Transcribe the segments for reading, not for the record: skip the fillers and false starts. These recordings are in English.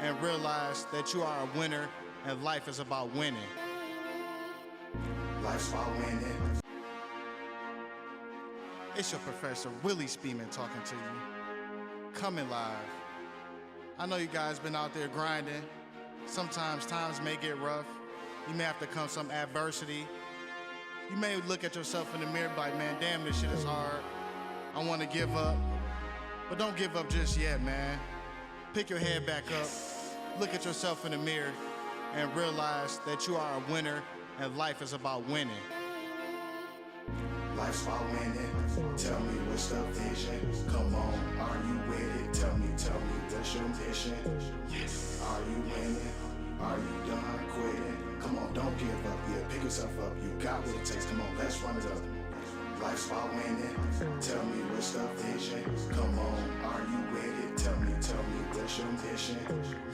and realize that you are a winner and life is about winning. Life's about winning. It's your Professor Willie Speeman talking to you. Coming live. I know you guys been out there grinding. Sometimes times may get rough. You may have to come some adversity. You may look at yourself in the mirror like, man, damn, this shit is hard. I want to give up. But don't give up just yet, man. Pick your head back up. Look at yourself in the mirror and realize that you are a winner and life is about winning. Life's about winning. Tell me what's the vision. Come on, are you with it? Tell me what's your mission? Yes. Are you winning? Are you done quitting? Come on, don't give up. Yeah, pick yourself up. You got what it takes. Come on, let's run it up. Life's about winning. Tell me what's the vision. Come on, are you with it? Tell me what's your mission?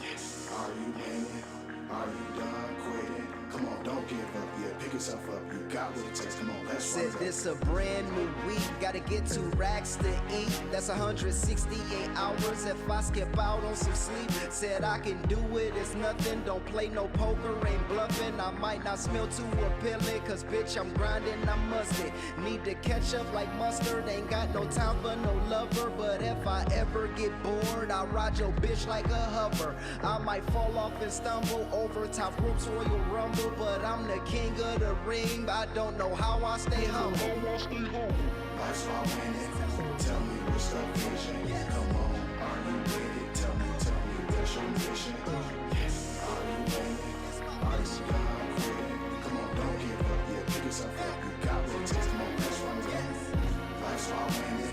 Yes. Are you winning? Are you done quitting? Come on, don't give up, yeah, pick yourself up. You got what it takes, come on, let's run it up. Said this a brand new week, gotta get 2 racks to eat. That's 168 hours if I skip out on some sleep. Said I can do it, it's nothing. Don't play no poker, ain't bluffing. I might not smell too appealing, cause bitch, I'm grinding, I'm musty. Need to catch up like mustard. Ain't got no time for no lover, but if I ever get bored, I'll ride your bitch like a hover. I might fall off and stumble over top ropes, Royal Rumble. But I'm the king of the ring. I don't know how I stay humble. Life's about winning. Tell me what's the vision. Come on, are you with it? Tell me what's your mission? Yes. Are you winning? Are you done quitting? Come on, don't give up. Yeah, pick yourself up. You got what it takes. Come on, let's run it up. Life's about winning.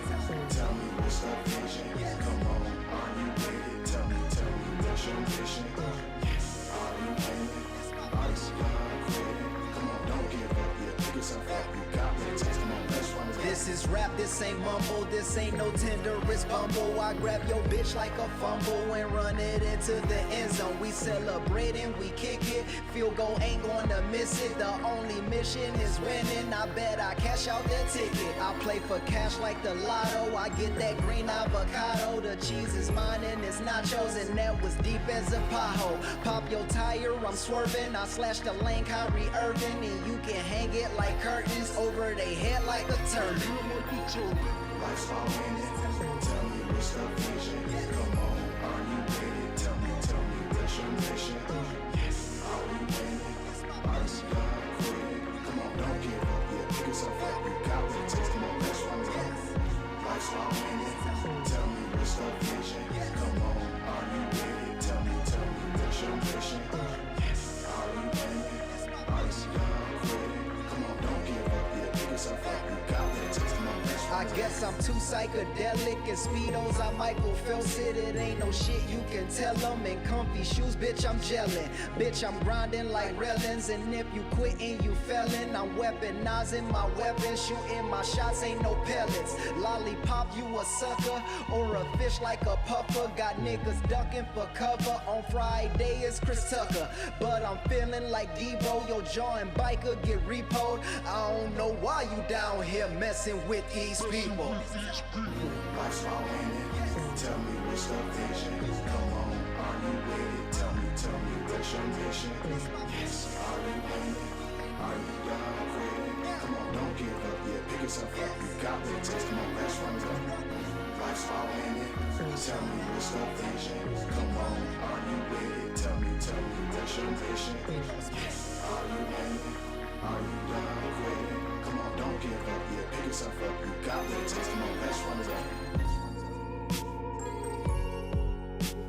Tell me what's the vision. Come on, are you with it? Tell me what's your mission? Yes. Are you winning? Are you done quitting? Come on, don't give up. Yeah, pick yourself up. You got what it takes. Come on, let's run it up. This is rap, this ain't mumble, this ain't no tender, it's bumble. I grab your bitch like a fumble and run it into the end zone. We celebrate and we kick it, field goal ain't gonna miss it. The only mission is winning, I bet I cash out the ticket. I play for cash like the lotto, I get that green avocado. The cheese is mine and it's nachos, and that was deep as a pothole. Pop your tire, I'm swerving, I slash the lane, Kyrie Irving, and you can hang it like curtains over they head like a turban. Life's about winning. Tell me what's the vision. Come on, are you with it? Tell me what's your mission? Yes. Are you winning? Are you done quitting? Come on, don't give up. Yeah, pick yourself up. You got what it takes. Come on, let's run it up. Life's about winning. Tell me what's the vision. Come on, are you with it? Tell me what's your mission? Yes. Are you winning? Are you done quitting? Come on, don't give up. Yeah, pick yourself up. You got what it takes. Come on, let's run it up. I guess I'm too psychedelic. In Speedos, I Michael Phelps it. It ain't no shit you can tell them. In comfy shoes, bitch, I'm gelling. Bitch, I'm grinding like railings. And if you quittin', you fellin'. I'm weaponizing my weapons. Shooting my shots, ain't no pellets. Lollipop, you a sucker. Or a fish like a puffer. Got niggas ducking for cover. On Friday is Chris Tucker. But I'm feeling like Debo. Your jaw and biker get repoed. I don't know why you down here messing with these people. Life's about winning. Tell me what's the vision. Come on, are you with it? Tell me what's your mission? Yes. Are you winning? Are you done quitting? Come on, don't give up. Yeah, pick yourself up. You got what it takes. Come on, let's run it up. Life's about winning. Tell me what's the vision. Come on, are you with it? Tell me what's your mission? Yes. Are you winning? Are you done quitting? Come on, don't give up. Yeah, pick yourself up. You got what it takes. Come on, let's run it up.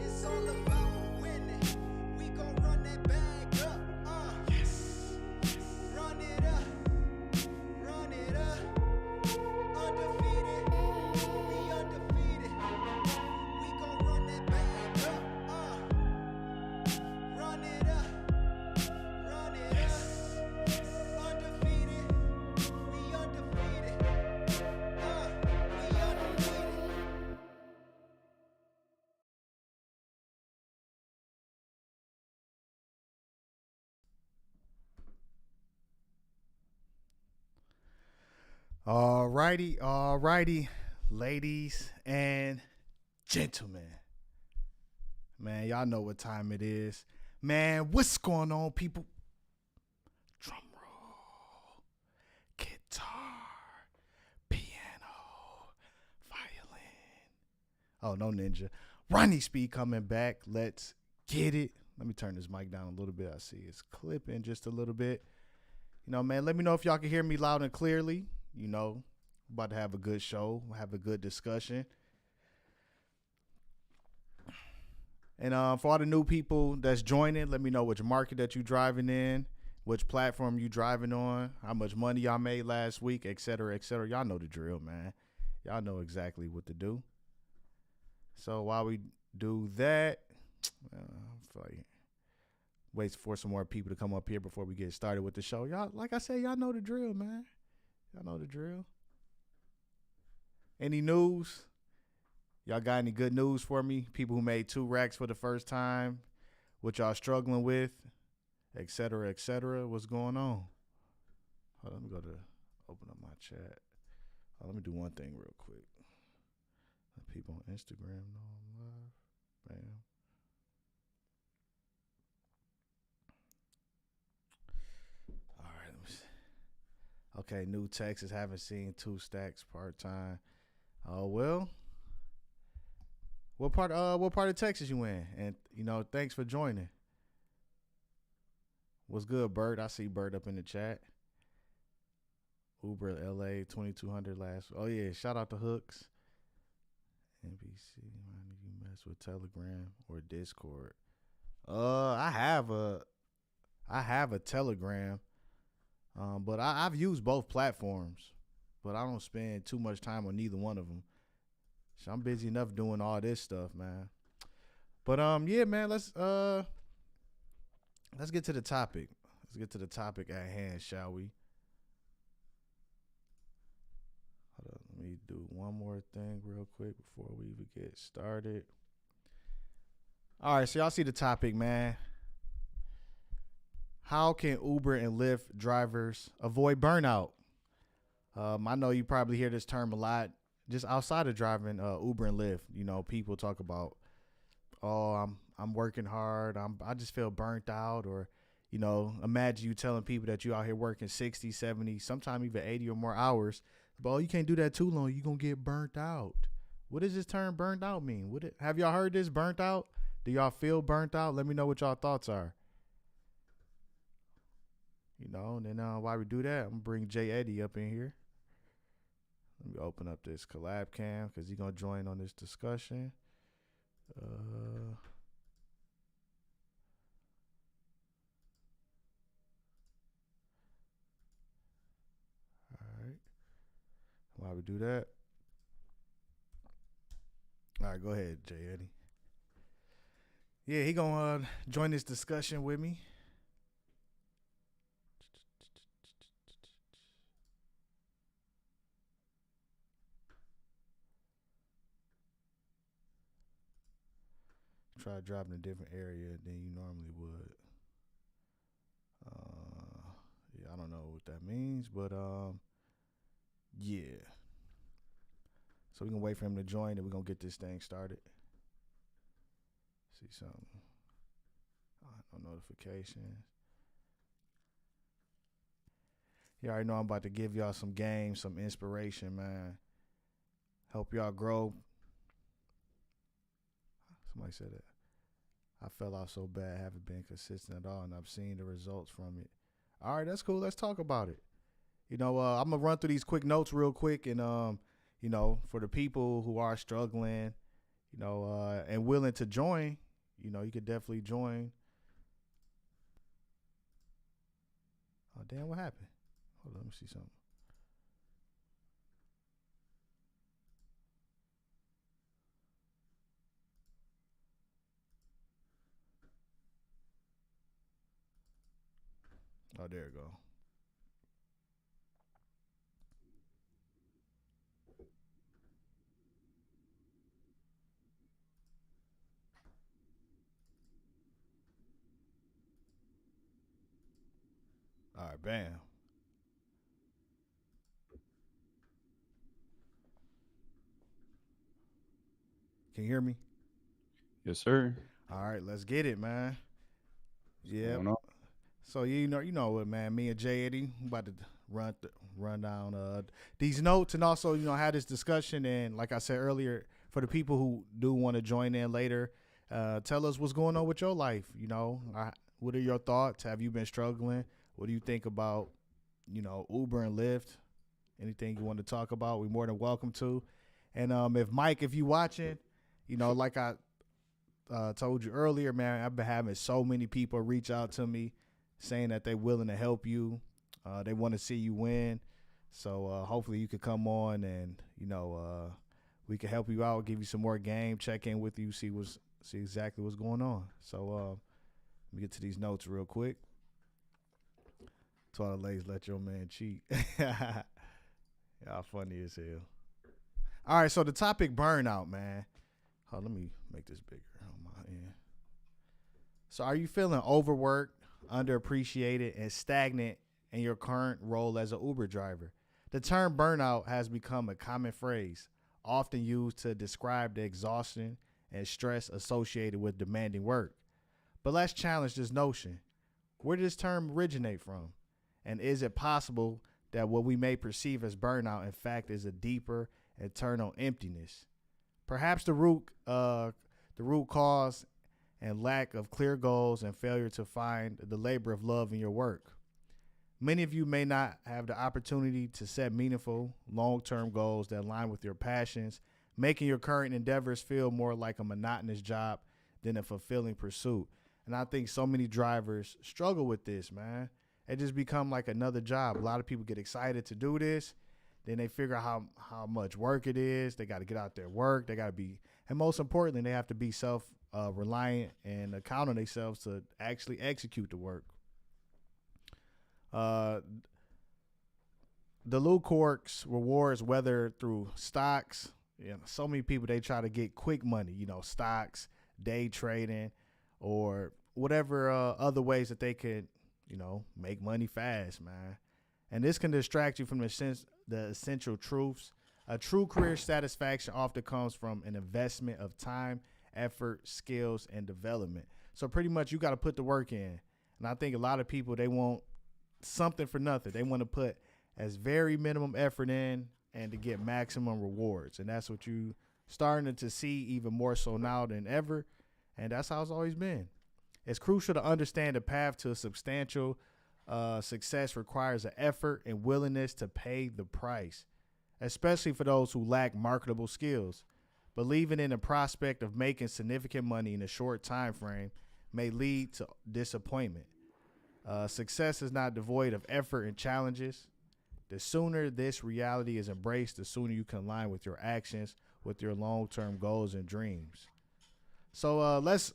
It's all about winning. We gon' run that bag up. Yes. Run it up. Run it up. Undefeated. We undefeated. We gon' run that bag up. Run it up. Run it up. Undefeated. We undefeated. We undefeated. Alrighty, ladies and gentlemen. Man, y'all know what time it is. Man, what's going on, people? Drum roll, guitar, piano, violin. Oh, no ninja. Ronnie Speed coming back. Let's get it. Let me turn this mic down a little bit. I see it's clipping just a little bit. You know, man, let me know if y'all can hear me loud and clearly. You know, about to have a good show, have a good discussion. And for all the new people that's joining, let me know which market that you driving in, which platform you driving on, how much money y'all made last week, et cetera, et cetera. Y'all know the drill, man. Y'all know exactly what to do. So while we do that, I feel like wait for some more people to come up here before we get started with the show. Y'all, like I said, y'all know the drill, man. Y'all know the drill. Any news? Y'all got any good news for me? People who made 2 racks for the first time, what y'all struggling with, et cetera, et cetera. What's going on? Hold on, let me go to open up my chat. Let me do one thing real quick. Let people on Instagram know I'm live. Bam. All right, let me see. Okay, new Texas. Haven't seen 2 stacks part-time. Oh, well. What part of Texas you in? And, you know, thanks for joining. What's good, Bert? I see Bert up in the chat. Uber LA 2200 last. Oh, yeah. Shout out to Hooks. NBC. Why do you mess with Telegram or Discord? I have a Telegram. But I've used both platforms. But I don't spend too much time on neither one of them. So I'm busy enough doing all this stuff, man. But yeah, man, let's get to the topic. Let's get to the topic at hand, shall we? Hold on, let me do one more thing real quick before we even get started. All right, so y'all see the topic, man. How can Uber and Lyft drivers avoid burnout? I know you probably hear this term a lot. Just outside of driving Uber and Lyft, you know, people talk about, oh, I'm working hard. I just feel burnt out. Or, you know, imagine you telling people that you out here working 60, 70, sometimes even 80 or more hours. But oh, you can't do that too long. You're going to get burnt out. What does this term burnt out mean? Have y'all heard this, burnt out? Do y'all feel burnt out? Let me know what y'all thoughts are. You know, and then while we do that, I'm going to bring Jay Eddie up in here. Let me open up this collab cam because he's going to join on this discussion. All right. While we do that. All right, go ahead, Jay Eddie. Yeah, he going to join this discussion with me. Try driving a different area than you normally would. Yeah, I don't know what that means, but yeah. So we can wait for him to join and we're going to get this thing started. See something. No notifications. You already know I'm about to give y'all some games, some inspiration, man. Help y'all grow. Somebody said it. I fell off so bad, haven't been consistent at all, and I've seen the results from it. All right, that's cool. Let's talk about it. You know, I'm going to run through these quick notes real quick. And, you know, for the people who are struggling, you know, and willing to join, you know, you could definitely join. Oh, damn, what happened? Hold on, let me see something. Oh, there we go. All right, bam. Can you hear me? Yes, sir. All right, let's get it, man. Yeah. Going on. So you know what, man. Me and Jay Eddie about to run down these notes and also have this discussion. And like I said earlier, for the people who do want to join in later, tell us what's going on with your life. What are your thoughts? Have you been struggling? What do you think about Uber and Lyft? Anything you want to talk about? We're more than welcome to. And if Mike, if you watching, like I told you earlier, man, I've been having so many people reach out to me saying that they're willing to help you. They want to see you win. So hopefully you could come on and, we can help you out, give you some more game, check in with you, see exactly what's going on. So let me get to these notes real quick. To all the ladies, let your man cheat. Y'all funny as hell. All right, so the topic burnout, man. Oh, let me make this bigger on my end. So are you feeling overworked, underappreciated, and stagnant in your current role as an Uber driver? The term burnout has become a common phrase, often used to describe the exhaustion and stress associated with demanding work. But let's challenge this notion. Where did this term originate from? And is it possible that what we may perceive as burnout, in fact, is a deeper internal emptiness? Perhaps the root cause and lack of clear goals and failure to find the labor of love in your work. Many of you may not have the opportunity to set meaningful, long-term goals that align with your passions, making your current endeavors feel more like a monotonous job than a fulfilling pursuit. And I think so many drivers struggle with this, man. It just become like another job. A lot of people get excited to do this. Then they figure out how much work it is. They got to get out there, work. They got to be, and most importantly, they have to be self-reliant and account on themselves to actually execute the work. The Lou Cork's rewards, whether through stocks, so many people, they try to get quick money, stocks, day trading, or whatever other ways that they could, make money fast, man. And this can distract you from the essential truths. A true career satisfaction often comes from an investment of time, effort, skills, and development. So pretty much you got to put the work in. And I think a lot of people, they want something for nothing. They want to put as very minimum effort in and to get maximum rewards. And that's what you starting to see even more so now than ever. And that's how it's always been. It's crucial to understand the path to substantial success requires an effort and willingness to pay the price, especially for those who lack marketable skills. Believing in the prospect of making significant money in a short time frame may lead to disappointment. Success is not devoid of effort and challenges. The sooner this reality is embraced, the sooner you can align with your actions, with your long-term goals and dreams. So let's,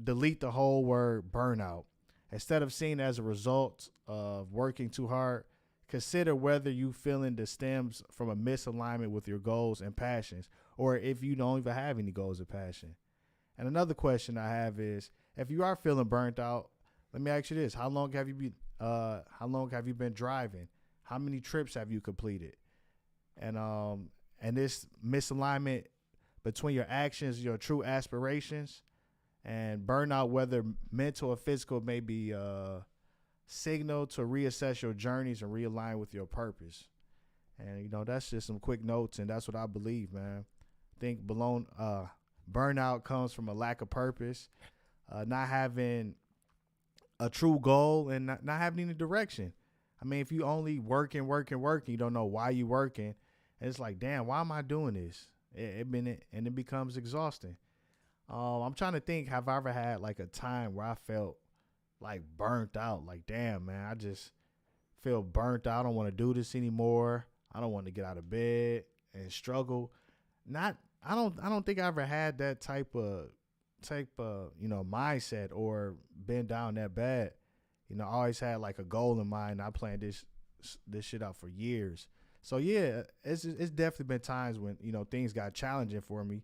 delete the whole word burnout. Instead of seeing it as a result of working too hard, consider whether you feeling the stems from a misalignment with your goals and passions, or if you don't even have any goals or passion. And another question I have is, if you are feeling burnt out, let me ask you this: How long have you been driving? How many trips have you completed? And this misalignment between your actions, your true aspirations, and burnout, whether mental or physical, may be a signal to reassess your journeys and realign with your purpose. And that's just some quick notes, and that's what I believe, man. I think burnout comes from a lack of purpose, not having a true goal, and not having any direction. I mean, if you only working, you don't know why you working, and it's like, damn, why am I doing this? It becomes exhausting. I'm trying to think, have I ever had like a time where I felt like burnt out? Like, damn, man, I just feel burnt out. I don't want to do this anymore. I don't want to get out of bed and struggle. I don't think I ever had that type of mindset or been down that bad. I always had like a goal in mind. I planned this shit out for years. So yeah, it's definitely been times when, things got challenging for me.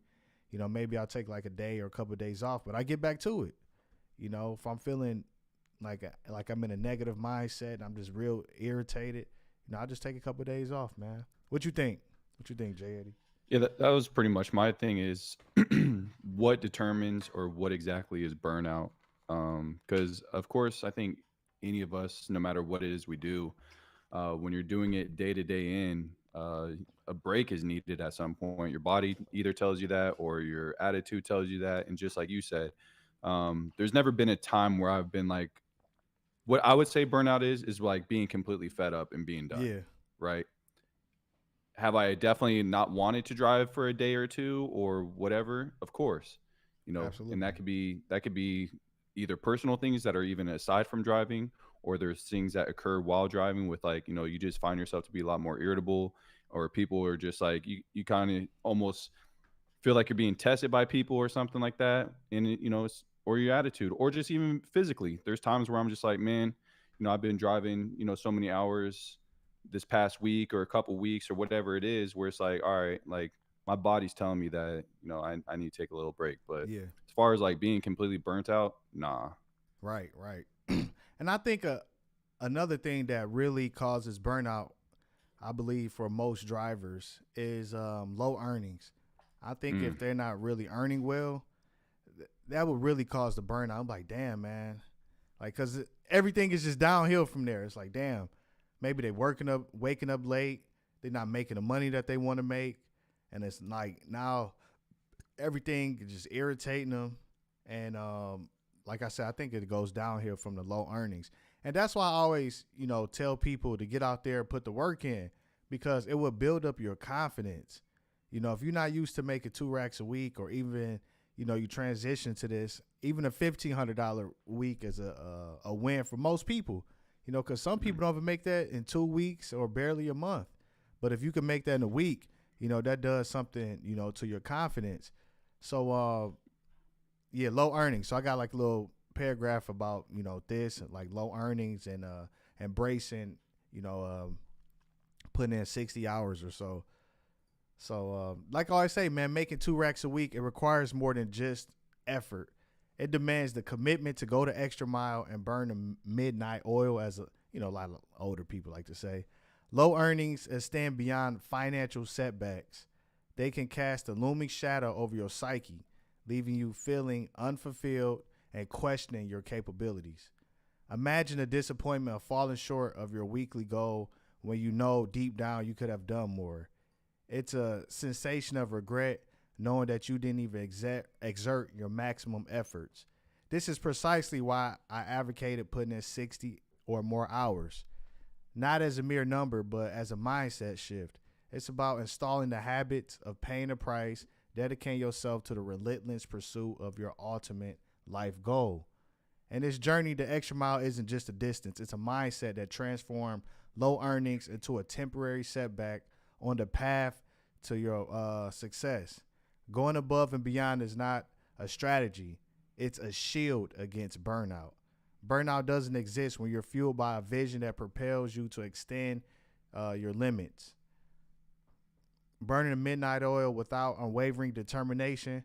Maybe I'll take like a day or a couple of days off, but I get back to it. If I'm feeling like I'm in a negative mindset and I'm just real irritated, I'll just take a couple of days off, man. What you think? What you think, J. Eddie? Yeah, that was pretty much my thing is what determines or what exactly is burnout. Because, of course, I think any of us, no matter what it is we do, when you're doing it day to day in, a break is needed at some point. Your body either tells you that or your attitude tells you that. And just like you said, there's never been a time where I've been like, what I would say burnout is like being completely fed up and being done, Yeah, right? Have I definitely not wanted to drive for a day or two or whatever? Of course, and absolutely. that could be either personal things that are even aside from driving, or there's things that occur while driving with like you just find yourself to be a lot more irritable, or people are just like you kind of almost feel like you're being tested by people or something like that, and or your attitude, or just even physically. There's times where I'm just like, man, I've been driving, so many hours this past week or a couple weeks or whatever it is, where it's like, all right, like my body's telling me that I need to take a little break. But Yeah, as far as like being completely burnt out, nah. right, right. And I think another thing that really causes burnout, I believe, for most drivers is low earnings. I think if Mm, they're not really earning well, that would really cause the burnout. I'm like, damn, man. Like, cause everything is just downhill from there. It's like, damn, maybe they waking up late. They're not making the money that they want to make, and it's like now everything is just irritating them. And like I said, I think it goes downhill from the low earnings, and that's why I always, tell people to get out there and put the work in because it will build up your confidence. If you're not used to making 2 racks a week, or even you transition to this, even a $1,500 week is a win for most people. Because some mm, people don't even make that in 2 weeks or barely a month. But if you can make that in a week, that does something to your confidence. So yeah, low earnings. So I got like a little paragraph about this, like low earnings and embracing you know putting in 60 hours or so. So, like I always say, man, making 2 racks a week, it requires more than just effort. It demands the commitment to go the extra mile and burn the midnight oil, as a lot of older people like to say. Low earnings stand beyond financial setbacks. They can cast a looming shadow over your psyche, leaving you feeling unfulfilled and questioning your capabilities. Imagine the disappointment of falling short of your weekly goal when you know deep down you could have done more. It's a sensation of regret knowing that you didn't even exert your maximum efforts. This is precisely why I advocated putting in 60 or more hours, not as a mere number, but as a mindset shift. It's about installing the habits of paying a price, dedicating yourself to the relentless pursuit of your ultimate life goal. And this journey, the extra mile, isn't just a distance, it's a mindset that transforms low earnings into a temporary setback on the path to your success. Going above and beyond is not a strategy, it's a shield against burnout. Burnout doesn't exist when you're fueled by a vision that propels you to extend your limits. Burning the midnight oil without unwavering determination,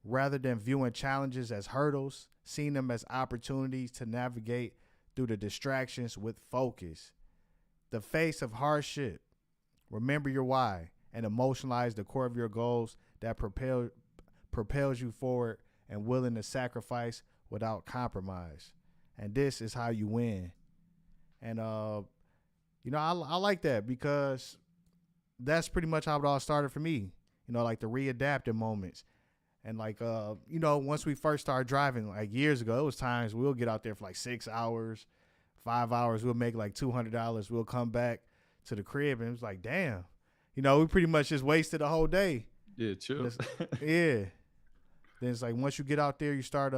rather than viewing challenges as hurdles, seeing them as opportunities to navigate through the distractions with focus. The face of hardship. Remember your why and emotionalize the core of your goals that propels you forward and willing to sacrifice without compromise. And this is how you win. And I like that because that's pretty much how it all started for me. Like the readapting moments. And like once we first started driving, like years ago, it was times we'll get out there for like 6 hours, 5 hours, we'll make like $200. We'll come back to the crib and it was like, damn, we pretty much just wasted a whole day. yeah, chill. Yeah. Then it's like once you get out there, you start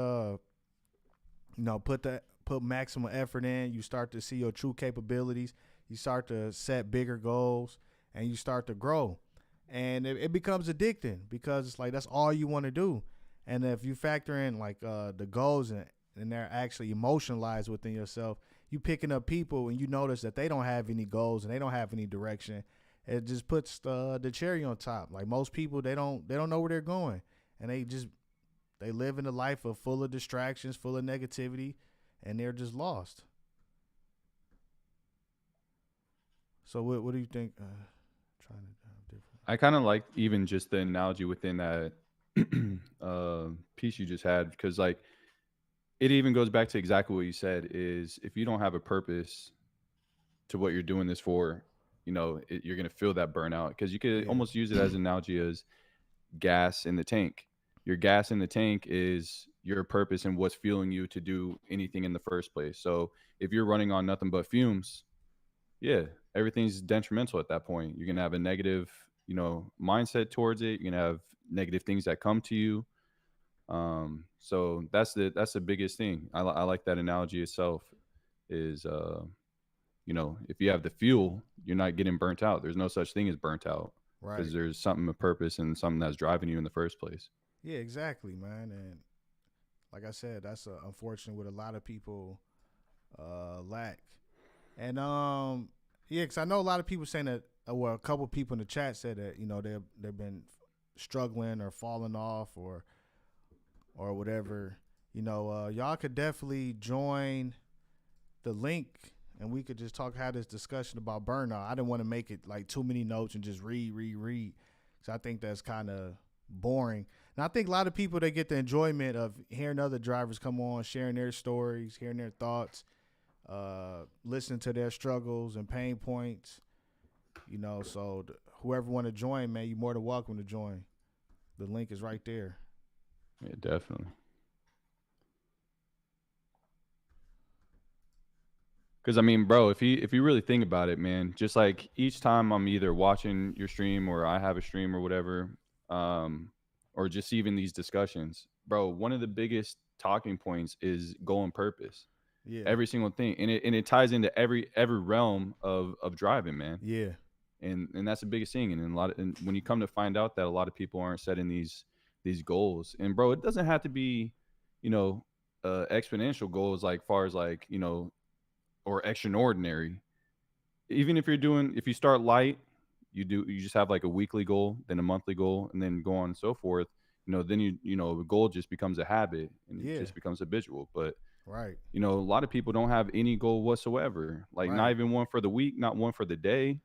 put maximum effort in. You start to see your true capabilities. You start to set bigger goals, and you start to grow. And it becomes addicting because it's like that's all you want to do. And if you factor in like the goals and they're actually emotionalized within yourself, you picking up people and you notice that they don't have any goals and they don't have any direction. It just puts the cherry on top. Like most people, they don't know where they're going, and they live in a life of full of distractions, full of negativity, and they're just lost. So what do you think? Trying to different. I kind of like even just the analogy within that piece you just had, because like it even goes back to exactly what you said, is if you don't have a purpose to what you're doing this for, you're going to feel that burnout, because you could Yeah, almost use it as an analogy as gas in the tank. Your gas in the tank is your purpose and what's fueling you to do anything in the first place. So if you're running on nothing but fumes, yeah, everything's detrimental at that point. You're going to have a negative, mindset towards it. You're going to have negative things that come to you. So that's the biggest thing. I like that analogy itself, is if you have the fuel, you're not getting burnt out. There's no such thing as burnt out, because right. there's something of purpose and something that's driving you in the first place. Yeah, exactly, man. And like I said, that's unfortunate what a lot of people lack. And yeah, because I know a lot of people saying that. Well, a couple people in the chat said that they've been struggling or falling off or whatever. Y'all could definitely join the link, and we could just have this discussion about burnout. I didn't want to make it like too many notes and just read, because I think that's kind of boring. And I think a lot of people, they get the enjoyment of hearing other drivers come on, sharing their stories, hearing their thoughts, listening to their struggles and pain points. So whoever want to join, man, you're more than welcome to join. The link is right there. Yeah, definitely. Because I mean, bro, if you really think about it, man, just like each time I'm either watching your stream or I have a stream or whatever, or just even these discussions, bro, one of the biggest talking points is goal and purpose. Yeah. Every single thing, and it ties into every realm of driving, man. Yeah. And that's the biggest thing. And when you come to find out that a lot of people aren't setting these goals, and bro, it doesn't have to be, exponential goals, like far as like or extraordinary. Even if you start light, you just have like a weekly goal, then a monthly goal, and then go on and so forth. Then the goal just becomes a habit, and Yeah. it just becomes habitual. But Right. a lot of people don't have any goal whatsoever. Like not Right. even one for the week, not one for the day,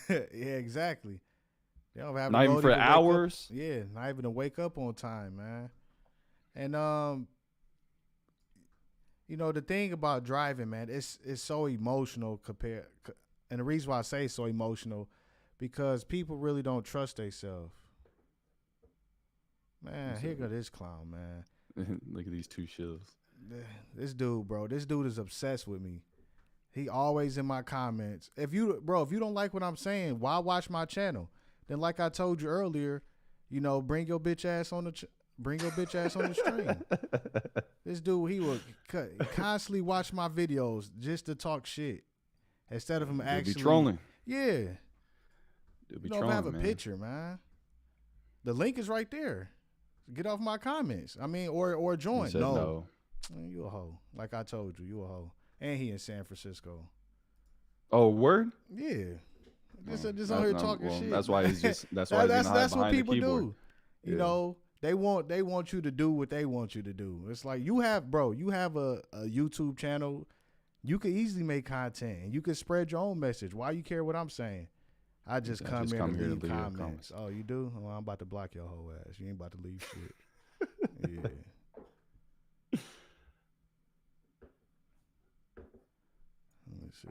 Yeah, exactly. They don't have a not even goal to for wake up. hours. Yeah, not even to wake up on time, man. And the thing about driving, man, it's so emotional and the reason why I say it's so emotional, because people really don't trust themselves. Man, here go this clown, man. Look at these two shills. This dude, bro, this dude is obsessed with me. He always in my comments. If you don't like what I'm saying, why watch my channel? Then, like I told you earlier, bring your bitch ass on the stream. This dude, he will constantly watch my videos just to talk shit instead of him actually be trolling. Yeah, They'll be if I trolling, have a man. picture, man. The link is right there. Get off my comments. I mean, or join. He said no. Man, you a hoe. Like I told you, you a hoe. And he in San Francisco. Oh, word? Yeah. Just on That's here not- talking well, shit. That's why he's just. That's why he's gonna hide that's what behind the people keyboard. do. Yeah. You know, they want you to do what they want you to do. It's like you have a YouTube channel. You could easily make content and you could spread your own message. Why you care what I'm saying? I just come here to leave comments. Oh, you do? Oh, I'm about to block your whole ass. You ain't about to leave shit. Yeah. Let me see.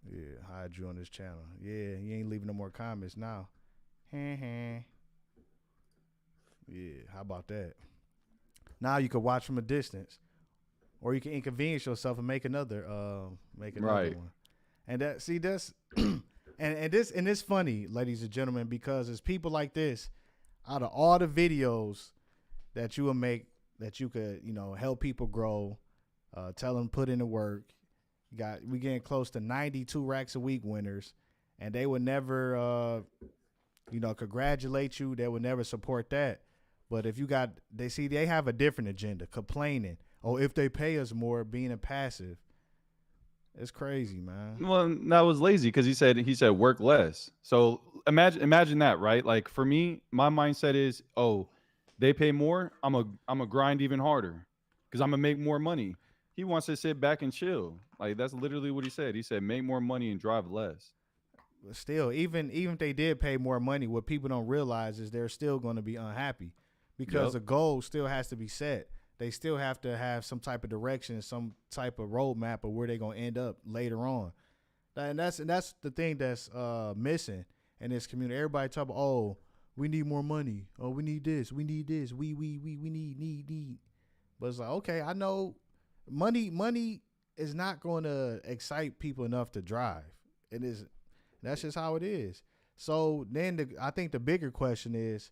Yeah, hide you on this channel. Yeah, you ain't leaving no more comments now. Yeah, how about that? Now you can watch from a distance, or you can inconvenience yourself and make another Right. one. And that's and it's funny, ladies and gentlemen, because it's people like this out of all the videos that you will make that you could help people grow, tell them put in the work. We getting close to 92 racks a week winners, and they would never congratulate you. They would never support that. But if they have a different agenda, complaining. Oh, if they pay us more, being a passive. It's crazy, man. Well, that was lazy because he said work less. So imagine that, right? Like for me, my mindset is, oh, they pay more. I'm a grind even harder because I'm gonna make more money. He wants to sit back and chill. Like that's literally what he said. He said make more money and drive less. But still, even if they did pay more money, what people don't realize is they're still going to be unhappy because Yep. a goal still has to be set. They still have to have some type of direction, some type of roadmap of where they're going to end up later on. And that's the thing that's missing in this community. Everybody talk about, oh, we need more money. Oh, we need this. We need this. We need. But it's like, okay, I know money is not going to excite people enough to drive. It is. That's just how it is. So then I think the bigger question is,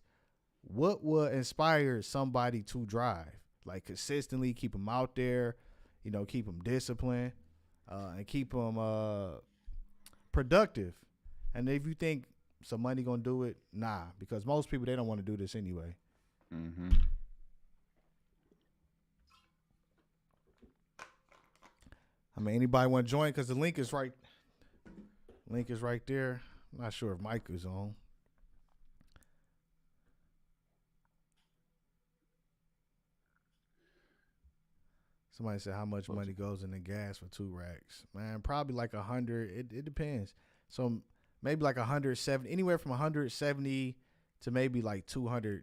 what would inspire somebody to drive? Like consistently keep them out there, keep them disciplined, and keep them productive. And if you think some money gonna do it, nah, because most people, they don't want to do this anyway. Mm-hmm. I mean, anybody want to join? Because the link is right. Link is right there. I'm not sure if Mike is on. Somebody said how much money goes in the gas for 2 racks. Man, probably like 100. It depends. So maybe like 170, anywhere from 170 to maybe like $200.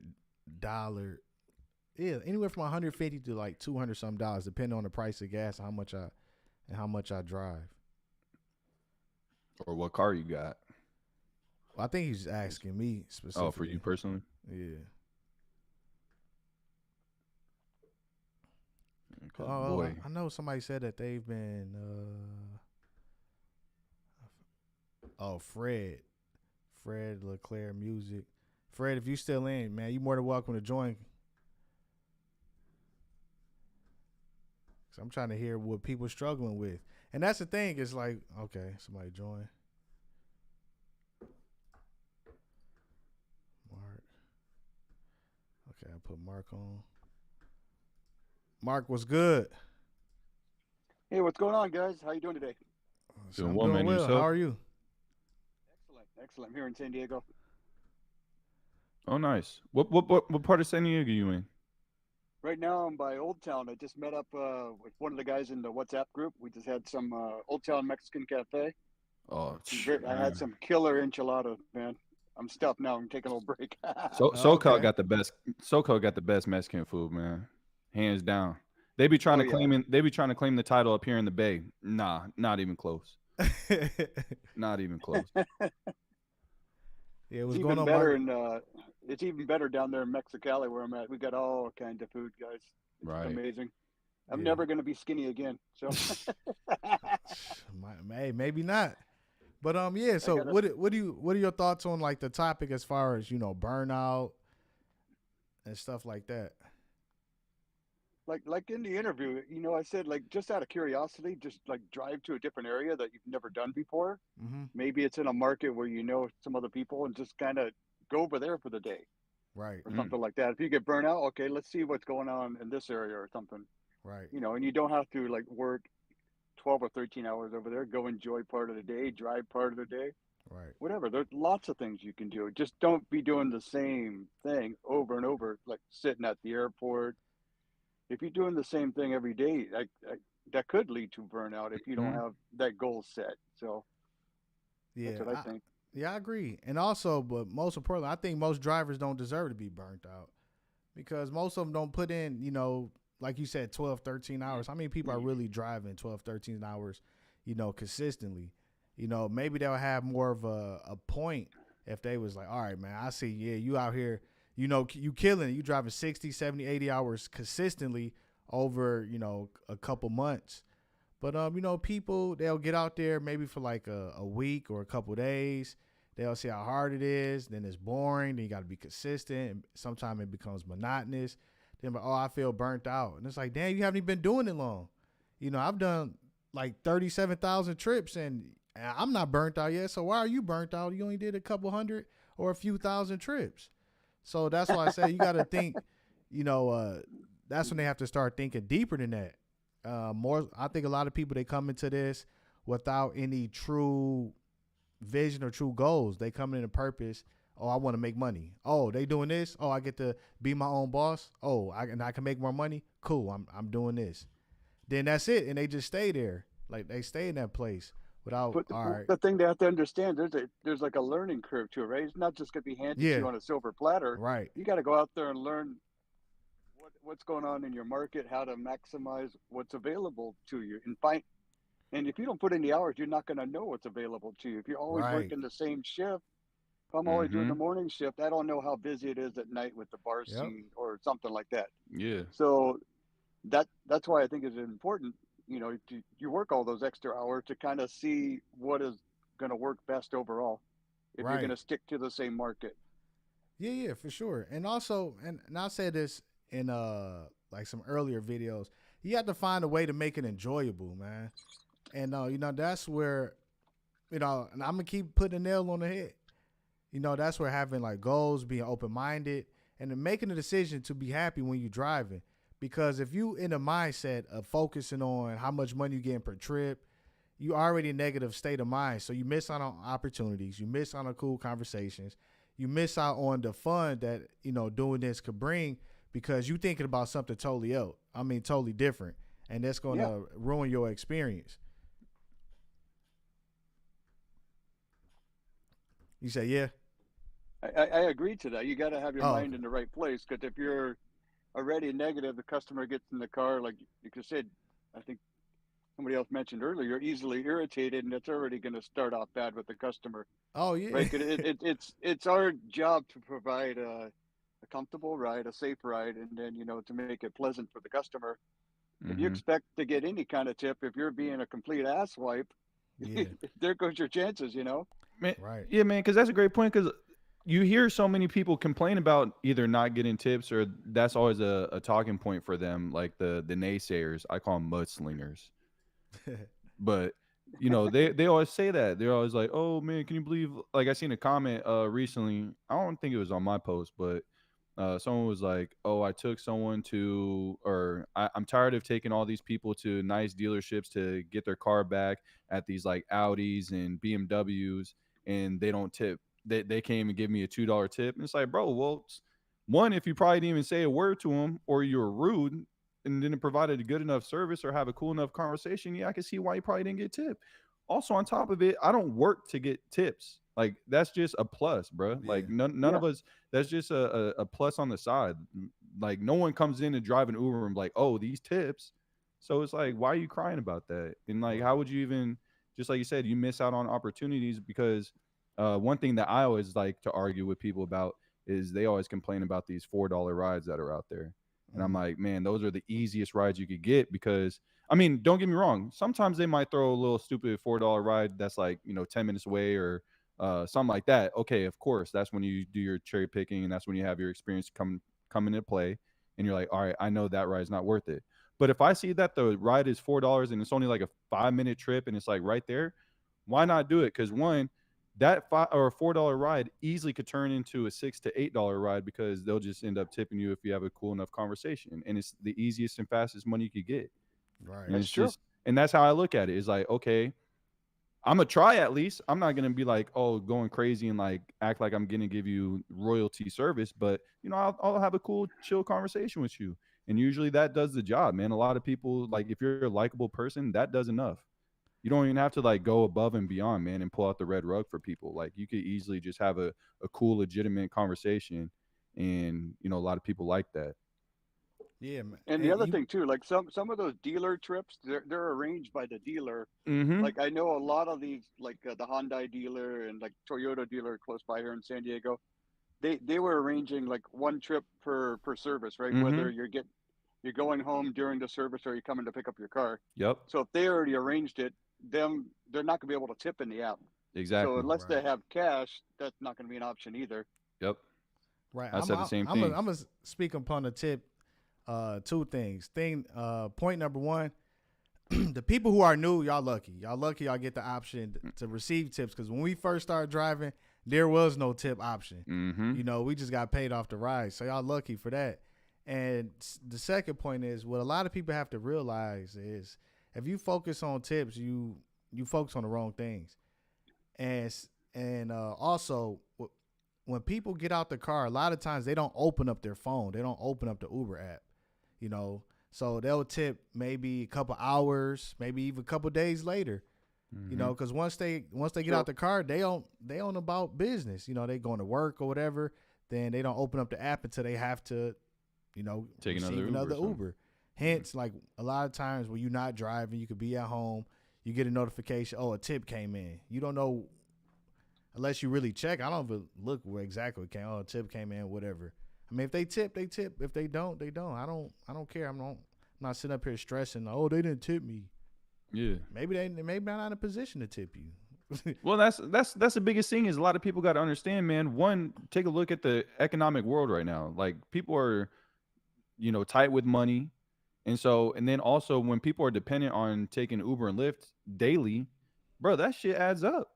Yeah, anywhere from 150 to like $200 some dollars, depending on the price of gas and how much I drive. Or what car you got? Well, I think he's asking me specifically. Oh, for you personally? Yeah. Boy. I know somebody said that they've been Fred LeClaire Music. Fred, if you still in, man, you more than welcome to join. So I'm trying to hear what people struggling with. And that's the thing, it's like, okay, somebody join. Mark. Okay, I put Mark on. Mark, what's good? Hey, what's going on, guys? How you doing today? So Doing I'm well, doing man. well. Yourself? How are you? Excellent. I'm here in San Diego. Oh, nice. What part of San Diego are you in? Right now, I'm by Old Town. I just met up with one of the guys in the WhatsApp group. We just had some Old Town Mexican Cafe. Oh, I had some killer enchiladas, man. I'm stuffed now. I'm taking a little break. SoCal Okay. got the best. SoCal got the best Mexican food, man. Hands down. They be trying to claim They be trying to claim the title up here in the Bay. Nah, not even close. Not even close. Yeah, what's It's going even on, better Mark? it's even better down there in Mexicali where I'm at. We got all kinds of food, guys. It's Right. amazing. I'm Yeah. never gonna be skinny again. So Maybe not. But yeah. So what are your thoughts on like the topic as far as burnout and stuff like that? like in the interview, I said, like, just out of curiosity, just like drive to a different area that you've never done before. Mm-hmm. Maybe it's in a market where some other people, and just kind of go over there for the day Right. or something like that. If you get burnt out, okay, let's see what's going on in this area or something. Right. And you don't have to like work 12 or 13 hours over there. Go enjoy part of the day, drive part of the day, Right. whatever. There's lots of things you can do. Just don't be doing the same thing over and over, like sitting at the airport. If you're doing the same thing every day, that could lead to burnout if you don't have that goal set. So Yeah. that's what I think. Yeah, I agree. And also, but most importantly, I think most drivers don't deserve to be burnt out because most of them don't put in, like you said, 12, 13 hours. How many people are really driving 12, 13 hours, consistently? Maybe they'll have more of a point if they was like, all right, man, I see, yeah, you out here, you killing it. You driving 60, 70, 80 hours consistently over, a couple months. But, people, they'll get out there maybe for like a week or a couple days. They'll see how hard it is. Then it's boring. Then you got to be consistent. Sometimes it becomes monotonous. Then, I feel burnt out. And it's like, damn, you haven't even been doing it long. I've done like 37,000 trips and I'm not burnt out yet. So why are you burnt out? You only did a couple hundred or a few thousand trips. So that's why I say you got to think, that's when they have to start thinking deeper than that. I think a lot of people, they come into this without any true vision or true goals. They come in a purpose. Oh, I want to make money. Oh, they doing this. Oh, I get to be my own boss. Oh, I can make more money. Cool. I'm doing this. then that's it, and they just stay there. Like they stay in that place without. But All right, the thing they have to understand, there's like a learning curve to it, right? It's not just gonna be handed to yeah, you on a silver platter. right, You got to go out there and learn what's going on in your market, how to maximize what's available to you, and find. And if you don't put in the hours, you're not going to know what's available to you. If you're always right. working the same shift, if I'm always doing Mm-hmm. the morning shift, I don't know how busy it is at night with the bar Yep. scene or something like that. Yeah. So that's why I think it's important. You work all those extra hours to kind of see what is going to work best overall. If you're going Right. to stick to the same market. Yeah, for sure. And also, and I said this in like some earlier videos, you have to find a way to make it enjoyable, man. And that's where, and I'm gonna keep putting a nail on the head. That's where having like goals, being open minded, and then making a decision to be happy when you're driving. Because if you in a mindset of focusing on how much money you getting per trip, you already in a negative state of mind. So you miss out on opportunities, you miss out on cool conversations, you miss out on the fun that doing this could bring because you thinking about something totally else. I mean, totally different, and that's gonna ruin your experience. You say, yeah. I agree to that. You got to have your Oh, mind in the right place, because if you're already negative, the customer gets in the car, like you said, I think somebody else mentioned earlier, you're easily irritated, and it's already going to start off bad with the customer, oh yeah. right? 'Cause it's our job to provide a comfortable ride, a safe ride, and then to make it pleasant for the customer. If you Mm-hmm. expect to get any kind of tip, if you're being a complete asswipe, Yeah. there goes your chances. Man, Right. yeah, man, because that's a great point. Because you hear so many people complain about either not getting tips or that's always a talking point for them, like the naysayers. I call them mudslingers. But they always say that. They're always like, "Oh man, can you believe?" Like I seen a comment recently. I don't think it was on my post, but someone was like, "Oh, I took someone to, or I'm tired of taking all these people to nice dealerships to get their car back at these like Audis and BMWs, and they don't tip. They can't even give me a $2 tip." And it's like, bro, well, one, if you probably didn't even say a word to them, or you're rude and didn't provide a good enough service or have a cool enough conversation, yeah, I can see why you probably didn't get tipped. Also, on top of it, I don't work to get tips. Like that's just a plus, bro. Yeah. Like none Yeah, of us. That's just a plus on the side. Like no one comes in and drive an Uber and be like, oh, these tips. So it's like, why are you crying about that? And like, Right. how would you even? Just like you said, you miss out on opportunities because one thing that I always like to argue with people about is they always complain about these $4 rides that are out there. And I'm Mm. like, man, those are the easiest rides you could get because I mean, don't get me wrong. Sometimes they might throw a little stupid $4 ride that's like, 10 minutes away or something like that. Okay, of course, that's when you do your cherry picking and that's when you have your experience come into play. And you're like, all right, I know that ride's not worth it. But if I see that the ride is $4 and it's only like a 5 minute trip and it's like right there, why not do it? Because one, that $4 ride easily could turn into a $6 to $8 ride because they'll just end up tipping you if you have a cool enough conversation, and it's the easiest and fastest money you could get. Right. And that's it's true. just, and that's how I look at it. It's like, okay, I'm gonna try at least. I'm not gonna be like, oh, going crazy and like act like I'm gonna give you royalty service, but I'll have a cool, chill conversation with you. And usually that does the job, man. A lot of people, like, if you're a likable person, that does enough. You don't even have to like go above and beyond, man, and pull out the red rug for people. Like you could easily just have a cool, legitimate conversation, and a lot of people like that. Yeah, man. And the And other you. thing too, like some of those dealer trips, they're arranged by the dealer. Mm-hmm. Like I know a lot of these, like the Hyundai dealer and like Toyota dealer close by here in San Diego. They were arranging like one trip per service, right? Mm-hmm. Whether you're going home during the service or you're coming to pick up your car. Yep. So if they already arranged it, they're not gonna be able to tip in the app. So Exactly. unless they Right. have cash, that's not gonna be an option either. Yep. Right. I I'm. said the I'm. same I'm. thing. I'm gonna speak upon the tip. Two things. Point number one. The people who are new, y'all lucky. Y'all lucky. Y'all get the option to receive tips because when we first started driving, there was no tip option. Mm-hmm. We just got paid off the ride. So y'all lucky for that. And the second point is what a lot of people have to realize is if you focus on tips, you focus on the wrong things. And also when people get out the car, a lot of times they don't open up their phone. They don't open up the Uber app. You know, So they'll tip maybe a couple hours, maybe even a couple days later. You know, because once they get out the car, they on about business. You know, they going to work or whatever. Then they don't open up the app until they have to, you know, take receive another Uber. Hence, like a lot of times when you're not driving, you could be at home, you get a notification, oh, a tip came in. You don't know unless you really check. I don't even look where exactly it came. Oh, a tip came in, whatever. I mean, if they tip, they tip. If they don't, they don't. I don't care. I'm not sitting up here stressing. Oh, they didn't tip me. Yeah. Maybe they're not in a position to tip you. Well, that's the biggest thing is a lot of people got to understand, man. One, take a look at the economic world right now. Like people are, you know, tight with money. And then also when people are dependent on taking Uber and Lyft daily, bro, that shit adds up.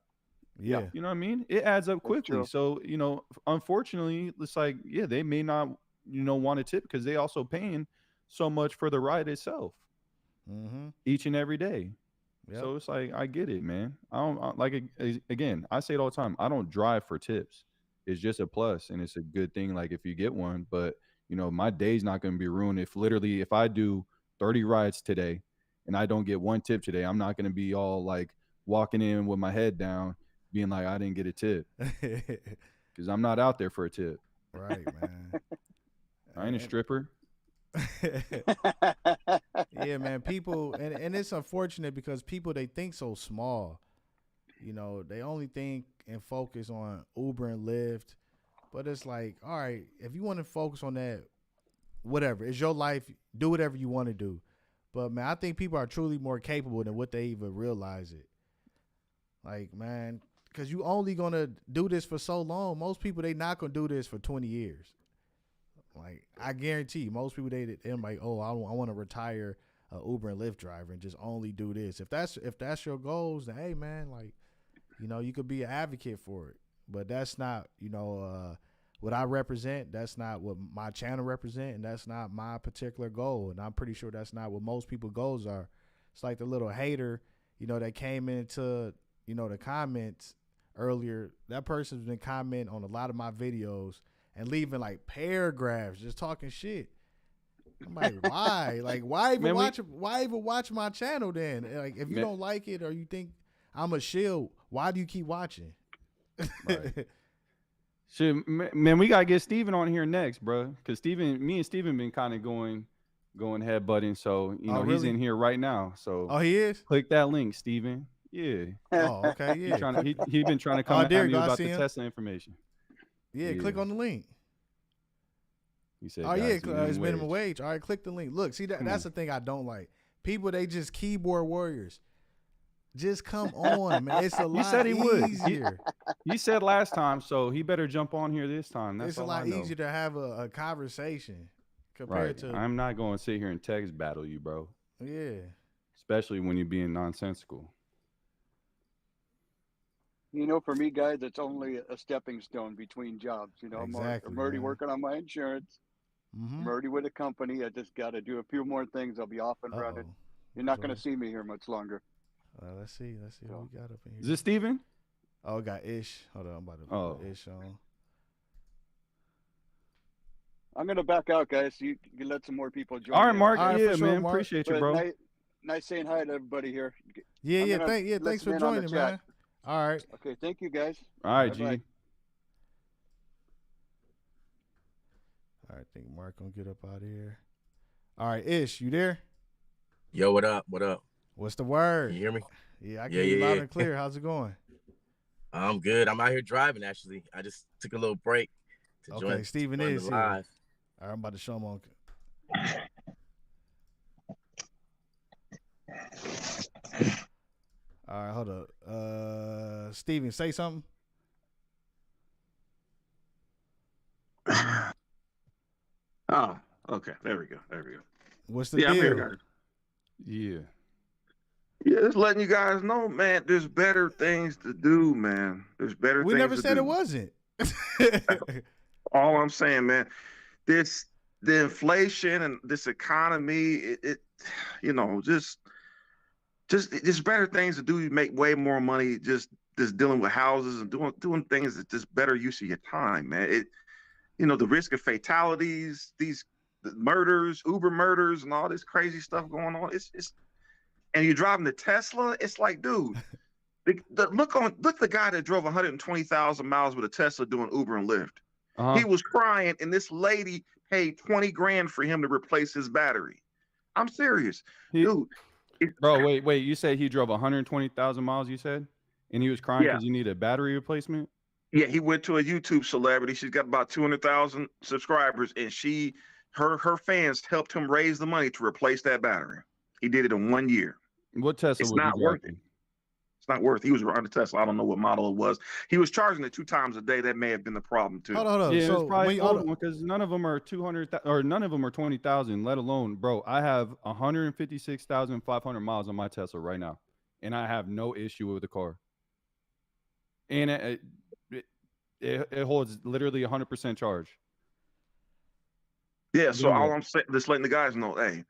Yeah. You know what I mean? It adds up quickly. So, you know, unfortunately, it's like, yeah, they may not, you know, want to tip because they also paying so much for the ride itself each and every day. Yep. So it's like, I get it, man. Again, I say it all the time. I don't drive for tips. It's just a plus and it's a good thing. Like if you get one, but you know, my day's not going to be ruined if I do 30 rides today and I don't get one tip today, I'm not going to be all like walking in with my head down being like, I didn't get a tip because I'm not out there for a tip. Right, man. I ain't a stripper. Yeah, man. People, and it's unfortunate because people, they think so small. You know, they only think and focus on Uber and Lyft. But it's like, all right, if you want to focus on that, whatever. It's your life. Do whatever you want to do. But, man, I think people are truly more capable than what they even realize it. Like, man, because you only going to do this for so long. Most people, they not going to do this for 20 years. Like, I guarantee you, most people, they're like, oh, I want to retire a Uber and Lyft driver and just only do this. If that's your goals, then, hey, man, like, you know, you could be an advocate for it. But that's not, you know, what I represent. That's not what my channel represent, and that's not my particular goal. And I'm pretty sure that's not what most people's goals are. It's like the little hater, you know, that came into, you know, the comments earlier. That person's been commenting on a lot of my videos and leaving like paragraphs, just talking shit. I'm like, why? Like, why even watch my channel then? Like, if you don't like it or you think I'm a shill, why do you keep watching? Right. Shit, man, we gotta get Steven on here next, bro. Because me and Steven been kind of going head butting. So you know he's in here right now. So he is. Click that link, Steven. Yeah. Oh, okay. Yeah. He been trying to come at me about the Tesla information. Yeah, click on the link. He said, oh yeah, it's minimum wage. All right, click the link. Look, see that's the thing I don't like. People, they just keyboard warriors. Just come on, man. It's a lot easier. He said he said last time, so he better jump on here this time. That's it's a lot easier to have a conversation compared to. I'm not going to sit here and text battle you, bro. Yeah. Especially when you're being nonsensical. You know, for me, guys, it's only a stepping stone between jobs. You know, exactly, I'm already working on my insurance. I'm already with a company. I just got to do a few more things. I'll be off and running. You're not going to see me here much longer. Let's see what we got up in here. Is this Steven? Oh, got Ish. Hold on, I'm about to put Ish on. I'm gonna back out, guys. So you let some more people join. All right, Mark. All right, yeah, sure, man. Mark. Appreciate you, bro. Nice saying hi to everybody here. Yeah. Thanks for joining, man. All right. Okay, thank you, guys. All right, Bye-bye. G. All right, I think Mark gonna get up out of here. All right, Ish, you there? Yo, what up? What up? What's the word? You hear me? Yeah, I can hear you loud and clear. How's it going? I'm good. I'm out here driving, actually. I just took a little break to join. Steven is here. Live. All right, I'm about to show him on. All right, hold up. Steven, say something. Oh, okay. There we go. What's the deal? I'm here. Yeah. Yeah, just letting you guys know, man, there's better things to do, man. There's better things to do. We never said it wasn't. All I'm saying, man, the inflation and this economy, it you know, just better things to do. You make way more money just dealing with houses and doing things that just better use of your time, man. You know, the risk of fatalities, the the murders, Uber murders, and all this crazy stuff going on. It's and you're driving the Tesla. It's like, dude, look the guy that drove 120,000 miles with a Tesla doing Uber and Lyft. He was crying, and this lady paid 20 grand for him to replace his battery. I'm serious, dude. Bro, wait. You said he drove 120,000 miles, you said? And he was crying because you need a battery replacement? Yeah, he went to a YouTube celebrity. She's got about 200,000 subscribers, and her fans helped him raise the money to replace that battery. He did it in 1 year. What Tesla It's was not he worth driving? it. It's not worth it. He was running a Tesla. I don't know what model it was. He was charging it 2 times a day. That may have been the problem too. Hold on. Yeah, So it's probably old one because none of them are 200 or none of them are 20,000. Let alone, bro, I have 156,500 miles on my Tesla right now, and I have no issue with the car. And it holds literally 100% charge. Yeah. So all I'm saying, just letting the guys know, hey,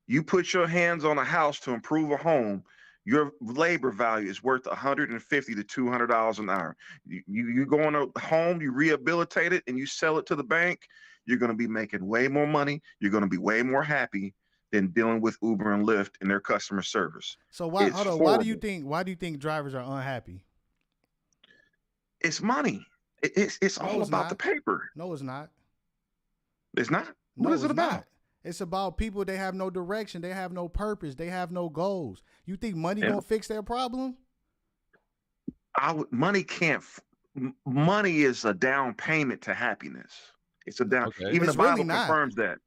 you put your hands on a house to improve a home, your labor value is worth $150 to $200 an hour. You go in a home, you rehabilitate it, and you sell it to the bank. You're going to be making way more money. You're going to be way more happy than dealing with Uber and Lyft and their customer service. So why do you think drivers are unhappy? It's money. It's all about the paper. No, it's not. It's not. What is it about? Not. It's about people. They have no direction. They have no purpose. They have no goals. You think money gonna fix their problem? Money can't. Money is a down payment to happiness. It's a down. Okay. Even It's the Bible really not. confirms that.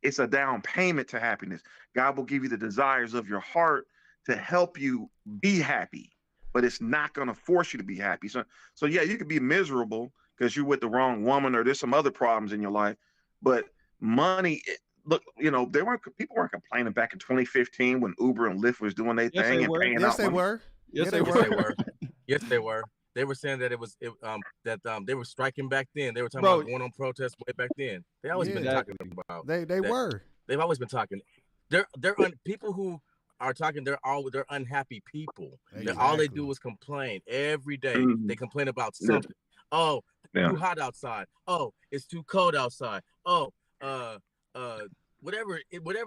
It's a down payment to happiness. God will give you the desires of your heart to help you be happy, but it's not going to force you to be happy. So yeah, you could be miserable because you're with the wrong woman or there's some other problems in your life, but money. Look, people weren't complaining back in 2015 when Uber and Lyft was doing their thing and paying out. Yes, they money. were. Yes, They were. Yes, they were. They were saying that they were striking back then. They were talking about going on protests way back then. They always been talking about. They were. They've always been talking. People who are talking. They're unhappy people. Exactly. All they do is complain every day. Mhm. They complain about something. Oh, it's too hot outside. Oh, it's too cold outside. Oh, whatever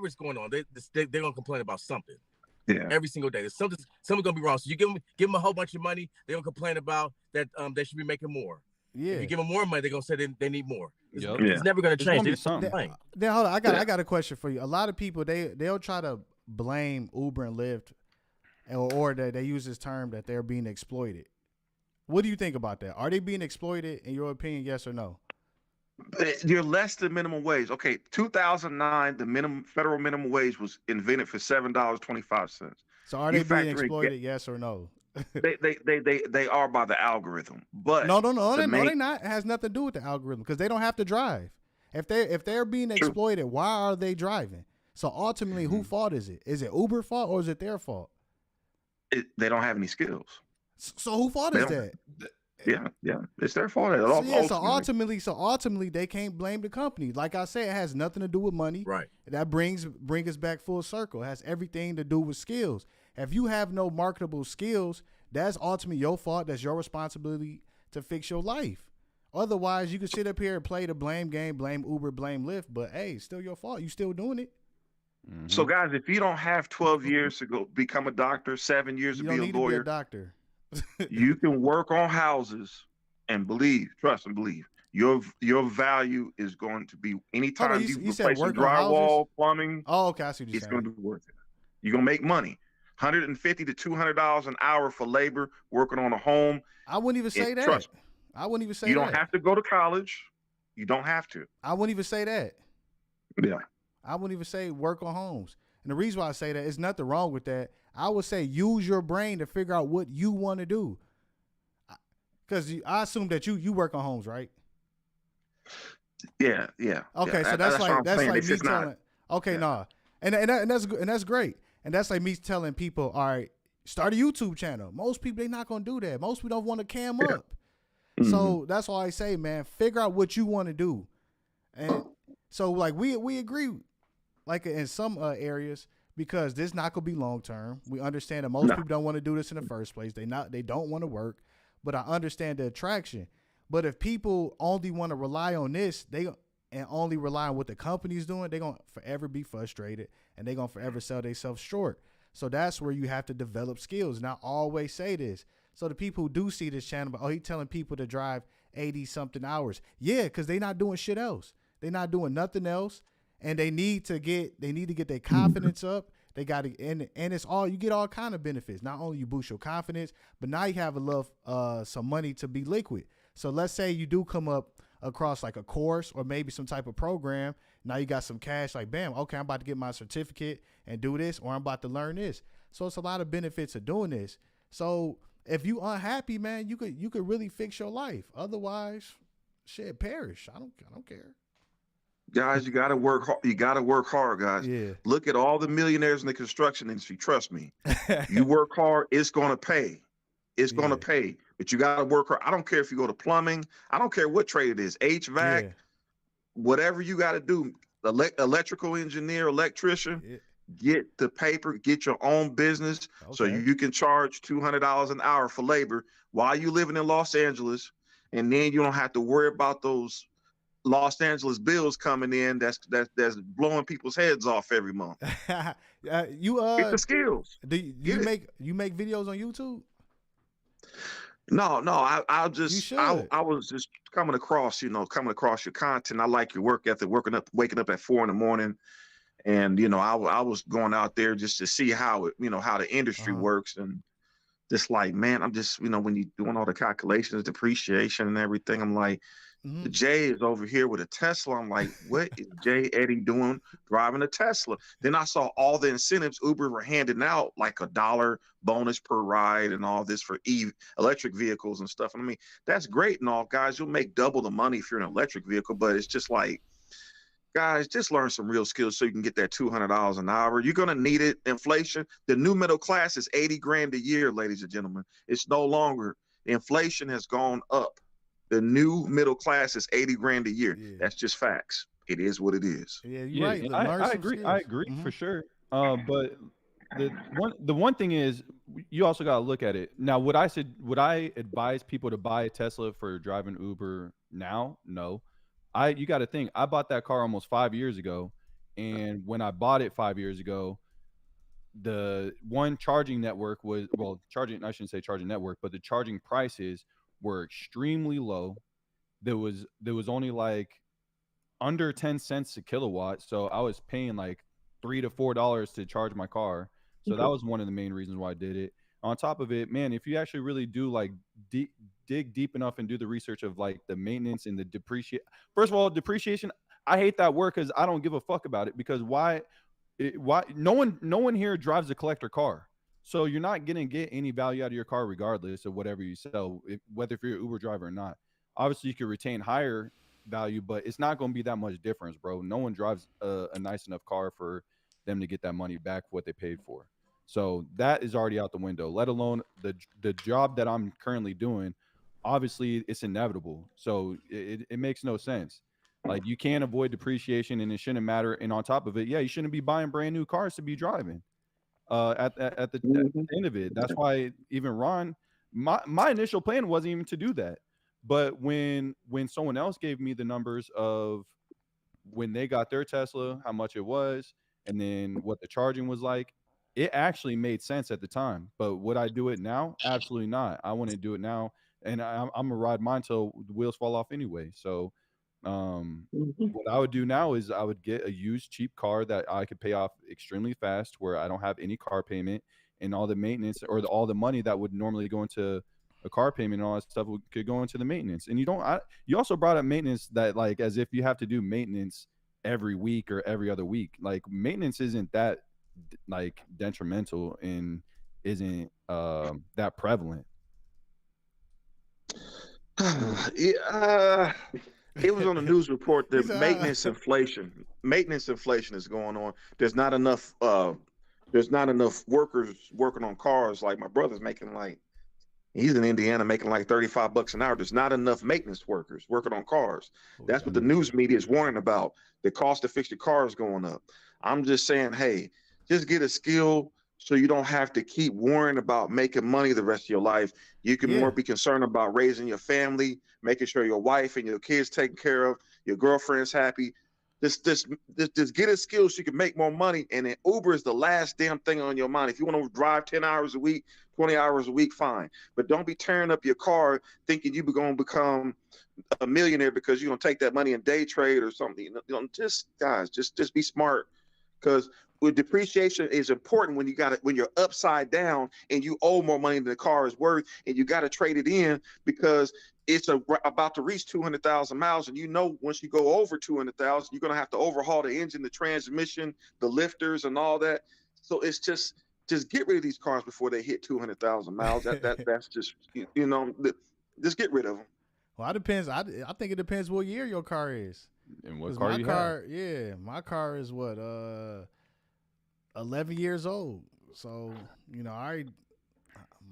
is going on, they're gonna complain about something. Yeah. Every single day, there's something gonna be wrong. So you give them a whole bunch of money, they're gonna complain about that. They should be making more. Yeah. If you give them more money, they're gonna say they need more. Yep. It's never gonna change. It's gonna be something. Then hold on, I got a question for you. A lot of people they'll try to blame Uber and Lyft, or they use this term that they're being exploited. What do you think about that? Are they being exploited in your opinion? Yes or no? You're less than minimum wage. Okay, 2009, the federal minimum wage was invented for $7.25. So are they being exploited? Yes or no? They are by the algorithm, but No, they're not. It has nothing to do with the algorithm because they don't have to drive. If they're being exploited, why are they driving? So ultimately, whose fault is it? Is it Uber's fault or is it their fault? They don't have any skills. So whose fault is that? Yeah, it's their fault. So ultimately, they can't blame the company. Like I said, it has nothing to do with money. Right. That bring us back full circle. It has everything to do with skills. If you have no marketable skills, that's ultimately your fault. That's your responsibility to fix your life. Otherwise, you can sit up here and play the blame game, blame Uber, blame Lyft, but hey, it's still your fault. You still doing it. Mm-hmm. So guys, if you don't have 12 years to go become a doctor, 7 years to be a lawyer, to be a doctor. you can work on houses and trust and believe. Your value is going to be anytime you replace some drywall, plumbing. Oh, okay, I see what you're saying. It's going to be worth it. You're gonna make money. $150 to $200 an hour for labor working on a home. I wouldn't even say that. Trust me. I wouldn't even say you that. don't have to go to college. You don't have to. I wouldn't even say that. Yeah. I wouldn't even say work on homes. And the reason why I say that is nothing wrong with that. I would say use your brain to figure out what you want to do. Because I assume that you work on homes, right? Yeah. Okay, so that's like me telling. Okay, nah, and that's great. And that's like me telling people, all right, start a YouTube channel. Most people, they're not gonna do that. Most people don't want to cam up. Mm-hmm. So that's why I say, man, figure out what you want to do. And so like we agree, like in some areas, because this not gonna be long term. We understand that most people don't want to do this in the first place. They don't want to work, but I understand the attraction. But if people only want to rely on this, and only rely on what the company's doing, they're going to forever be frustrated and they're going to forever sell themselves short. So that's where you have to develop skills. And I always say this. So the people who do see this channel, oh, he telling people to drive 80 something hours. Yeah, because they're not doing shit else. They're not doing nothing else. And they need to get their confidence up. They got to, and it's all, you get all kind of benefits. Not only you boost your confidence, but now you have some money to be liquid. So let's say you do come up across like a course or maybe some type of program. Now you got some cash, like, bam, okay, I'm about to get my certificate and do this, or I'm about to learn this. So it's a lot of benefits of doing this. So if you unhappy, man, you could really fix your life. Otherwise, shit, perish. I don't care. Guys, you gotta work hard. You gotta work hard, guys. Yeah. Look at all the millionaires in the construction industry. Trust me. You work hard, it's gonna pay. It's gonna pay. But you gotta work hard. I don't care if you go to plumbing. I don't care what trade it is. HVAC, whatever you gotta do. Electrical engineer, electrician. Get the paper, get your own business, so you can charge $200 an hour for labor while you living in Los Angeles, and then you don't have to worry about those Los Angeles bills coming in that's blowing people's heads off every month. Get the skills. Do you make videos on YouTube? No, I was just coming across your content. I like your work ethic, waking up at 4 a.m. And, I was going out there just to see how the industry works. And just like, man, I'm just, when you're doing all the calculations, depreciation and everything, I'm like, Jay is over here with a Tesla. I'm like, what is Jay Eddie doing driving a Tesla? Then I saw all the incentives Uber were handing out, like $1 bonus per ride and all this for electric vehicles and stuff. And I mean, that's great and all, guys. You'll make double the money if you're in an electric vehicle, but it's just like, guys, just learn some real skills so you can get that $200 an hour. You're going to need it. Inflation, the new middle class is 80 grand a year, ladies and gentlemen. It's no longer. Inflation has gone up. The new middle class is 80 grand a year. Yeah. That's just facts. It is what it is. Yeah, you're right. I agree. Skills. I agree for sure. But the one thing is, you also got to look at it. Now, would I advise people to buy a Tesla for driving Uber now? No. You got to think, I bought that car almost 5 years ago. And when I bought it 5 years ago, the one charging network I shouldn't say charging network, but the charging prices were extremely low. There was only like under 10 cents a kilowatt. So I was paying like $3 to $4 to charge my car. So that was one of the main reasons why I did it. On top of it, man, if you actually really do like dig deep enough and do the research of like the maintenance and the depreciation. First of all, depreciation, I hate that word because I don't give a fuck about it, because why no one here drives a collector car. So you're not going to get any value out of your car regardless of whatever you sell, whether if you're an Uber driver or not. Obviously, you can retain higher value, but it's not going to be that much difference, bro. No one drives a nice enough car for them to get that money back for what they paid for. So that is already out the window, let alone the job that I'm currently doing. Obviously, it's inevitable. So it makes no sense. Like, you can't avoid depreciation, and it shouldn't matter. And on top of it, you shouldn't be buying brand new cars to be driving. At the end of it, that's why even Ron, my initial plan wasn't even to do that. But when someone else gave me the numbers of when they got their Tesla, how much it was, and then what the charging was like, it actually made sense at the time. But would I do it now? Absolutely not. I wouldn't do it now, and I'm gonna ride mine till the wheels fall off anyway. So what I would do now is I would get a used cheap car that I could pay off extremely fast, where I don't have any car payment, and all the maintenance or all the money that would normally go into a car payment and all that stuff could go into the maintenance. And you also brought up maintenance, that like as if you have to do maintenance every week or every other week. Like, maintenance isn't that like detrimental and isn't that prevalent. It was on the news report that maintenance inflation is going on. There's not enough workers working on cars. Like, my brother's making he's in Indiana making like $35 an hour. There's not enough maintenance workers working on cars. That's what the news media is warning about. The cost to fix your car is going up. I'm just saying, hey, just get a skill, so you don't have to keep worrying about making money the rest of your life. You can more be concerned about raising your family, making sure your wife and your kids taken care of, your girlfriend's happy. Just get a skill so you can make more money. And then Uber is the last damn thing on your mind. If you want to drive 10 hours a week, 20 hours a week, fine. But don't be tearing up your car thinking you're going to become a millionaire because you're going to take that money and day trade or something. Just guys, just be smart, because with depreciation is important when you're upside down and you owe more money than the car is worth, and you got to trade it in because it's about to reach 200,000 miles, and once you go over 200,000, you're going to have to overhaul the engine, the transmission, the lifters, and all that. So it's just get rid of these cars before they hit 200,000 miles. That's just just get rid of them. Well, it depends. I think it depends what year your car is. And what car you have? Yeah, my car is what 11 years old. So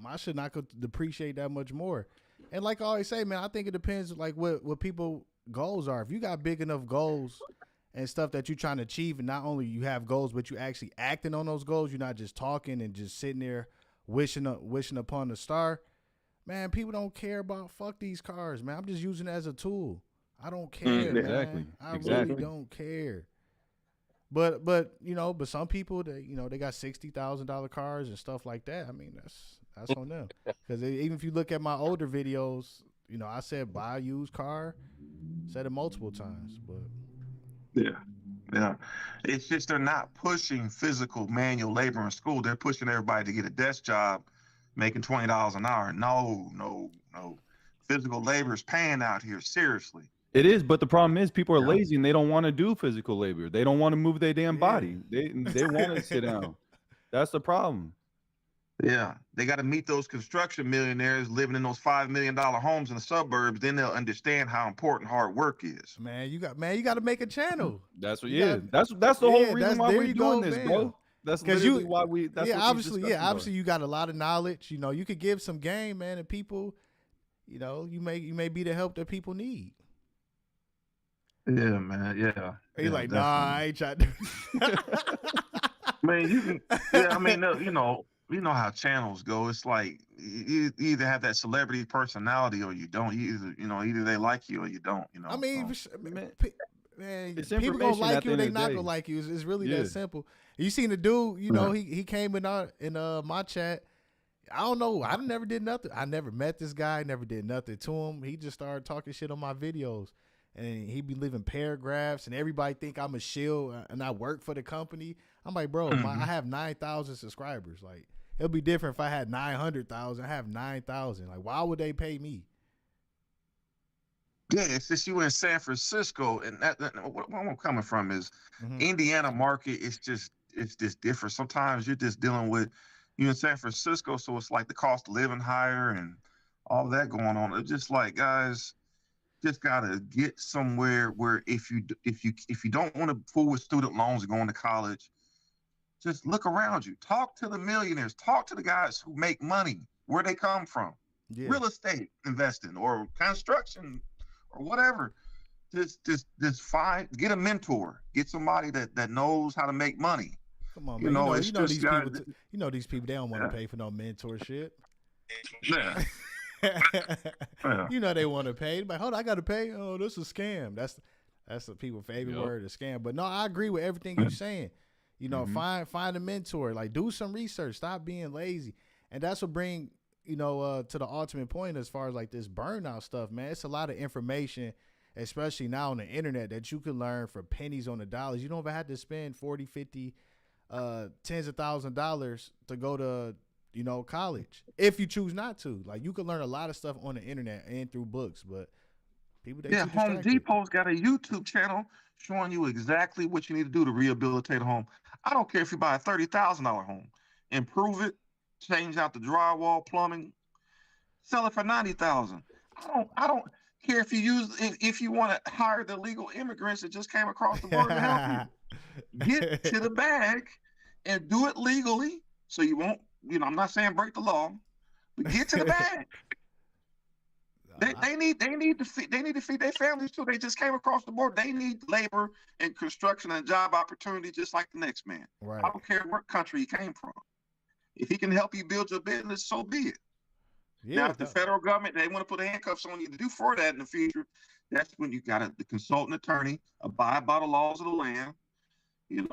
my should not depreciate that much more. And like I always say, man, I think it depends like what people goals are. If you got big enough goals and stuff that you're trying to achieve, and not only you have goals, but you actually acting on those goals, you're not just talking and just sitting there wishing upon a star. Man, people don't care about fuck these cars, man. I'm just using it as a tool. I don't care, exactly. Man. I really don't care. But some people they got $60,000 cars and stuff like that. I mean, that's on them. Because even if you look at my older videos, I said buy a used car. Said it multiple times, but yeah. It's just they're not pushing physical manual labor in school. They're pushing everybody to get a desk job, making $20 an hour. No. Physical labor is paying out here, seriously. It is, but the problem is people are lazy and they don't want to do physical labor. They don't want to move their damn body. They want to sit down. That's the problem. Yeah, they got to meet those construction millionaires living in those $5 million homes in the suburbs. Then they'll understand how important hard work is. Man, you got to make a channel. That's what. That's the whole reason why we're doing this, bro. That's literally why we. That's obviously you got a lot of knowledge. You could give some game, man, and people, you may be the help that people need. Yeah, man. Yeah. He's like, nah, I ain't trying to. Man, you can. Yeah, I mean, you know how channels go. It's like you either have that celebrity personality or you don't. Either they like you or you don't. I mean, man, people gonna like you or they not gonna like you. It's really that simple. You seen the dude? He came in my chat. I don't know. I never did nothing. I never met this guy. Never did nothing to him. He just started talking shit on my videos. And he be leaving paragraphs, and everybody think I'm a shill, and I work for the company. I'm like, bro, I have 9,000 subscribers. Like, it'll be different if I had 900,000. I have 9,000. Like, why would they pay me? Yeah, it's just you in San Francisco, and where I'm coming from is Indiana market. It's just different. Sometimes you're just dealing with you in San Francisco, so it's like the cost of living higher and all that going on. It's just like, guys, just gotta get somewhere where if you don't want to fool with student loans and going to college, just look around you. Talk to the millionaires. Talk to the guys who make money, where they come from. Yeah. Real estate investing or construction or whatever. Just get a mentor. Get somebody that knows how to make money. Come on, man. These people, they don't want to pay for no mentorship. Yeah. They want to pay. Like, hold on, I got to pay. Oh, this is a scam. That's the people's favorite word, a scam. But no, I agree with everything you're saying. Find a mentor. Like, do some research. Stop being lazy. And that's what bring to the ultimate point as far as like this burnout stuff, man. It's a lot of information, especially now on the internet, that you can learn for pennies on the dollars. You don't even have to spend 40, 50, tens of $1,000s to go to college, if you choose not to. Like, you can learn a lot of stuff on the internet and through books, but people Home Depot's got a YouTube channel showing you exactly what you need to do to rehabilitate a home. I don't care if you buy a $30,000 home, improve it, change out the drywall, plumbing, sell it for $90,000. I don't care if you want to hire the illegal immigrants that just came across the border to help you. Get to the bag and do it legally, so you won't. I'm not saying break the law, but get to the bag. They need to feed their families too. They just came across the border. They need labor and construction and job opportunity just like the next man. Right. I don't care what country he came from. If he can help you build your business, so be it. Yeah, now, if the federal government, they want to put handcuffs on you to do for that in the future, that's when you got to consult an attorney, abide by the laws of the land.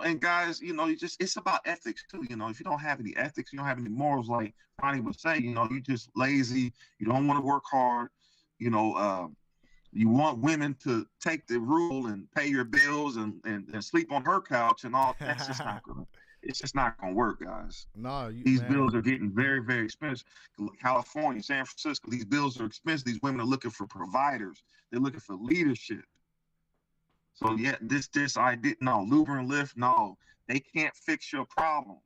And guys, it's about ethics too. If you don't have any ethics, you don't have any morals, like Ronnie would say, you're just lazy. You don't want to work hard. You want women to take the rule and pay your bills and sleep on her couch and all. That's just not gonna. It's just not gonna work, guys. No, these bills are getting very, very expensive. California, San Francisco, these bills are expensive. These women are looking for providers. They're looking for leadership. So yeah, this idea, no, Uber and Lyft, no, they can't fix your problems.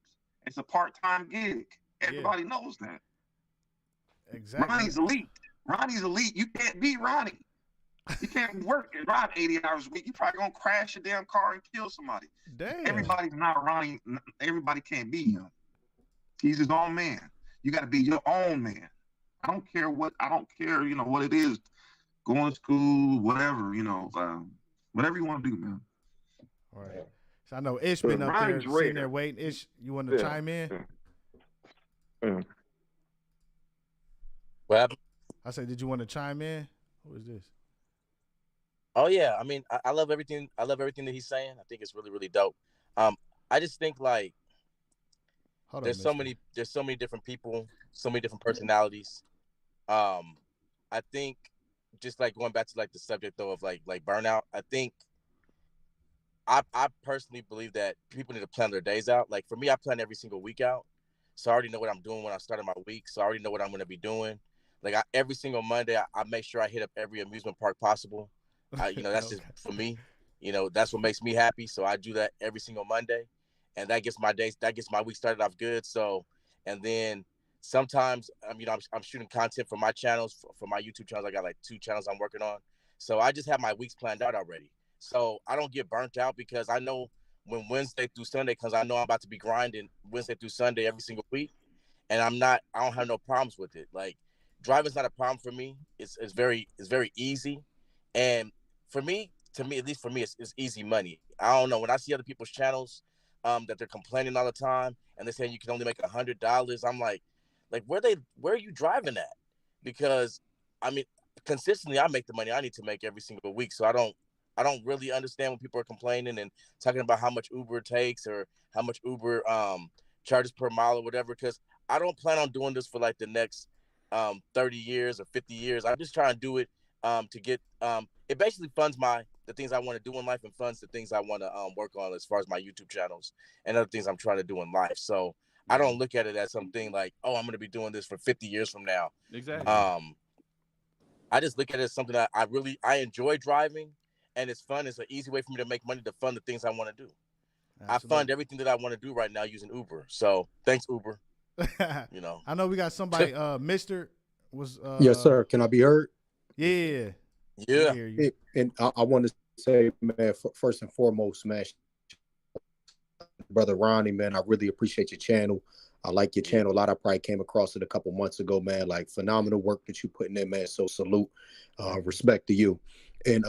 It's a part-time gig. Everybody knows that. Exactly. Ronnie's elite. You can't beat Ronnie. You can't work and drive 80 hours a week. You're probably gonna crash your damn car and kill somebody. Damn. Everybody's not Ronnie. Everybody can't be him. He's his own man. You got to be your own man. I don't care what it is. Going to school, whatever, whatever you want to do, man. All right. So I know Ish been up there sitting there waiting. Ish, you want to chime in? Yeah. What happened? I said, did you want to chime in? Who is this? Oh yeah, I mean, I love everything. I love everything that he's saying. I think it's really, really dope. I just think like there's so many different people, so many different personalities. I think just like going back to like the subject though of like burnout, I think I personally believe that people need to plan their days out. Like for me, I plan every single week out. So I already know what I'm doing when I started my week. So I already know what I'm going to be doing. Like every single Monday, I make sure I hit up every amusement park possible. That's just for me. That's what makes me happy. So I do that every single Monday, and that gets my week started off good. So, and then sometimes, I'm shooting content for my channels, for my YouTube channels. I got like 2 channels I'm working on. So I just have my weeks planned out already. So I don't get burnt out because I know when Wednesday through Sunday comes, I know I'm about to be grinding Wednesday through Sunday every single week, and I don't have no problems with it. Like driving's not a problem for me. It's very easy, and for me, at least for me, it's easy money. I don't know, when I see other people's channels that they're complaining all the time and they're saying you can only make $100, I'm like where are you driving at? Because consistently I make the money I need to make every single week. So I don't really understand when people are complaining and talking about how much Uber takes or how much Uber charges per mile or whatever, because I don't plan on doing this for like the next 30 years or 50 years. I'm just trying to do it to get it basically funds the things I want to do in life and funds the things I want to work on as far as my YouTube channels and other things I'm trying to do in life. So I don't look at it as something like, oh, I'm going to be doing this for 50 years from now. Exactly. I just look at it as something that I enjoy driving, and it's fun. It's an easy way for me to make money to fund the things I want to do. Absolutely. I fund everything that I want to do right now using Uber. So thanks, Uber. I know we got somebody, Mr. was. Yes, sir. Can I be heard? Yeah. Yeah. And I want to say, man, first and foremost, man, brother Ronnie, man, I really appreciate your channel. I like your channel a lot. I probably came across it a couple months ago, man. Like phenomenal work that you putting in, man. So salute, respect to you. And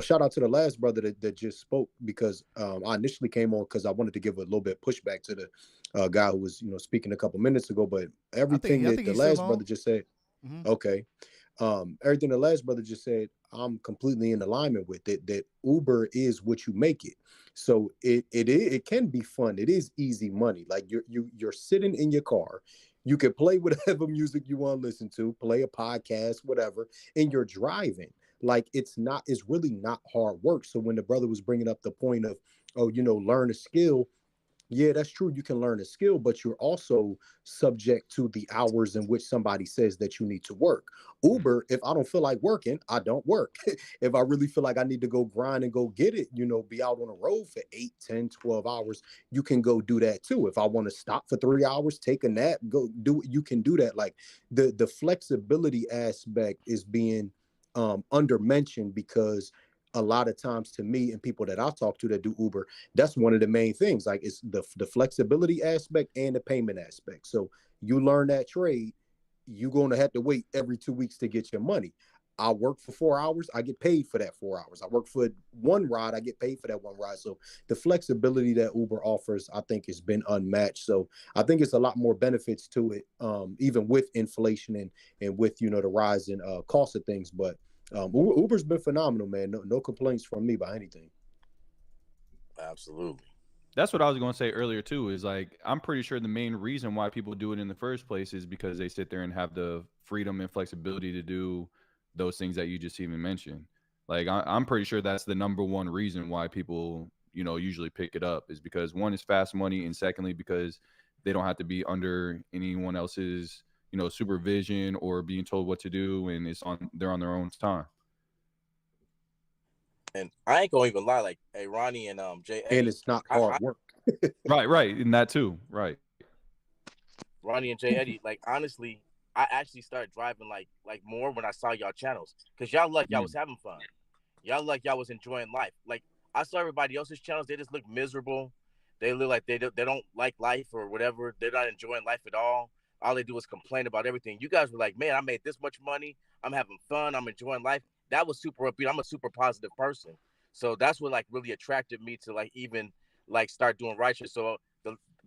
shout out to the last brother that just spoke, because I initially came on because I wanted to give a little bit of pushback to the guy who was speaking a couple minutes ago. But everything that the last brother just said, okay. Everything the last brother just said, I'm completely in alignment with it, that Uber is what you make it. So it can be fun. It is easy money. Like you're sitting in your car. You can play whatever music you want to listen to, play a podcast, whatever, and you're driving. Like it's really not hard work. So when the brother was bringing up the point of, learn a skill, yeah, that's true. You can learn a skill, but you're also subject to the hours in which somebody says that you need to work. Uber, if I don't feel like working, I don't work. If I really feel like I need to go grind and go get it, be out on the road for 8, 10, 12 hours, you can go do that too. If I want to stop for 3 hours, take a nap, go do it, you can do that. Like the flexibility aspect is being undermentioned, because a lot of times, to me and people that I talk to that do Uber, that's one of the main things. Like it's the flexibility aspect and the payment aspect. So you learn that trade, you're going to have to wait every 2 weeks to get your money. I work for 4 hours, I get paid for that 4 hours. I work for one ride, I get paid for that one ride. So the flexibility that Uber offers, I think, has been unmatched. So I think it's a lot more benefits to it, even with inflation and with, you know, the rise in cost of things. But Uber's been phenomenal, man. No complaints from me by anything. Absolutely. That's what I was going to say earlier too, is like, I'm pretty sure the main reason why people do it in the first place is because they sit there and have the freedom and flexibility to do those things that you just even mentioned. Like, I'm pretty sure that's the number one reason why people, you know, usually pick it up, is because one is fast money, and secondly, because they don't have to be under anyone else's, you know, supervision or being told what to do, and they're on their own time. And I ain't gonna even lie, like, hey, Ronnie and Jay, And it's not hard work. Right, and that too, right. Ronnie and Jay Eddie, like, honestly, I actually started driving like more when I saw y'all channels, because y'all y'all was having fun. Y'all was enjoying life. Like, I saw everybody else's channels, they just look miserable. They look like they don't like life or whatever. They're not enjoying life at all. All they do is complain about everything. You guys were like, man, I made this much money. I'm having fun. I'm enjoying life. That was super upbeat. I'm a super positive person. So that's what like really attracted me to like even like start doing righteous. So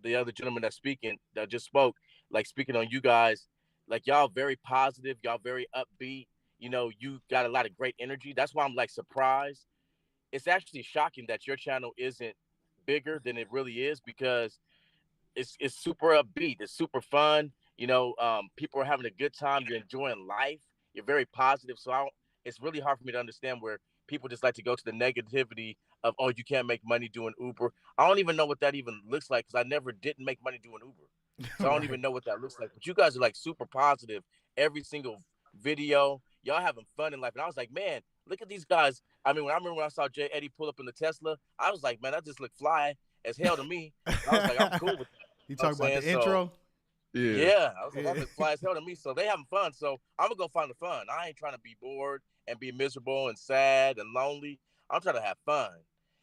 the other gentleman that just spoke, like speaking on you guys, like y'all very positive, y'all very upbeat. You know, you got a lot of great energy. That's why I'm like surprised. It's actually shocking that your channel isn't bigger than it really is, because it's super upbeat. It's super fun. You know, people are having a good time. You're enjoying life. You're very positive. So it's really hard for me to understand where people just like to go to the negativity of, oh, you can't make money doing Uber. I don't even know what that even looks like, because I never didn't make money doing Uber. So I don't even know what that looks like. But you guys are like super positive. Every single video, y'all having fun in life. And I was like, man, look at these guys. I mean, I remember when I saw Jay Eddie pull up in the Tesla, I was like, man, that just looked fly as hell to me. I was like, I'm cool with that. You talking about the intro? Yeah, I was like, that looked fly as hell to me. So they having fun. So I'm gonna go find the fun. I ain't trying to be bored and be miserable and sad and lonely. I'm trying to have fun.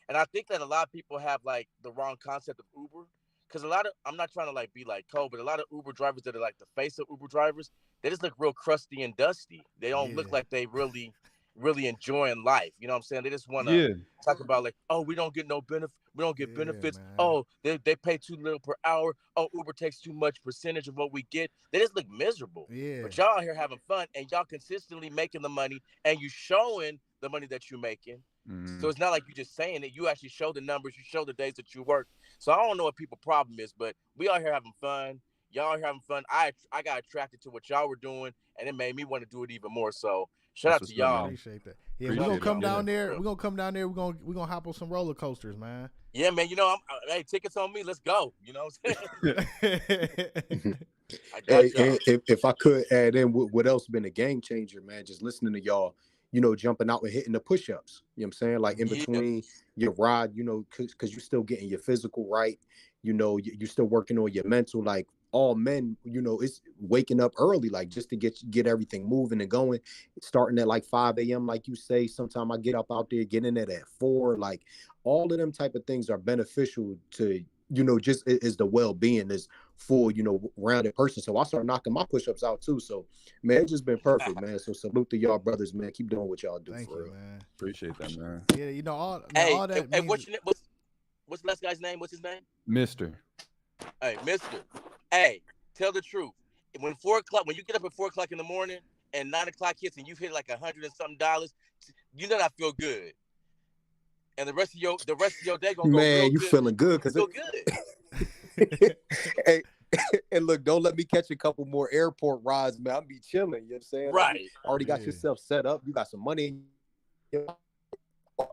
And I think that a lot of people have like the wrong concept of Uber. Because I'm not trying to like be like Cole, but a lot of Uber drivers that are like the face of Uber drivers, they just look real crusty and dusty. They don't look like they really enjoying life. You know what I'm saying? They just want to talk about like, oh, we don't get no benefit. We don't get benefits. Man. Oh, they pay too little per hour. Oh, Uber takes too much percentage of what we get. They just look miserable. Yeah. But y'all out here having fun, and y'all consistently making the money, and you showing the money that you're making. So it's not like you just saying it. You actually show the numbers. You show the days that you work. So I don't know what people's problem is, but we out here having fun. Y'all are having fun. I got attracted to what y'all were doing, and it made me want to do it even more. So shout out to y'all. Appreciate that. Yeah, we're gonna come down there. We're gonna come down there. We're gonna hop on some roller coasters, man. Yeah, man. You know, hey, tickets on me. Let's go. You know what I'm saying? If I could add in what else been a game changer, man, just listening to y'all, you know, jumping out and hitting the push-ups, you know what I'm saying? Like in between your ride, you know, because you're still getting your physical right, you know, you're still working on your mental. Like all men, you know, it's waking up early, like just to get everything moving and going, starting at like 5 a.m. like you say. Sometimes I get up out there, get in it at 4. Like all of them type of things are beneficial to, you know, just is the well-being, is full, you know, rounded person. So I start knocking my push-ups out too. So man, it's just been perfect, man. So salute to y'all brothers, man. Keep doing what y'all do. Thank for you, real. Man. Appreciate that, man. Yeah, you know, all that. Hey, what's the last guy's name? What's his name? Mister. Hey, Mister. Hey, tell the truth. When 4 o'clock, when you get up at 4 o'clock in the morning and 9 o'clock hits and you've hit like $100 and something, you know that feel good. And the rest of your day gonna go man, real you good. Feeling good because feel good. Hey, and look, don't let me catch a couple more airport rides, man. I'll be chilling. You know what I'm saying? Right. Like, already got yourself set up. You got some money.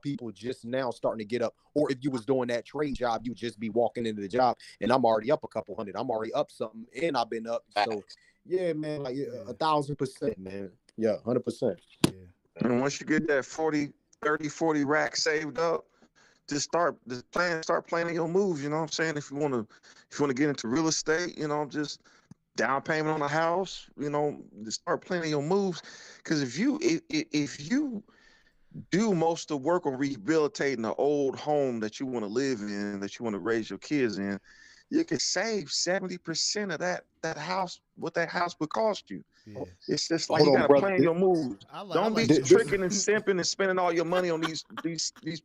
People just now starting to get up. Or if you was doing that trade job, you just be walking into the job, and I'm already up a couple hundred. I'm already up something, and I've been up. So yeah, man, like 1,000%, man. Yeah, 100%. Yeah. And once you get that 30-40 rack saved up, start planning your moves. You know what I'm saying? If you want to get into real estate, you know, just down payment on a house, you know, just start planning your moves. Because if you do most of the work on rehabilitating the old home that you want to live in, that you want to raise your kids in, you can save 70% of that house, what that house would cost you. Yeah. It's just like Hold you on, gotta brother. plan your moves. I Don't be like this. tricking and simping and spending all your money on these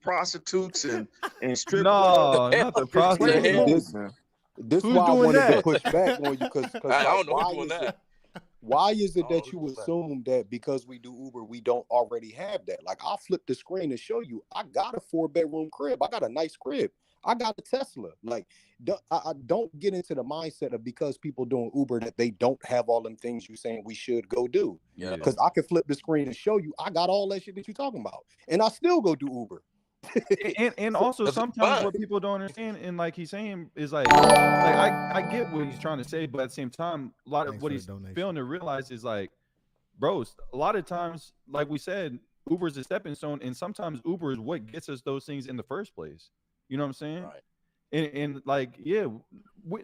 prostitutes and strip clubs. No, not the Just plan the your prostitute. hell? moves, man. This Who's why I doing wanted to that? push back on you, because I like, don't know who's doing that. why is it I don't know that you who's doing that. assume that because we do Uber, we don't already have that? Like, I'll flip the screen and show you, I got a 4-bedroom crib. I got a nice crib. I got a Tesla. Like, I don't get into the mindset of because people doing Uber that they don't have all them things you saying we should go do. Yeah. Because I can flip the screen and show you, I got all that shit that you're talking about, and I still go do Uber. And also That's sometimes fine. what people don't understand, and like he's saying, is like I get what he's trying to say, but at the same time, a lot of Thanks what for the he's donation. failing to realize is like, bros, a lot of times, like we said, Uber is a stepping stone, and sometimes Uber is what gets us those things in the first place. You know what I'm saying? Right. And like, yeah,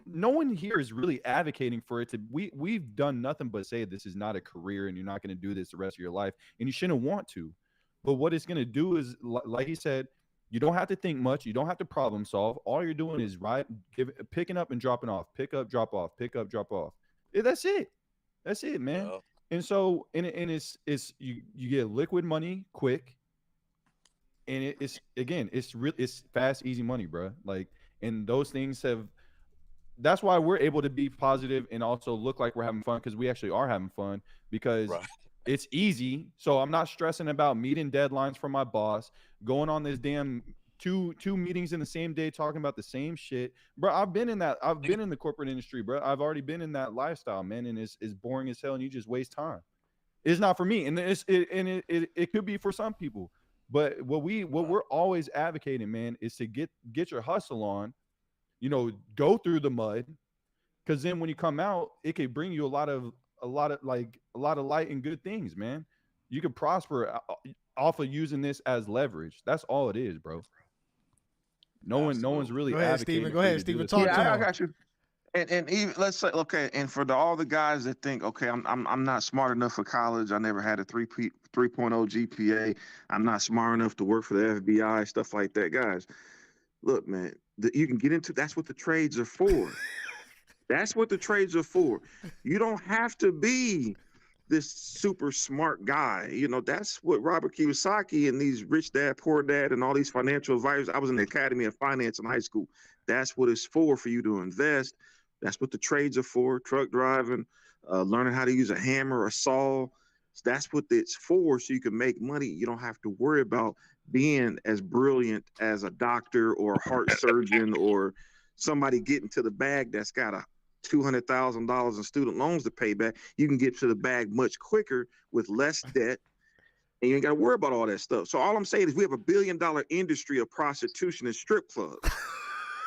no one here is really advocating for it to. We've done nothing but say this is not a career, and you're not going to do this the rest of your life, and you shouldn't want to. But what it's going to do is, like he said, you don't have to think much. You don't have to problem solve. All you're doing is picking up and dropping off, pick up, drop off, pick up, drop off. That's it. That's it, man. Yeah. And so, and it's you get liquid money quick, and it's fast, easy money, bro. Like, and those things have. That's why we're able to be positive and also look like we're having fun, because we actually are having fun, because Right. it's easy. So I'm not stressing about meeting deadlines from my boss, going on this damn two meetings in the same day, talking about the same shit, bro. I've been in the corporate industry, bro. I've already been in that lifestyle, man, and it's boring as hell, and you just waste time. It's not for me, and it could be for some people, but what we're always advocating, man, is to get your hustle on, go through the mud, because then when you come out, it could bring you a lot of light and good things, man. You could prosper off of using this as leverage. That's all it is, bro. No one's really Go ahead, advocating. Steven. Go ahead, Steven. Talk to Yeah, I him. got you. And even let's say, okay, and for all the guys that think, okay, I'm not smart enough for college. I never had a 3.0 GPA. I'm not smart enough to work for the FBI, stuff like that, guys. Look, man, you can get into. That's what the trades are for. That's what the trades are for. You don't have to be this super smart guy. That's what Robert Kiyosaki and these Rich Dad, Poor Dad and all these financial advisors. I was in the Academy of Finance in high school. That's what it's for you to invest. That's what the trades are for. Truck driving, learning how to use a hammer, a saw. That's what it's for, so you can make money. You don't have to worry about being as brilliant as a doctor or a heart surgeon or somebody getting to the bag that's got a $200,000 in student loans to pay back. You can get to the bag much quicker with less debt, and you ain't got to worry about all that stuff. So all I'm saying is we have $1 billion industry of prostitution and strip clubs.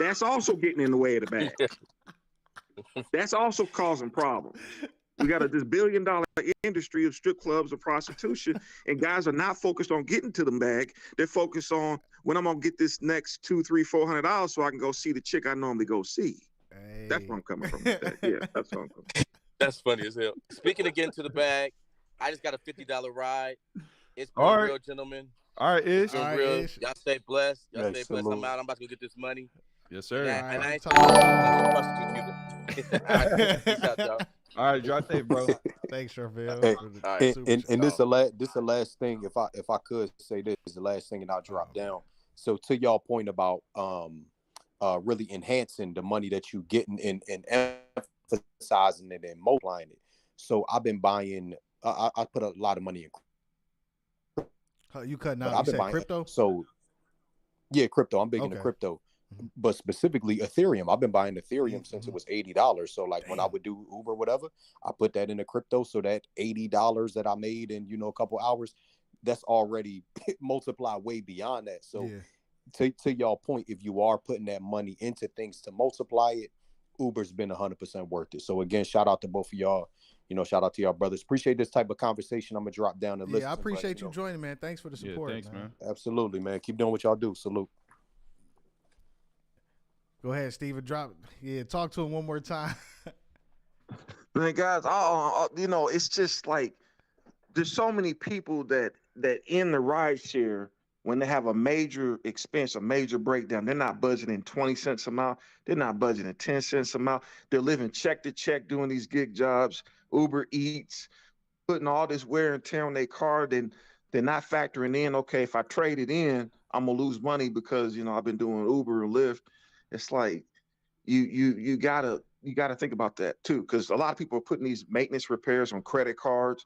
That's also getting in the way of the bag. That's also causing problems. We got this $1 billion industry of strip clubs of prostitution, and guys are not focused on getting to the bag. They're focused on when I'm gonna get this next $200, $300, $400 so I can go see the chick I normally go see. Hey. That's where I'm coming from with that. Yeah, that's what I'm coming from. That's funny as hell. Speaking of getting to the bag, I just got a $50 ride. It's been All right. real, gentlemen. All right, Ish. It's been All right, real. Ish. Y'all stay blessed. Y'all Yes, stay blessed. salute. I'm out. I'm about to go get this money. Yes, sir. And All right, I ain't talk- talking about prostitute either. All right, peace out, y'all. All right, drive safe, bro. Thanks, Charvel. Hey, for the all right. super And chat. this the last thing. If I could say this is the last thing, and I'll drop down. So to y'all point about really enhancing the money that you getting and emphasizing it and multiplying it. So I've been buying. I put a lot of money in. You cutting But out? I've You been said buying crypto? So yeah, crypto. I'm big into Okay. crypto, but specifically Ethereum. I've been buying Ethereum since it was $80. So like when I Damn. would do Uber, whatever, I put that into crypto. So that $80 that I made in a couple hours, that's already multiplied way beyond that. So Yeah. to y'all point, if you are putting that money into things to multiply it, Uber's been 100% worth it. So again, shout out to both of y'all. Shout out to y'all brothers. Appreciate this type of conversation. I'm gonna drop down and listen. Yeah, I appreciate you joining, man. Thanks for the Yeah, support. thanks, man. Absolutely, man. Keep doing what y'all do. Salute. Go ahead, Steven. Talk to him one more time. Man, guys, it's just like there's so many people that in the ride share when they have a major expense, a major breakdown, they're not budgeting 20 cents a mile. They're not budgeting 10 cents a mile. They're living check to check, doing these gig jobs, Uber Eats, putting all this wear and tear on their car. Then they're not factoring in, okay, if I trade it in, I'm gonna lose money because I've been doing Uber and Lyft. It's like you gotta think about that too, because a lot of people are putting these maintenance repairs on credit cards.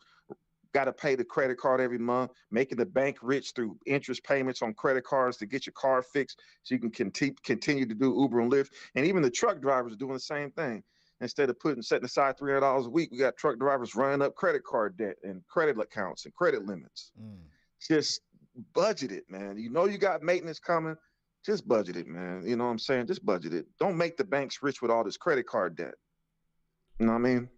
Got to pay the credit card every month, making the bank rich through interest payments on credit cards to get your car fixed so you can continue to do Uber and Lyft. And even the truck drivers are doing the same thing. Instead of setting aside $300 a week, we got truck drivers running up credit card debt and credit accounts and credit limits. Just budget it, man. You got maintenance coming. Just budget it, man. You know what I'm saying? Just budget it. Don't make the banks rich with all this credit card debt. You know what I mean?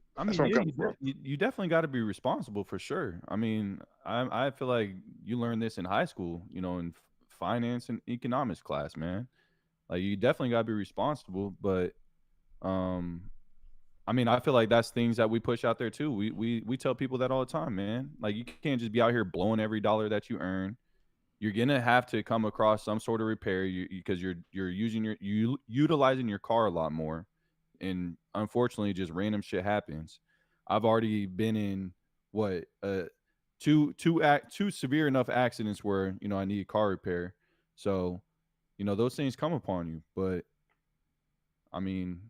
You definitely got to be responsible for sure. I mean, I feel like you learned this in high school, in finance and economics class, man. Like you definitely got to be responsible, but I mean, I feel like that's things that we push out there too. We tell people that all the time, man. Like you can't just be out here blowing every dollar that you earn. You're gonna have to come across some sort of repair because you're utilizing your car a lot more. And unfortunately, just random shit happens. I've already been in two severe enough accidents where I need car repair. So, those things come upon you. But I mean,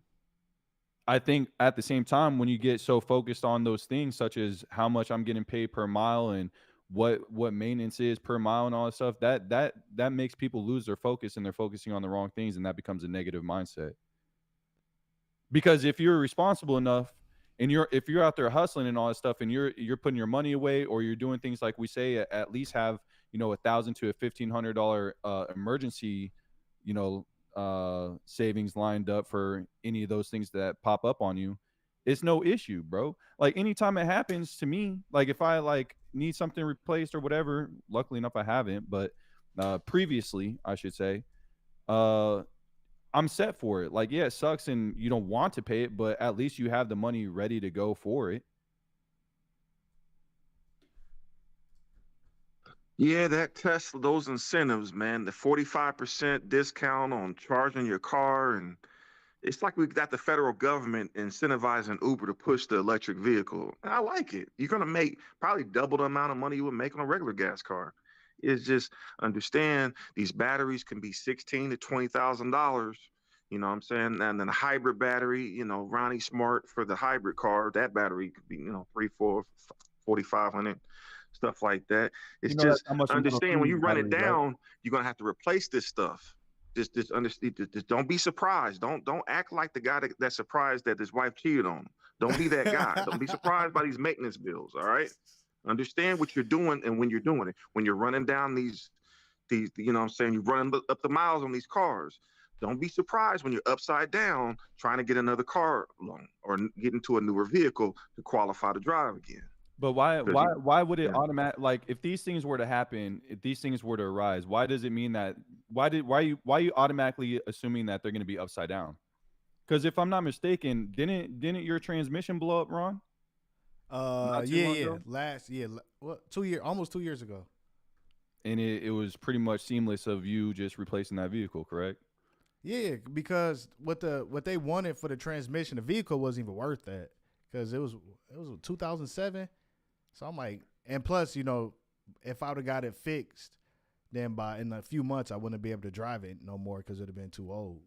I think at the same time, when you get so focused on those things, such as how much I'm getting paid per mile and what maintenance is per mile and all that stuff, that makes people lose their focus and they're focusing on the wrong things, and that becomes a negative mindset. Because if you're responsible enough and if you're out there hustling and all that stuff and you're putting your money away, or you're doing things like we say, at least have, $1,000 to $1,500 emergency, savings lined up for any of those things that pop up on you, it's no issue, bro. Like anytime it happens to me, like if I need something replaced or whatever, luckily enough I haven't, but previously I should say, I'm set for it. Like, yeah, it sucks and you don't want to pay it, but at least you have the money ready to go for it. Yeah, that Tesla, those incentives, man, the 45% discount on charging your car. And it's like we got the federal government incentivizing Uber to push the electric vehicle. And I like it. You're going to make probably double the amount of money you would make on a regular gas car. It's just understand these batteries can be $16,000 to $20,000. You know what I'm saying? And then a hybrid battery, Ronnie Smart for the hybrid car, that battery could be, 4,500, stuff like that. It's just understand when you run it down, right? You're gonna have to replace this stuff. Just don't be surprised. Don't act like the guy that's surprised that his wife cheated on him. Don't be that guy. Don't be surprised by these maintenance bills. All right. Understand what you're doing and when you're doing it. When you're running down these, what I'm saying, you're running up the miles on these cars. Don't be surprised when you're upside down trying to get another car loan or get into a newer vehicle to qualify to drive again. But why would it automatic, like if these things were to happen, if these things were to arise, why does it mean that why are you automatically assuming that they're going to be upside down? Because if I'm not mistaken, didn't your transmission blow up, Ron? Almost 2 years ago. And it was pretty much seamless of you just replacing that vehicle, correct? Yeah, because what they wanted for the transmission, the vehicle wasn't even worth that, because it was 2007. So I'm like, and plus, if I would have got it fixed, then in a few months I wouldn't be able to drive it no more because it would have been too old.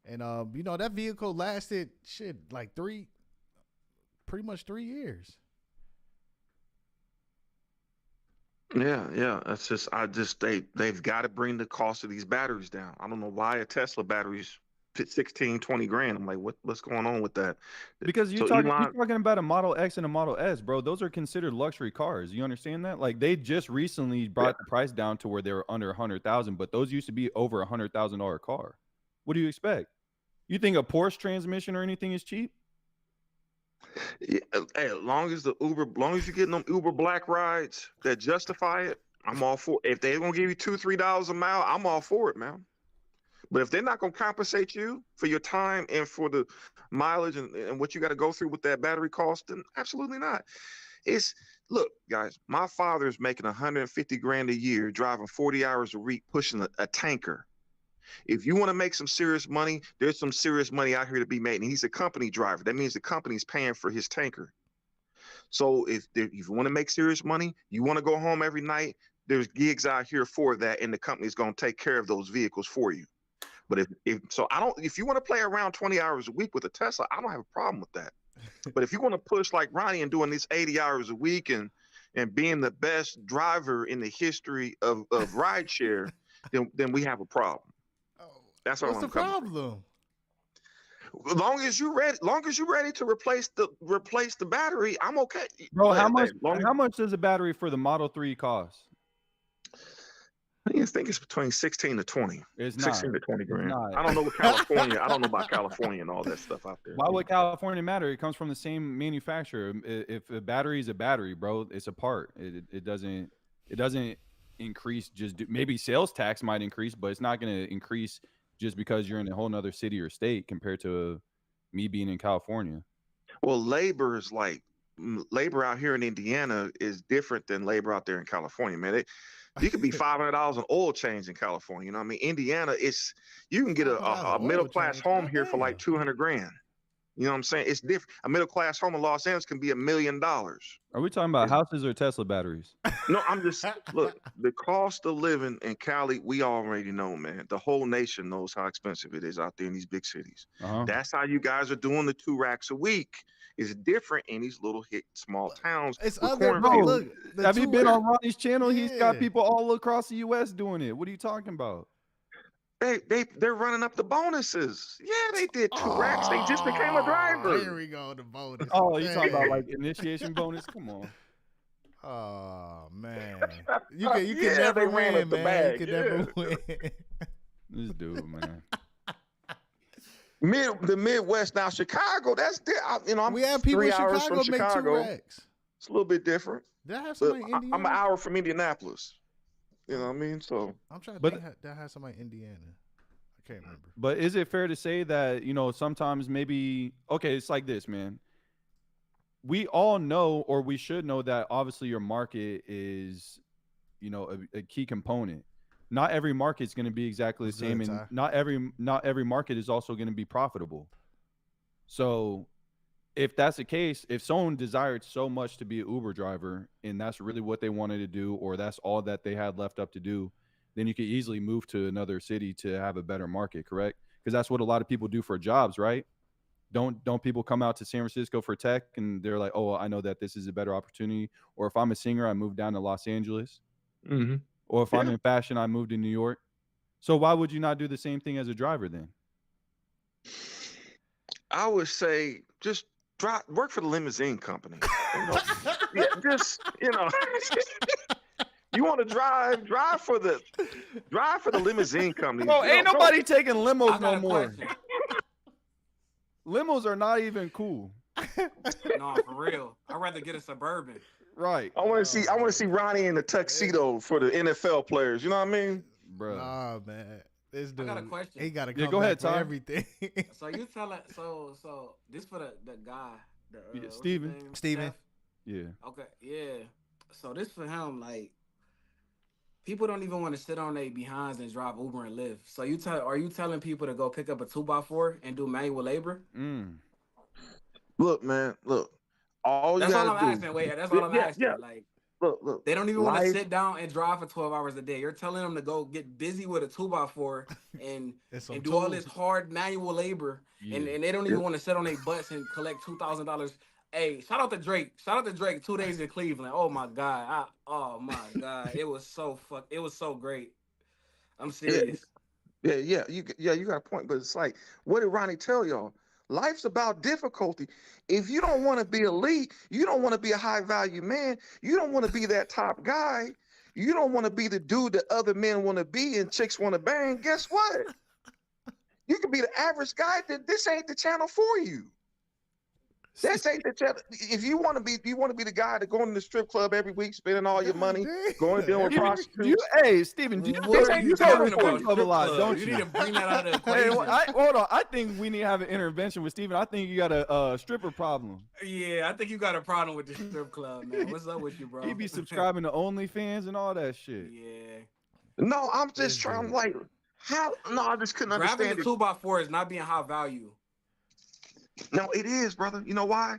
And that vehicle lasted pretty much 3 years. Yeah. That's they've got to bring the cost of these batteries down. I don't know why a Tesla battery's 16, 20 grand. I'm like, what's going on with that? Because you're talking about a Model X and a Model S, bro. Those are considered luxury cars. You understand that? Like they just recently brought the price down to where they were under 100,000, but those used to be over $100,000 car. What do you expect? You think a Porsche transmission or anything is cheap? Yeah, hey, as long as you're getting them Uber Black rides that justify it, I'm all for it. If they're gonna give you $2-3 a mile, I'm all for it, man. But if they're not gonna compensate you for your time and for the mileage and what you got to go through with that battery cost, then absolutely not. It's look, guys. My father's making 150 grand a year, driving 40 hours a week, pushing a tanker. If you want to make some serious money, there's some serious money out here to be made. And he's a company driver. That means the company's paying for his tanker. So if you want to make serious money, you want to go home every night, there's gigs out here for that, and the company's going to take care of those vehicles for you. But if you want to play around 20 hours a week with a Tesla, I don't have a problem with that. But if you want to push like Ronnie and doing these 80 hours a week and being the best driver in the history of rideshare, then we have a problem. That's what What's the problem? Long as you're ready to replace the battery, I'm okay. Bro, how much does a battery for the Model 3 cost? I think it's between 16 to 20. It's 16 to 20 grand. I don't know what California. I don't know about California and all that stuff out there. Why would California matter? It comes from the same manufacturer. If a battery is a battery, bro, it's a part. It doesn't increase. Maybe sales tax might increase, but it's not going to increase just because you're in a whole nother city or state compared to me being in California. Well, labor out here in Indiana is different than labor out there in California, man. You could be $500 an oil change in California. You know what I mean? Indiana, you can get a middle class home here for like 200 grand. You know what I'm saying? It's different. A middle class home in Los Angeles can be $1 million. Are we talking about houses or Tesla batteries? No, I'm just look. The cost of living in Cali, we already know, man. The whole nation knows how expensive it is out there in these big cities. That's how you guys are doing the 2 racks a week. It's different in these little small towns. It's other. Look, have you been on Ronnie's channel? Yeah. He's got people all across the U.S. doing it. What are you talking about? They're running up the bonuses. Yeah, they did 2 racks. They just became a driver. Here we go, the bonus. Oh, you talking about like initiation bonus? Come on. Oh man, you can never win, man. You can never win. This dude, man. The Midwest now, Chicago. We have people in Chicago make 2 racks. It's a little bit different. Did I have somebody in Indiana? I'm an hour from Indianapolis. You know what I mean? So I'm trying to think that has somebody in Indiana. I can't remember. But is it fair to say that, sometimes maybe, okay, it's like this, man. We all know, or we should know, that obviously your market is, a key component. Not every market is going to be exactly the same, and not every market is also going to be profitable. So if that's the case, if someone desired so much to be an Uber driver and that's really what they wanted to do, or that's all that they had left up to do, then you could easily move to another city to have a better market, correct? Because that's what a lot of people do for jobs, right? Don't people come out to San Francisco for tech and they're like, oh, I know that this is a better opportunity. Or if I'm a singer, I move down to Los Angeles. Mm-hmm. Or if I'm in fashion, I moved to New York. So why would you not do the same thing as a driver then? I would say just work for the limousine company. You want to drive for the limousine company. Oh, ain't nobody taking limos no more. Limos are not even cool. No, for real. I'd rather get a Suburban. Right. I want to see Ronnie in the tuxedo for the NFL players. You know what I mean? Bro. Nah, man. This dude, I got a question. He got to come go ahead, back for Tom. everything. So you telling so this for the guy, Steven. Steven. Yeah. Okay, yeah. So this for him, like, people don't even want to sit on their behinds and drive Uber and Lyft. So are you telling people to go pick up a 2x4 and do manual labor? Look, man, look. That's all I'm asking. Wait, that's all I'm asking. Yeah. Like, look. They don't even want to sit down and drive for 12 hours a day. You're telling them to go get busy with a 2x4 and do all this hard manual labor, and they don't even want to sit on their butts and collect $2,000. Hey, shout out to Drake. Shout out to Drake. 2 days in Cleveland. Oh my God. It was so great. I'm serious. Yeah. You got a point, but it's like, what did Ronnie tell y'all? Life's about difficulty. If you don't want to be elite, you don't want to be a high value man, you don't want to be that top guy, you don't want to be the dude that other men want to be and chicks want to bang, guess what? You could be the average guy. This ain't the channel for you. That's ain't the if you want to be the guy that going to the strip club every week, spending all your money, going to deal with prostitutes. Hey, Steven, do you What are you talking about? Strip club a lot, don't You you? need to bring that out of the Hey, equation. hold on. I think we need to have an intervention with Steven. I think you got a stripper problem. Yeah, I think you got a problem with the strip club, man. What's up with you, bro? He be subscribing to OnlyFans and all that shit. Yeah. No, I'm just trying like how. No, I just couldn't Grabbing understand the it. 2x4 is not being high value. No, it is, brother. You know why?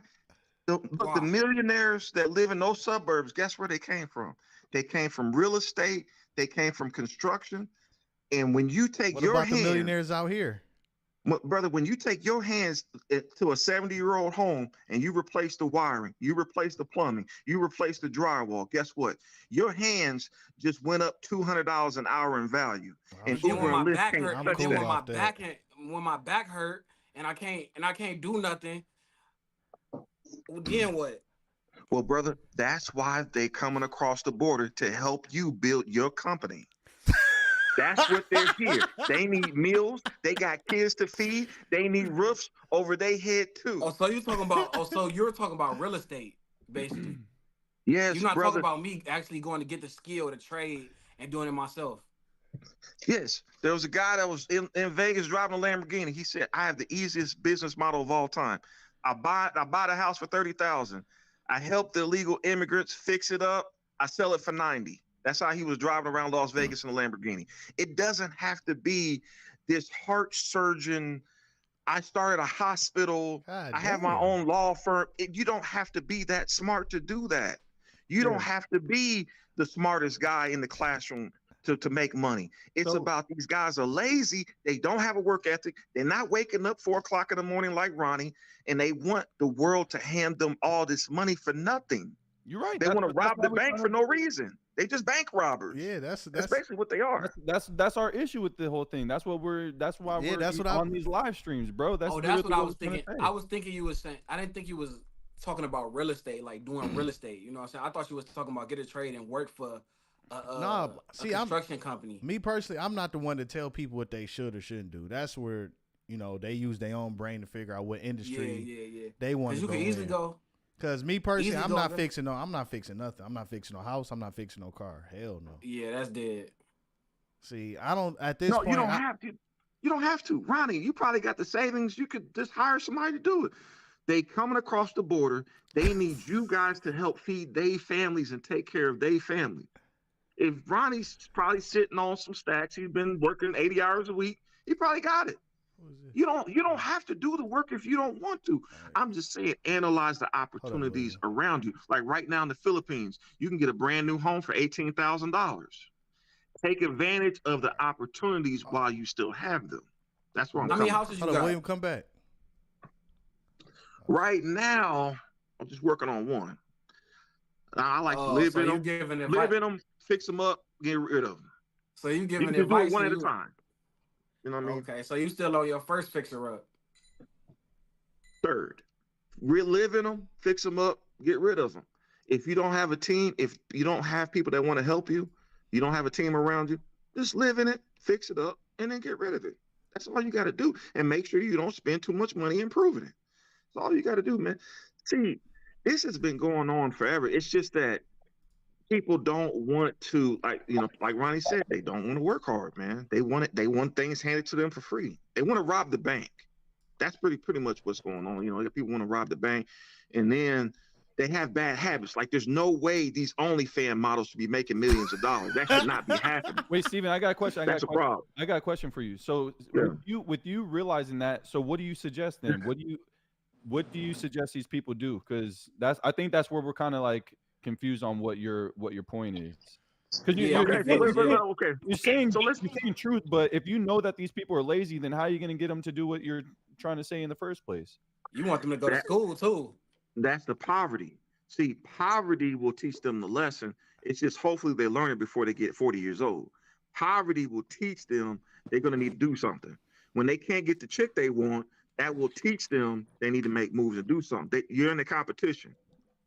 The millionaires that live in those suburbs, guess where they came from? They came from real estate. They came from construction. And when you take what your about hands, the millionaires out here? Brother, when you take your hands to a 70-year-old home and you replace the wiring, you replace the plumbing, you replace the drywall, guess what? Your hands just went up $200 an hour in value. And Uber and Lyft can't touch that. When my back hurt and I can't do nothing, then what? Well, brother, that's why they coming across the border to help you build your company. That's what they're here. They need meals. They got kids to feed. They need roofs over their head too. Oh, so you're talking about? You're talking about real estate, basically. Yes, you're not brother. talking about me actually going to get the skill to trade and doing it myself. Yes, there was a guy that was in Vegas driving a Lamborghini. He said, "I have the easiest business model of all time. I buy the house for $30,000. I help the illegal immigrants fix it up. I sell it for $90,000." That's how he was driving around Las Vegas in a Lamborghini. It doesn't have to be this heart surgeon. I started a hospital. I have my own law firm. You don't have to be that smart to do that. You don't have to be the smartest guy in the classroom to make money. It's about these guys are lazy. They don't have a work ethic. They're not waking up 4 o'clock in the morning like Ronnie, and they want the world to hand them all this money for nothing. You're right. They want to rob the bank for no reason. They just bank robbers. Yeah, that's basically what they are. That's our issue with the whole thing. That's why we're on these live streams, bro. That's what I was thinking. I was thinking you was saying. I didn't think you was talking about real estate, like doing real estate. You know what I'm saying? I thought you was talking about get a trade and work for a construction company. Me personally, I'm not the one to tell people what they should or shouldn't do. That's where they use their own brain to figure out what industry they want to go in. You can easily go. Because me personally, I'm not fixing nothing. I'm not fixing no house. I'm not fixing no car. Hell no. Yeah, that's dead. See, I don't at this point. No, you don't have to. You don't have to. Ronnie, you probably got the savings. You could just hire somebody to do it. They coming across the border. They need you guys to help feed their families and take care of their family. If Ronnie's probably sitting on some stacks, he's been working 80 hours a week, he probably got it. You don't have to do the work if you don't want to. Right. I'm just saying, analyze the opportunities around you. Like right now in the Philippines, you can get a brand new home for $18,000. Take advantage of the opportunities while you still have them. That's what I'm How many houses you got? William, come back. Right now, I'm just working on one. I like to live in them, fix them up, get rid of them. So you giving advice one at a time. You know what I mean? Okay, so you still on your first fixer up. Third, live in them, fix them up, get rid of them. If you don't have a team, if you don't have people that want to help you, you don't have a team around you, just live in it, fix it up, and then get rid of it. That's all you got to do. And make sure you don't spend too much money improving it. That's all you got to do, man. See, this has been going on forever. It's just that people don't want to, like Ronnie said, they don't want to work hard, man. They want things handed to them for free. They want to rob the bank. That's pretty much what's going on. People want to rob the bank, and then they have bad habits. Like there's no way these OnlyFans models should be making millions of dollars. That should not be happening. Wait, Steven, I got a question. That's a problem. I got a question for you. So with you realizing that, so what do you suggest then? What do you suggest these people do? Because I think that's where we're kind of like confused on what your point is. Because you're saying truth, but if you know that these people are lazy, then how are you going to get them to do what you're trying to say in the first place? You want them to go to school too. That's the poverty. See, poverty will teach them the lesson. It's just hopefully they learn it before they get 40 years old. Poverty will teach them they're going to need to do something. When they can't get the chick they want, that will teach them they need to make moves and do something. You're in the competition.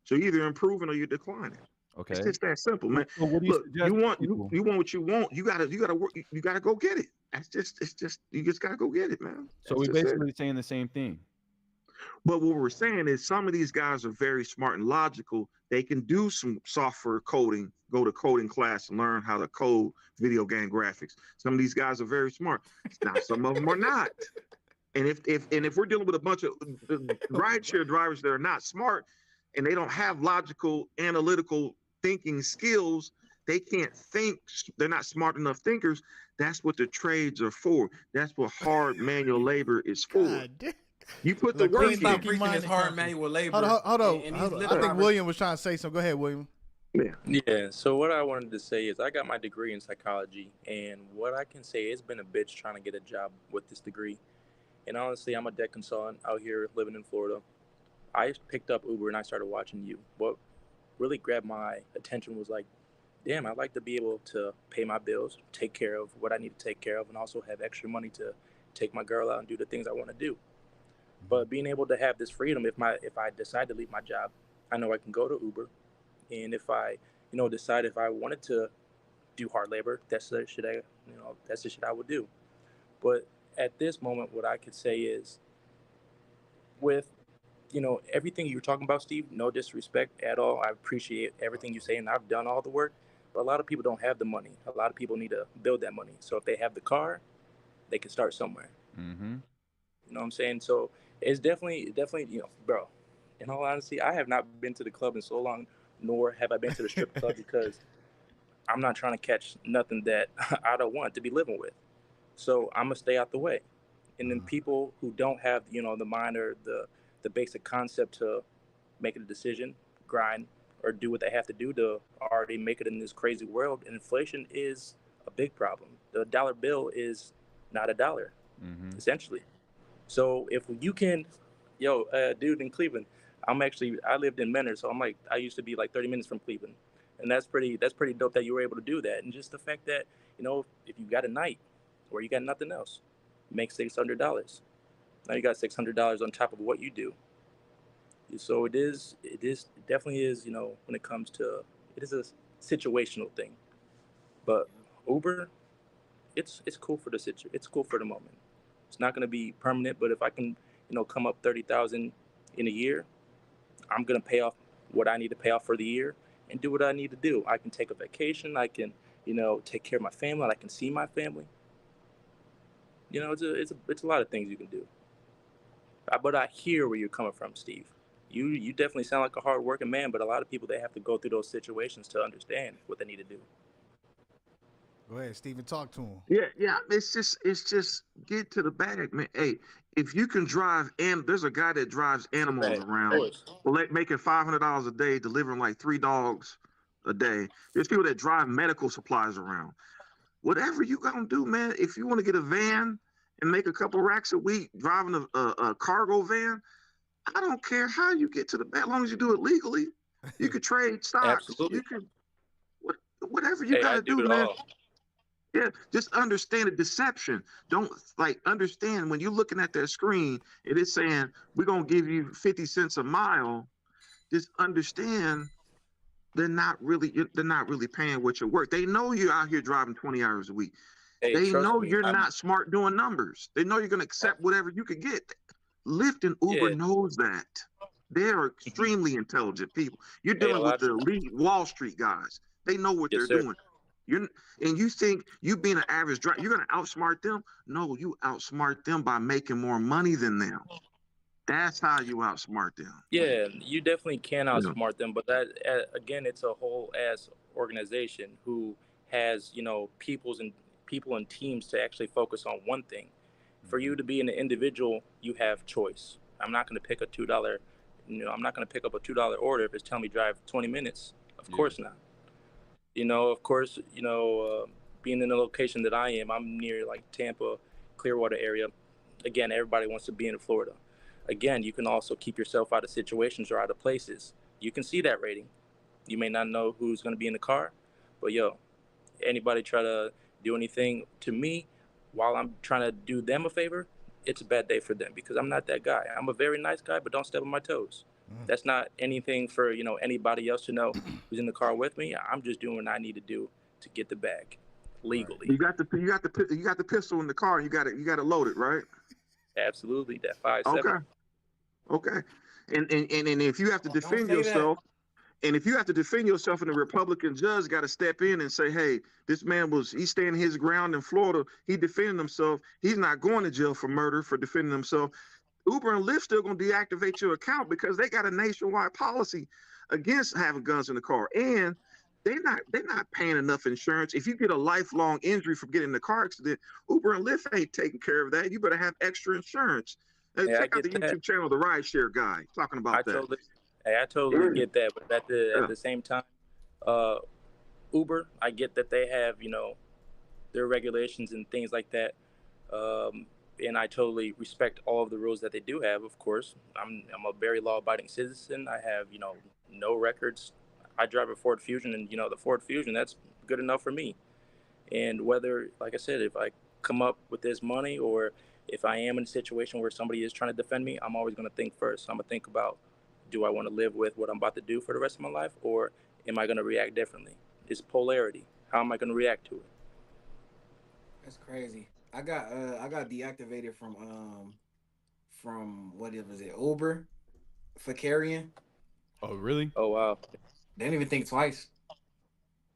So you're either improving or you're declining. Okay. It's just that simple, man. So what do you want what you want. You gotta work. You gotta go get it. You just gotta go get it, man. So we're basically saying the same thing. But what we're saying is some of these guys are very smart and logical. They can do some software coding, go to coding class and learn how to code video game graphics. Some of these guys are very smart. Now, some of them are not. And if we're dealing with a bunch of rideshare drivers that are not smart and they don't have logical, analytical thinking skills, they can't think. They're not smart enough thinkers. That's what the trades are for. That's what hard manual labor is for. God. You put the work in. Stop preaching this hard manual labor. Hold on. I think William was trying to say something. Go ahead, William. Yeah. So what I wanted to say is I got my degree in psychology, and what I can say, it's been a bitch trying to get a job with this degree. And honestly, I'm a debt consultant out here living in Florida. I picked up Uber and I started watching you. What really grabbed my attention was like, damn, I'd like to be able to pay my bills, take care of what I need to take care of, and also have extra money to take my girl out and do the things I want to do. But being able to have this freedom, if I decide to leave my job, I know I can go to Uber, and if I, decide if I wanted to do hard labor, that's the shit I would do. But at this moment, what I could say is, with everything you're talking about, Steve, no disrespect at all. I appreciate everything you say, and I've done all the work. But a lot of people don't have the money. A lot of people need to build that money. So if they have the car, they can start somewhere. Mm-hmm. You know what I'm saying? So it's definitely, bro, in all honesty, I have not been to the club in so long, nor have I been to the strip club because I'm not trying to catch nothing that I don't want to be living with. So I'm going to stay out the way. And then people who don't have, the mind or the basic concept to make a decision, grind, or do what they have to do to already make it in this crazy world. And inflation is a big problem. The dollar bill is not a dollar, essentially. So if you can, dude in Cleveland, I lived in Menor, so I used to be like 30 minutes from Cleveland. And that's pretty dope that you were able to do that. And just the fact that, if you got a night where you got nothing else, make $600. Now you got $600 on top of what you do. So it definitely is, when it comes to, it is a situational thing. But Uber, it's cool for it's cool for the moment. It's not going to be permanent, but if I can, come up 30,000 in a year, I'm going to pay off what I need to pay off for the year and do what I need to do. I can take a vacation. I can, take care of my family. I can see my family. It's a lot of things you can do. But I hear where you're coming from, Steve. You definitely sound like a hard-working man, but a lot of people, they have to go through those situations to understand what they need to do. Go ahead, Steven, talk to him. Yeah. It's just get to the bag, man. Hey, if you can drive, and there's a guy that drives animals around, making $500 a day, delivering like 3 dogs a day. There's people that drive medical supplies around. Whatever you gonna do, man. If you want to get a van and make a couple racks a week driving a cargo van, I don't care how you get to the bag, as long as you do it legally. You could trade stocks. Absolutely. You can whatever you gotta do, man. All. Yeah, just understand the deception. Don't understand when you're looking at that screen, it is saying we're gonna give you 50 cents a mile. Just understand they're not really paying what you're worth. They know you're out here driving 20 hours a week. Hey, they know you're not smart doing numbers. They know you're gonna accept whatever you can get. Lyft and Uber knows that. They are extremely intelligent people. You're dealing with the elite Wall Street guys. They know what they're doing. You think you being an average driver, you're gonna outsmart them? No, you outsmart them by making more money than them. That's how you outsmart them. Yeah, you definitely can outsmart them, but that again, it's a whole ass organization who has people and teams to actually focus on one thing. For you to be an individual, you have choice. I'm not going to pick a $2. I'm not going to pick up a $2 order if it's telling me drive 20 minutes. Of course not. Of course, being in the location that I am, I'm near like Tampa, Clearwater area. Again, everybody wants to be in Florida. Again, you can also keep yourself out of situations or out of places. You can see that rating. You may not know who's going to be in the car, but anybody try to do anything to me while I'm trying to do them a favor, it's a bad day for them because I'm not that guy. I'm a very nice guy, but don't step on my toes. That's not anything for, anybody else to know who's in the car with me. I'm just doing what I need to do to get the bag legally. You got the pistol in the car. You got to load it, right? Absolutely. That 5.7. Okay. Okay. And if you have to Don't defend say that. yourself, and if you have to defend yourself, and the Republican judge got to step in and say, hey, this man he's standing his ground in Florida. He defended himself. He's not going to jail for murder for defending himself. Uber and Lyft still going to deactivate your account because they got a nationwide policy against having guns in the car. And they're not paying enough insurance. If you get a lifelong injury from getting in a car accident, Uber and Lyft ain't taking care of that. You better have extra insurance. Hey, Yeah, I check out get the that. YouTube channel, The Rideshare Guy, talking about that. I totally get that, but at the same time, Uber, I get that they have their regulations and things like that, and I totally respect all of the rules that they do have. Of course, I'm a very law-abiding citizen. I have no records. I drive a Ford Fusion, and the Ford Fusion, that's good enough for me. And whether, like I said, if I come up with this money or if I am in a situation where somebody is trying to defend me, I'm always going to think first. I'm going to think about, do I want to live with what I'm about to do for the rest of my life, or am I going to react differently? It's polarity. How am I going to react to it? That's crazy. I got deactivated from what was it, Uber for carrying. Oh really? Oh wow. They didn't even think twice.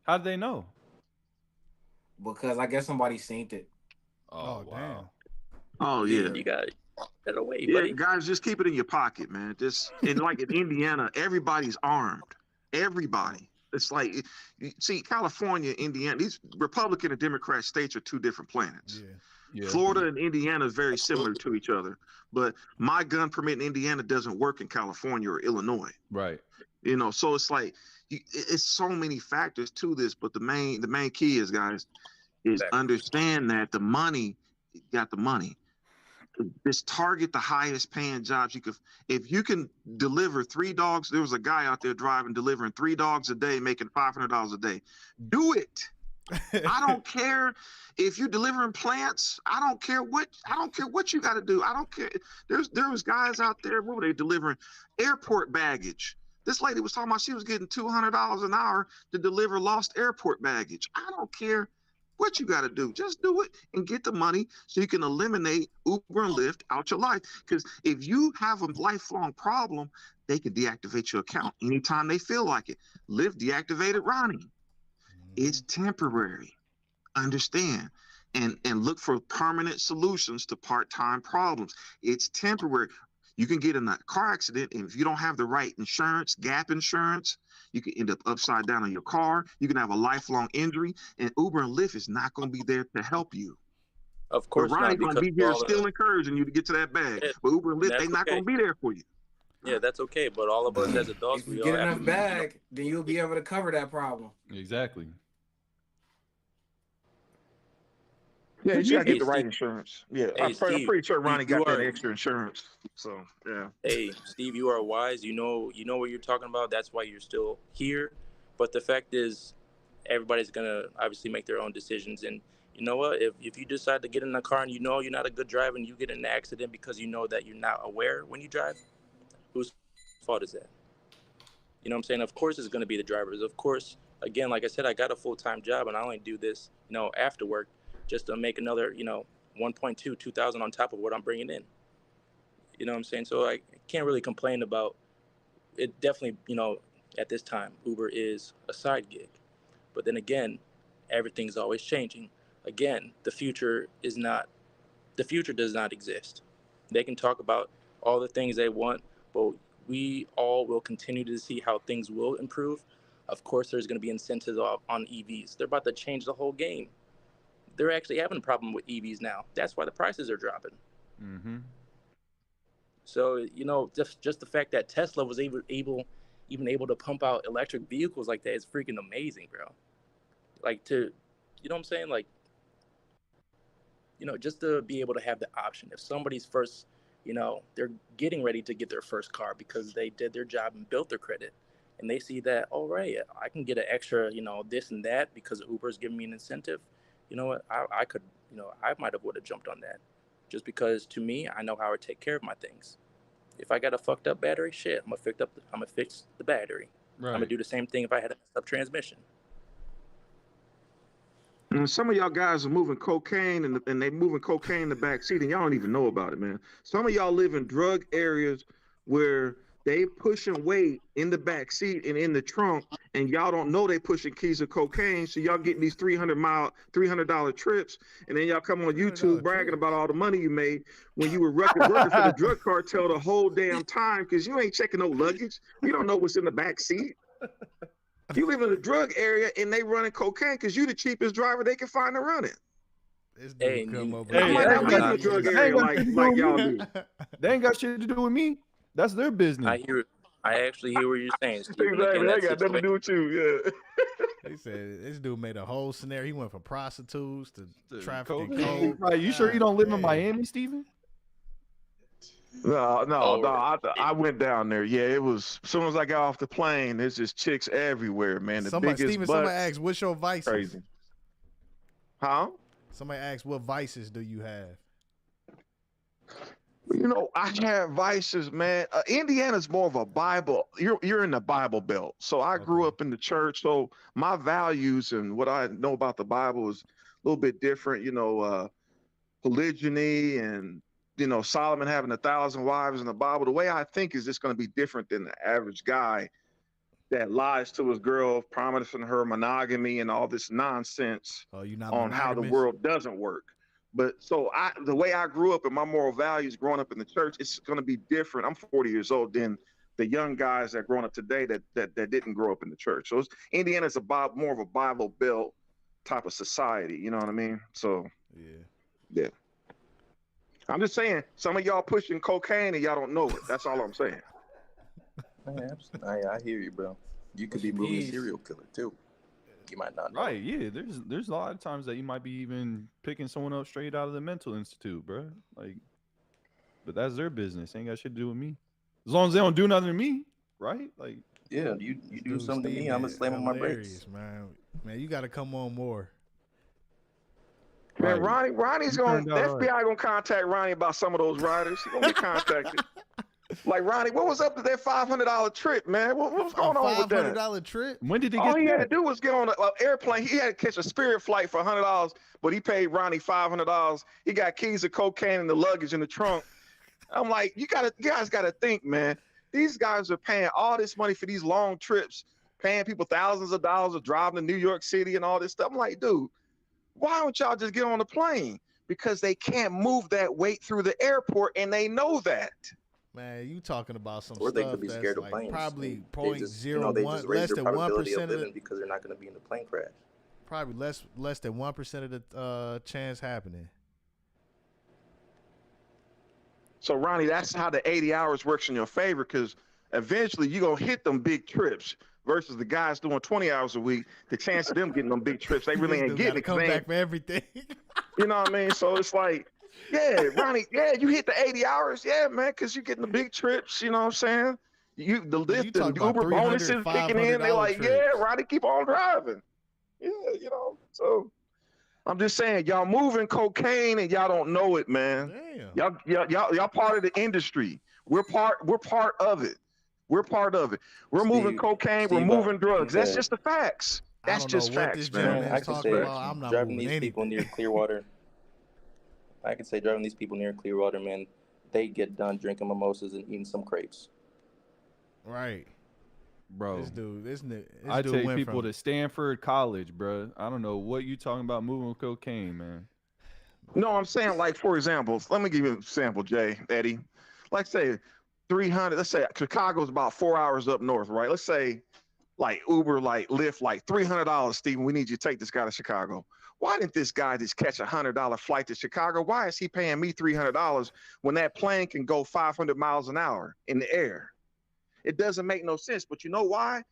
How did they know? Because I guess somebody synced it. Oh wow. Damn. Oh yeah. You got it away, Yeah, buddy. guys, just keep it in your pocket, man. Just in Indiana, everybody's armed. Everybody. It's like, see, California, Indiana, these Republican and Democrat states are two different planets. Yeah. Florida and Indiana is very similar to each other, but my gun permit in Indiana doesn't work in California or Illinois. Right. So it's like it's so many factors to this, but the main key is, guys, is understand that the money, got the money. Just target the highest paying jobs you could. If you can deliver 3 dogs, there was a guy out there delivering 3 dogs a day, making $500 a day. Do it. I don't care if you're delivering plants. I don't care what you got to do. I don't care. There was guys out there. What were they delivering? Airport baggage. This lady was talking about she was getting $200 an hour to deliver lost airport baggage. I don't care what you got to do. Just do it and get the money so you can eliminate Uber and Lyft out your life. Because if you have a lifelong problem, they can deactivate your account anytime they feel like it. Lyft deactivated Ronnie. It's temporary. Understand. And look for permanent solutions to part-time problems. It's temporary. You can get in a car accident, and if you don't have the right insurance, gap insurance, you can end up upside down on your car. You can have a lifelong injury, and Uber and Lyft is not going to be there to help you. Of course but Ronnie's going to be here still encouraging you to get to that bag. But Uber and Lyft, they're not going to be there for you. Yeah, that's okay. But all of us as adults, if you get enough bag, then you'll be able to cover that problem. Exactly. Yeah, you gotta get the right insurance. Yeah, hey, I'm pretty sure Ronnie got that extra insurance. So yeah. Hey, Steve, you are wise. You know what you're talking about. That's why you're still here. But the fact is, everybody's gonna obviously make their own decisions. And you know what? If you decide to get in a car and you're not a good driver and you get in an accident because you know that you're not aware when you drive, whose fault is that? You know what I'm saying? Of course, it's gonna be the driver's. Of course, again, like I said, I got a full-time job and I only do this, after work, just to make another, 2,000 on top of what I'm bringing in. You know what I'm saying? So I can't really complain about it. Definitely, at this time, Uber is a side gig. But then again, everything's always changing. Again, the future does not exist. They can talk about all the things they want, but we all will continue to see how things will improve. Of course, there's going to be incentives on EVs. They're about to change the whole game. They're actually having a problem with EVs now. That's why the prices are dropping. Mm-hmm. So, just the fact that Tesla was able to pump out electric vehicles like that is freaking amazing, bro. Like you know what I'm saying? Like, just to be able to have the option. If somebody's first, they're getting ready to get their first car because they did their job and built their credit. And they see that, all right, I can get an extra, this and that because Uber's giving me an incentive. You know what? I could, I might have would have jumped on that, just because to me, I know how to take care of my things. If I got a fucked up battery, shit, I'm gonna fix the battery. Right. I'm gonna do the same thing if I had a messed up transmission. And some of y'all guys are moving cocaine, and they moving cocaine in the back seat, and y'all don't even know about it, man. Some of y'all live in drug areas where they pushing weight in the back seat and in the trunk, and y'all don't know they pushing keys of cocaine, so y'all getting these $300 trips, and then y'all come on YouTube bragging about all the money you made when you were working for the drug cartel the whole damn time, because you ain't checking no luggage. You don't know what's in the back seat. You live in the drug area and they running cocaine because you the cheapest driver they can find to run it. This dude come over. I might not live in the drug area like y'all do. They ain't got shit to do with me. That's their business. I actually hear what you're saying, Steve. Exactly. They got nothing to do with you. Yeah. They said this dude made a whole scenario. He went from prostitutes to trafficking cocaine. coke. Right, you sure you don't live in Miami, Steven? No. I went down there. Yeah, it was. As soon as I got off the plane, there's just chicks everywhere, man. The biggest butts. Somebody asked, "What's your vices?" Crazy. Huh? Somebody asked, "What vices do you have?" You know, I have vices, man. Indiana's more of a Bible. You're in the Bible Belt, so I grew up in the church. So my values and what I know about the Bible is a little bit different. You know, polygyny and Solomon having 1,000 wives in the Bible. The way I think is just going to be different than the average guy that lies to his girl, promising her monogamy and all this nonsense on how the world doesn't work. But so the way I grew up and my moral values growing up in the church, it's going to be different. I'm 40 years old than the young guys that growing up today that didn't grow up in the church. So Indiana's more of a Bible Belt type of society. You know what I mean? So yeah. I'm just saying, some of y'all pushing cocaine and y'all don't know it. That's all I'm saying. I hear you, bro. You could be moving a serial killer too. You might not know. Right, yeah. There's a lot of times that you might be even picking someone up straight out of the mental institute, bro. Like, but that's their business. Ain't got shit to do with me. As long as they don't do nothing to me, right? Like, yeah, you do something to me, I'm gonna slam on my brakes. Man, you got to come on more. Man, Ronnie's going. The FBI gonna contact Ronnie about some of those riders. He's gonna get contacted. Like, Ronnie, what was up with that $500 trip, man? What was going on with that? $500 trip? When did he get All he had to do was get on an airplane. He had to catch a Spirit flight for $100, but he paid Ronnie $500. He got keys of cocaine in the luggage in the trunk. I'm like, you guys gotta think, man. These guys are paying all this money for these long trips, paying people thousands of dollars of driving to New York City and all this stuff. I'm like, dude, why don't y'all just get on the plane? Because they can't move that weight through the airport, and they know that. Man, you talking about some or stuff they could be scared that's of planes. probably they just 0.01, less than 1% of living because they're not going to be in the plane crash. Probably less than 1% of the chance happening. So, Ronnie, that's how the 80 hours works in your favor, because eventually you're going to hit them big trips versus the guys doing 20 hours a week. The chance of them getting them big trips, they really ain't getting it. Come back for everything. You know what I mean? So it's like, yeah, Ronnie, yeah, you hit the 80 hours, yeah, man, because you're getting the big trips, you know what I'm saying? The Lyft and Uber bonuses kicking in, they're like, trips. Yeah, Ronnie, keep on driving. Yeah, you know, so I'm just saying, y'all moving cocaine and y'all don't know it, man. Damn. Y'all part of the industry. We're part of it. We're part of it. We're moving cocaine, we're moving drugs. That's just the facts. That's just facts, man. I can say I'm not driving these people near Clearwater. I can say driving these people near Clearwater, man, they get done drinking mimosas and eating some crepes. Right. Bro, this I take people to Stanford College, bro. I don't know what you talking about moving cocaine, man. No, I'm saying, like, for example, let me give you an example, Eddie. Like, say 300. Let's say Chicago's about 4 hours up north, right? Let's say, like, Uber, like Lyft, like $300. Steven, we need you to take this guy to Chicago. Why didn't this guy just catch $100 flight to Chicago? Why is he paying me $300 when that plane can go 500 miles an hour in the air? It doesn't make no sense. But you know why?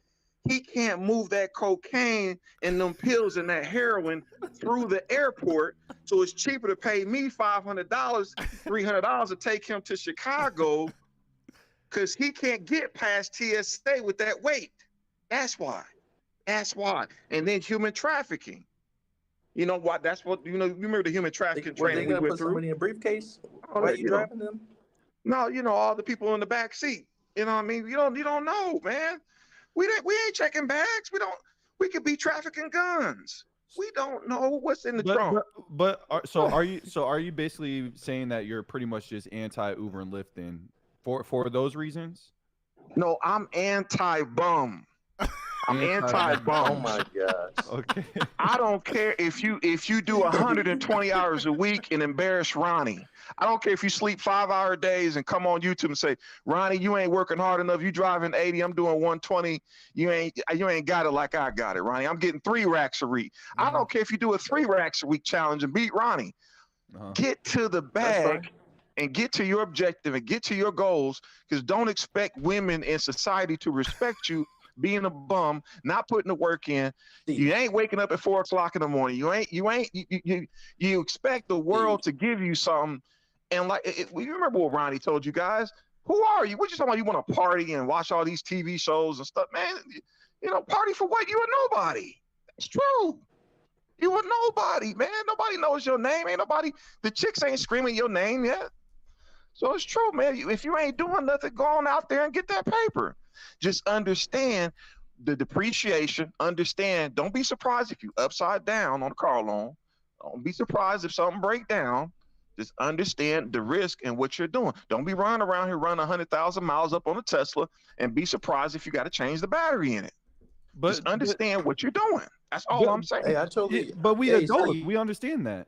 He can't move that cocaine and them pills and that heroin through the airport. So it's cheaper to pay me $500, $300 to take him to Chicago, because he can't get past TSA with that weight. That's why. And then human trafficking. You know what? That's what, you remember the human trafficking training we went put through? Somebody in a briefcase? Why are you driving them? No, all the people in the back seat. You know what I mean? You don't know, man. We ain't checking bags. We could be trafficking guns. We don't know what's in the trunk. But are you basically saying that you're pretty much just anti Uber and Lyft then? For those reasons? No, I'm anti-bum. I'm anti-bum. Oh my gosh. Okay. I don't care if you do 120 hours a week and embarrass Ronnie. I don't care if you sleep 5-hour days and come on YouTube and say, Ronnie, you ain't working hard enough. You driving 80, I'm doing 120. You ain't got it like I got it, Ronnie. I'm getting 3 racks a week. I don't care if you do a 3 racks a week challenge and beat Ronnie. Get to the bag and get to your objective and get to your goals, because don't expect women in society to respect you being a bum, not putting the work in. You ain't waking up at 4 o'clock in the morning. You expect the world to give you something. And like, you remember what Ronnie told you guys? Who are you? What you talking about? You want to party and watch all these TV shows and stuff, man? Party for what? You a nobody. It's true. You a nobody, man. Nobody knows your name. Ain't nobody. The chicks ain't screaming your name yet. So it's true, man. If you ain't doing nothing, go on out there and get that paper. Just understand the depreciation. Understand. Don't be surprised if you upside down on a car loan. Don't be surprised if something break down. Just understand the risk and what you're doing. Don't be running around here running 100,000 miles up on a Tesla and be surprised if you got to change the battery in it. But just understand what you're doing. That's all I'm saying. Hey, I totally. But we adults, we understand that.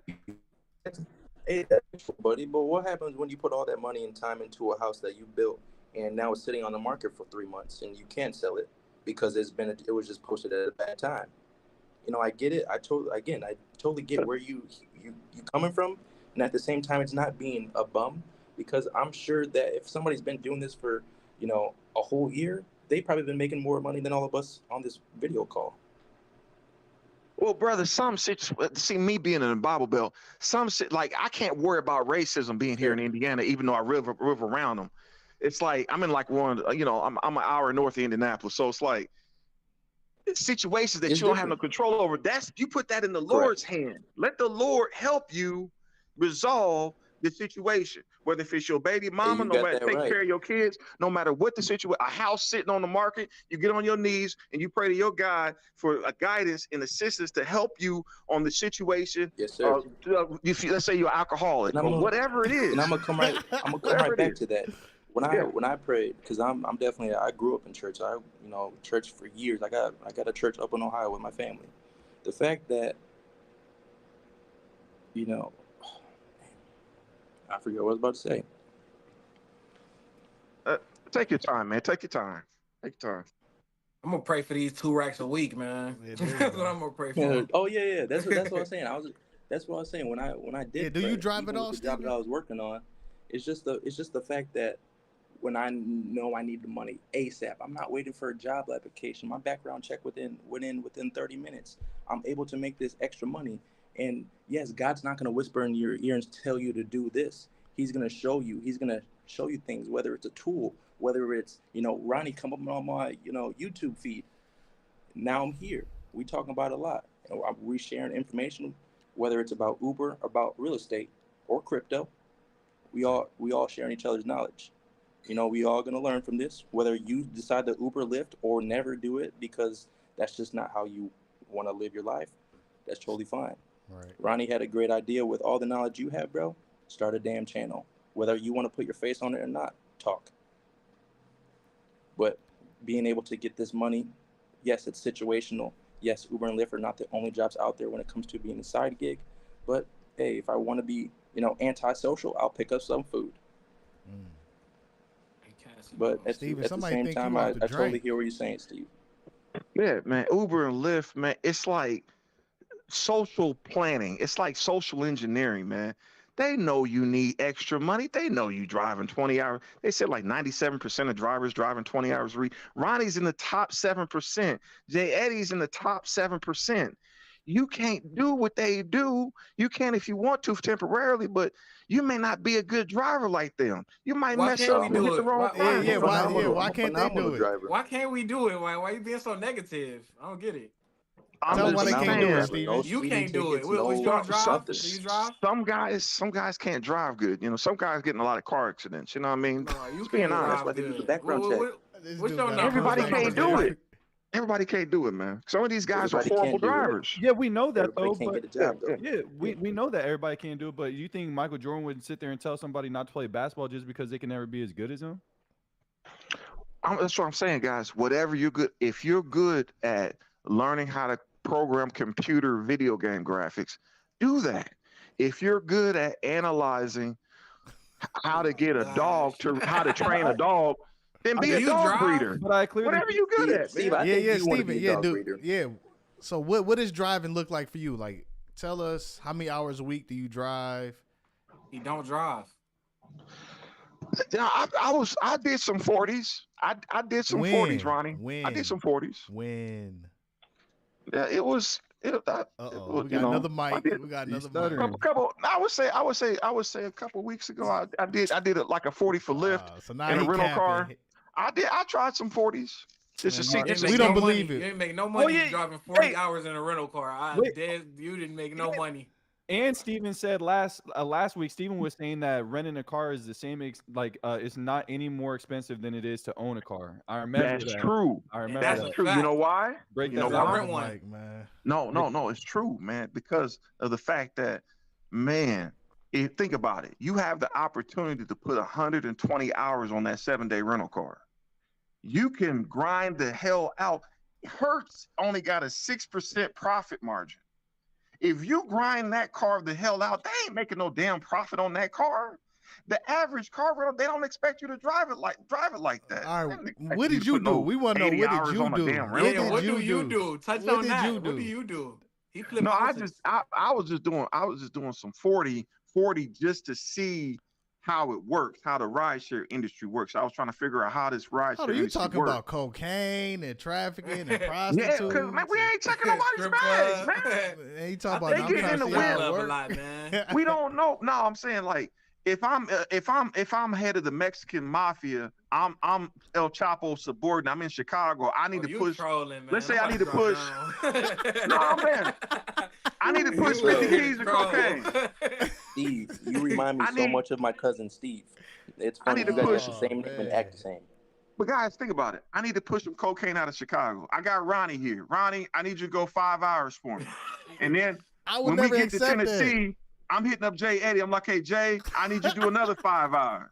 Hey, that's true, buddy. But what happens when you put all that money and time into a house that you built, and now it's sitting on the market for 3 months, and you can't sell it because it was just posted at a bad time? I get it. I totally get where you coming from, and at the same time, it's not being a bum, because I'm sure that if somebody's been doing this for a whole year, they've probably been making more money than all of us on this video call. Well, brother, see me being in the Bible Belt, like I can't worry about racism being here in Indiana, even though I live around them. It's like I'm in like I'm an hour north of Indianapolis, so it's like situations that you don't have no control over. You put that in the Lord's hand. Let the Lord help you resolve the situation, whether if it's your baby mama, no matter take care of your kids, no matter what the situation, a house sitting on the market, you get on your knees and you pray to your God for a guidance and assistance to help you on the situation. Yes, sir. Let's say you're alcoholic or whatever it is. And I'm gonna come right back to that. When I prayed, because I'm definitely, I grew up in church. Church for years. I got a church up in Ohio with my family. The fact that I forget what I was about to say. Take your time, man. Take your time. Take your time. I'm gonna pray for these 2 racks a week, man. That's what I'm gonna pray for. Oh yeah. That's what I'm saying. That's what I was saying when I did. Yeah, do you drive it all, the job that I was working on? It's just the fact that when I know I need the money ASAP, I'm not waiting for a job application. My background check within 30 minutes. I'm able to make this extra money. And yes, God's not going to whisper in your ear and tell you to do this. He's going to show you. He's going to show you things, whether it's a tool, whether it's, Ronnie come up on my, YouTube feed. Now I'm here. We talking about a lot. We sharing information, whether it's about Uber, about real estate, or crypto. We all sharing each other's knowledge. We all going to learn from this, whether you decide to Uber, Lyft, or never do it because that's just not how you want to live your life. That's totally fine. Right. Ronnie had a great idea with all the knowledge you have, bro. Start a damn channel. Whether you want to put your face on it or not, talk. But being able to get this money, yes, it's situational. Yes, Uber and Lyft are not the only jobs out there when it comes to being a side gig. But hey, if I want to be, antisocial, I'll pick up some food. But at the same time, I totally hear what you're saying, Steve. Yeah, man. Uber and Lyft, man, it's like social planning. It's like social engineering, man. They know you need extra money. They know you driving 20 hours. They said like 97% of drivers driving 20 hours a week. Ronnie's in the top 7%. Jay Eddie's in the top 7%. You can't do what they do. You can if you want to temporarily, but you may not be a good driver like them. You might mess up and hit the wrong thing. Why can't they do it? Why can't we do it? Why you being so negative? I don't get it. Tell them why they can't do it, Steven. You can't do it. Which you drive? Do you drive? Some guys can't drive good. Some guys get in a lot of car accidents. You know what I mean? No, you Just being honest. Why they do the background check. What's your number? Everybody can't do it. Everybody can't do it, man. Some of these guys are Everybody horrible can't do it. drivers. Yeah, we know that Everybody though. can't But get the job though. yeah, we know that everybody can't do it. But you think Michael Jordan would sit there and tell somebody not to play basketball just because they can never be as good as him? That's what I'm saying, guys. Whatever you're good, if you're good at learning how to program computer video game graphics, do that. If you're good at analyzing how to get a dog to how to train a dog, then be a dog breeder. But I clearly whatever you good at, Steve, man. I think you want to Steven, be a dog dude, breeder. yeah. So what does driving look like for you? Like, tell us how many hours a week do you drive? He don't drive. Yeah, I did some 40s. I did some 40s, Ronnie. I did some 40s. When? Yeah, it was. We got another mic. We got another mic. I would say a couple weeks ago. I did it like a 40 for Lyft So now in a he rental capping. car. I tried some 40s just to see. We don't believe You it. didn't make no money driving 40 hours in a rental car. You didn't make no money. And Steven said last week, Steven was saying that renting a car is the same, it's not any more expensive than it is to own a car. I remember That's that. true. I remember That's that. a True. You know why? Break You that know down. why? Rent one. Like, man. No, it's true, man. Because of the fact that, man, think about it. You have the opportunity to put 120 hours on that 7-day rental car. You can grind the hell out. Hertz only got a 6% profit margin. If you grind that car the hell out, they ain't making no damn profit on that car. The average car rental, they don't expect you to drive it like that. All right, what did you do? We want to know, what did you do? What do you do? Touch What on did that. you What do? do you do? He flipped No, houses. I was just doing some 40 just to see how it works, how the rideshare industry works. I was trying to figure out how this rideshare Oh, you industry talking works. about cocaine and trafficking and Yeah, prostitutes? because man, we ain't checking nobody's bags, man. And you talking about They get in the wind. a lot, man. We don't know. No, I'm saying like if I'm head of the Mexican mafia, I'm El Chapo subordinate. I'm in Chicago. I need to push. Trolling, man. Let's say I need to push. No, man. I need to push 50 keys of cocaine. Steve, you remind me so much of my cousin Steve. It's funny you guys have the same name and act the same. But guys, think about it. I need to push some cocaine out of Chicago. I got Ronnie here. Ronnie, I need you to go 5 hours for me. And then when we get to Tennessee, I'm hitting up Jay Eddie. I'm like, hey, Jay, I need you to do another 5 hours.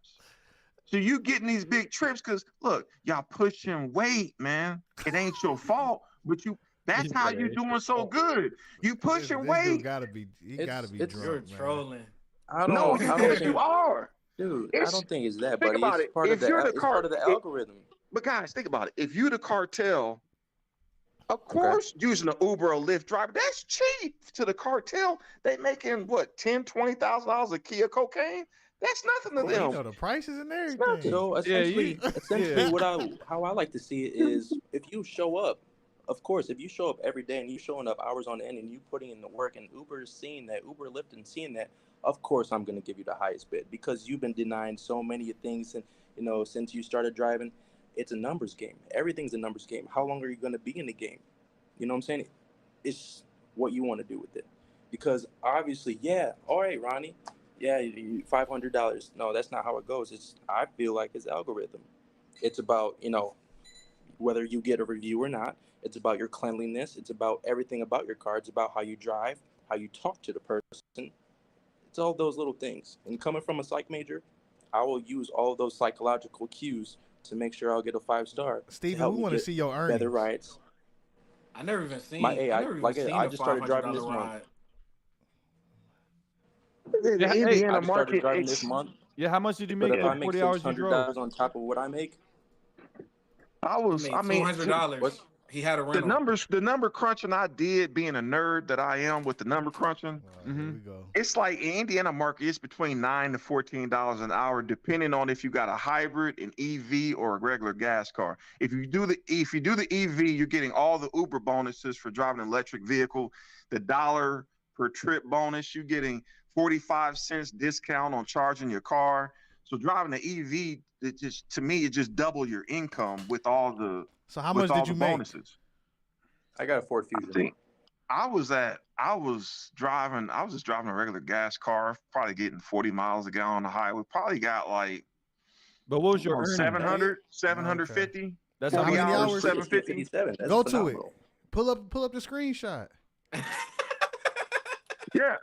So you getting these big trips because, look, y'all pushing weight, man. It ain't your fault, but that's how you doing so good. You pushing weight. He gotta be drunk, You're trolling. I don't think you are. Dude, I don't think it's that, buddy. About it's part of the algorithm. But guys, think about it. If you the cartel, of course, using an Uber or Lyft driver, that's cheap to the cartel. They making what, $10,000-$20,000 a key of cocaine? That's nothing to them. You know the prices and everything. So essentially, how I like to see it is if you show up. Of course, if you show up every day and you showing up hours on end and you putting in the work and Uber is seeing that, Uber, Lyft and seeing that, of course I'm going to give you the highest bid because you've been denying so many things and since you started driving. It's a numbers game. Everything's a numbers game. How long are you going to be in the game? You know what I'm saying? It's what you want to do with it. Because obviously, all right, Ronnie, $500. No, that's not how it goes. I feel like it's algorithm. It's about, whether you get a review or not. It's about your cleanliness. It's about everything about your car. It's about how you drive, how you talk to the person. It's all those little things. And coming from a psych major, I will use all those psychological cues to make sure I'll get a 5-star. Steven, we want to see your earnings. Better rides. I never even seen. I just started driving this month. Indiana I started market driving this month. Yeah, how much did you make But if for I make 40 hours you drove? $600 on top of what I make, $200. He had a rental. The number crunching I did, being a nerd that I am with the number crunching, Here we go. it's like in Indiana market, it's between $9 to $14 an hour, depending on if you got a hybrid, an EV, or a regular gas car. If you do the EV, you're getting all the Uber bonuses for driving an electric vehicle, the $1 per trip bonus, you're getting 45 cents discount on charging your car. So driving an EV, it just double your income with all the. So how much did you make? Bonuses. I got a Ford Fusion. I was just driving a regular gas car, probably getting 40 miles a gallon on the highway. Probably got like. But what was your earnings? 750. That's 40 how many hours, hours? 750. 57. That's Go phenomenal. to it. Pull up the screenshot. Yeah,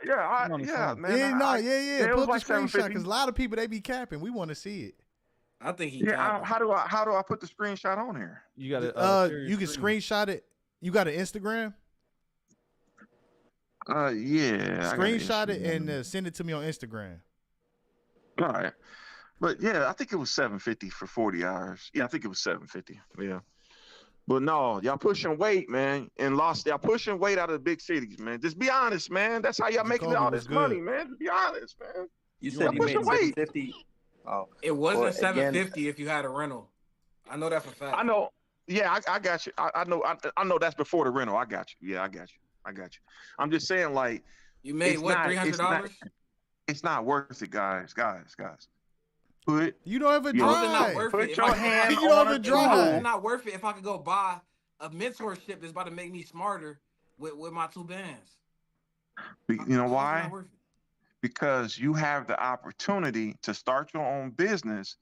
man. Yeah. It Pull was up like the screenshot 750. because a lot of people they be capping. We want to see it. I think he. Yeah, how do I put the screenshot on here? You got to. You can screenshot it. You got an Instagram? Yeah. Screenshot it and send it to me on Instagram. All right. But yeah, I think it was 750 for 40 hours. Yeah, I think it was 750. Yeah. But no, y'all pushing weight, man, and y'all pushing weight out of the big cities, man. Just be honest, man. That's how y'all making all this money, man. Just be honest, man. You said you made 750. Oh, it wasn't 750 if you had a rental. I know that for a fact. I know. Yeah, I got you. I know that's before the rental. I got you. Yeah, I got you. I'm just saying, like, you made what, $300? It's not worth it, guys. You don't even drive. Put your hand you don't even drive. It's not worth it if I could go buy a mentorship that's about to make me smarter with my 2 bands. You know why? Because you have the opportunity to start your own business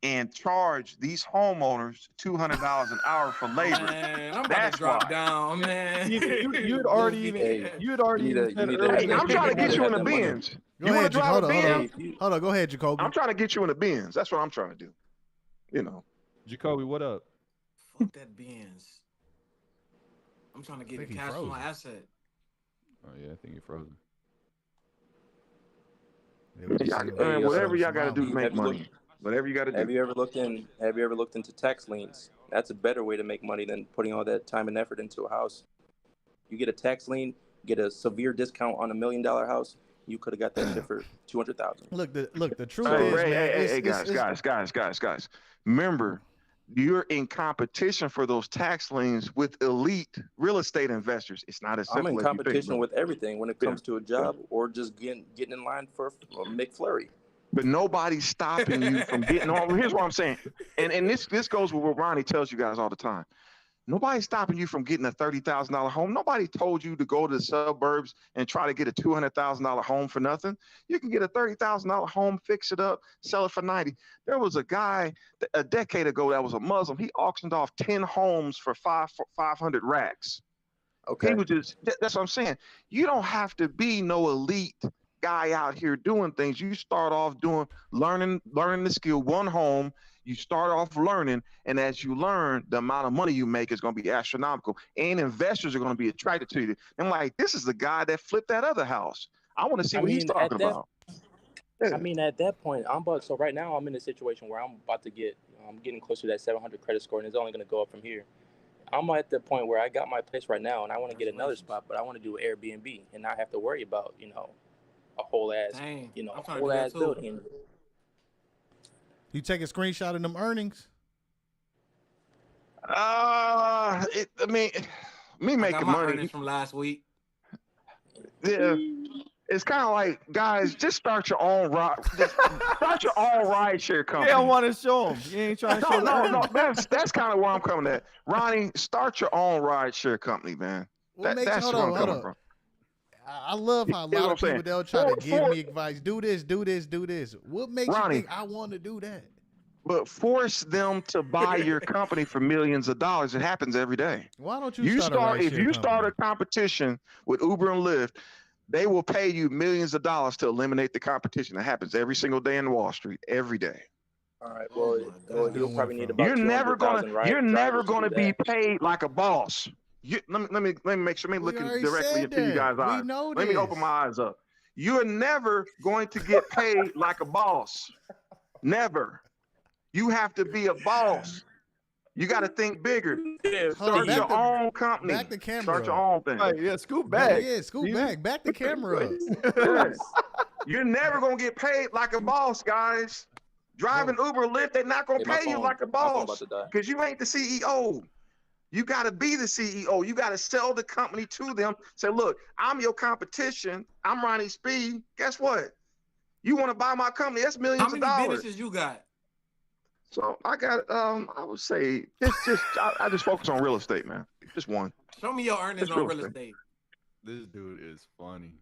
and charge these homeowners $200 an hour for labor. Man, I'm about to drop down, man. You'd already Hey, I'm trying to get you in the Benz. You want to drive a Benz? Hold on, go ahead, Jacoby. I'm trying to get you in the Benz. That's what I'm trying to do. You know. Jacoby, what up? Fuck that Benz. I'm trying to get the cash for my asset. Oh yeah, I think you're frozen. Whatever y'all got to do to make money. Whatever you got to do. Have you ever looked into tax liens? That's a better way to make money than putting all that time and effort into a house. You get a tax lien, get a severe discount on $1 million house. You could have got that shit for $200,000. Look, the truth is, guys. Remember, you're in competition for those tax liens with elite real estate investors. It's not as simple. I'm in competition with everything when it comes to a job or just getting in line for a McFlurry. But nobody's stopping you from getting on. Here's what I'm saying, and this goes with what Ronnie tells you guys all the time. Nobody's stopping you from getting a $30,000 home. Nobody told you to go to the suburbs and try to get a $200,000 home for nothing. You can get a $30,000 home, fix it up, sell it for $90,000. There was a guy a decade ago that was a Muslim. He auctioned off 10 homes for 500 racks. Okay. He was just, that's what I'm saying. You don't have to be no elite guy out here doing things. You start off learning the skill, one home. You start off learning, and as you learn, the amount of money you make is going to be astronomical, and investors are going to be attracted to you. And like, this is the guy that flipped that other house. I want to see what he's talking about. Yeah. I mean, at that point, so right now I'm in a situation where I'm getting closer to that 700 credit score, and it's only going to go up from here. I'm at the point where I got my place right now, and I want to get another spot, but I want to do Airbnb and not have to worry about, a whole ass building. You take a screenshot of them earnings? Me making money earnings from last week. Yeah, it's kind of like, guys, just start your own rideshare company. They don't want to show them. You ain't trying to show them. No. That's kind of where I'm coming at. Ronnie, start your own rideshare company, man. That's where I'm coming from. I love how a lot of people, they'll try to give me advice. Do this. What makes you think I want to do that? But force them to buy your company for millions of dollars. It happens every day. Why don't you start if you start a competition with Uber and Lyft, they will pay you millions of dollars to eliminate the competition. That happens every single day in Wall Street, every day. All right. Well, you'll probably need about You're never gonna be paid like a boss. Let me make sure. Let me look directly into you guys' eyes. Let me open my eyes up. You are never going to get paid like a boss. Never. You have to be a boss. You got to think bigger. Start your own company. Back the camera. Start your own thing. Right, yeah, scoot back. Back. Back the camera up. Yes. You're never going to get paid like a boss, guys. Driving Uber or Lyft, they're not going to pay you like a boss because you ain't the CEO. You got to be the CEO. You got to sell the company to them. Say, look, I'm your competition. I'm Ronnie Speed. Guess what? You want to buy my company? That's millions of dollars. How many businesses you got? So I got, I would say, I just focus on real estate, man. Just one. Show me your earnings on real estate. This dude is funny.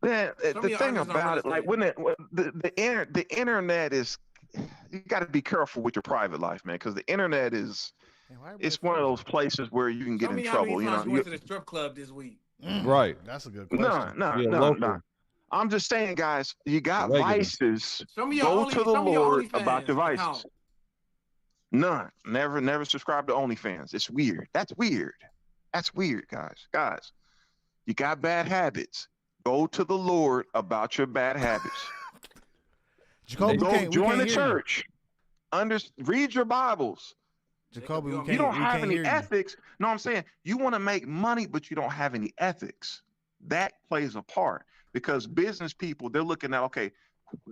Man, the thing about it, like when the internet is, you got to be careful with your private life, man, because the internet is it's one of those places where you can get in trouble. You went to the strip club this week. Right. That's a good question. No. I'm just saying, guys, you got vices. Go to the Lord about your vices. None. Never subscribe to OnlyFans. It's weird. That's weird. That's weird, guys. Guys, you got bad habits. Go to the Lord about your bad habits. Jacoby, join the church. Read your Bibles. Jacoby, you don't have any ethics. No, I'm saying you want to make money, but you don't have any ethics. That plays a part because business people, they're looking at, okay,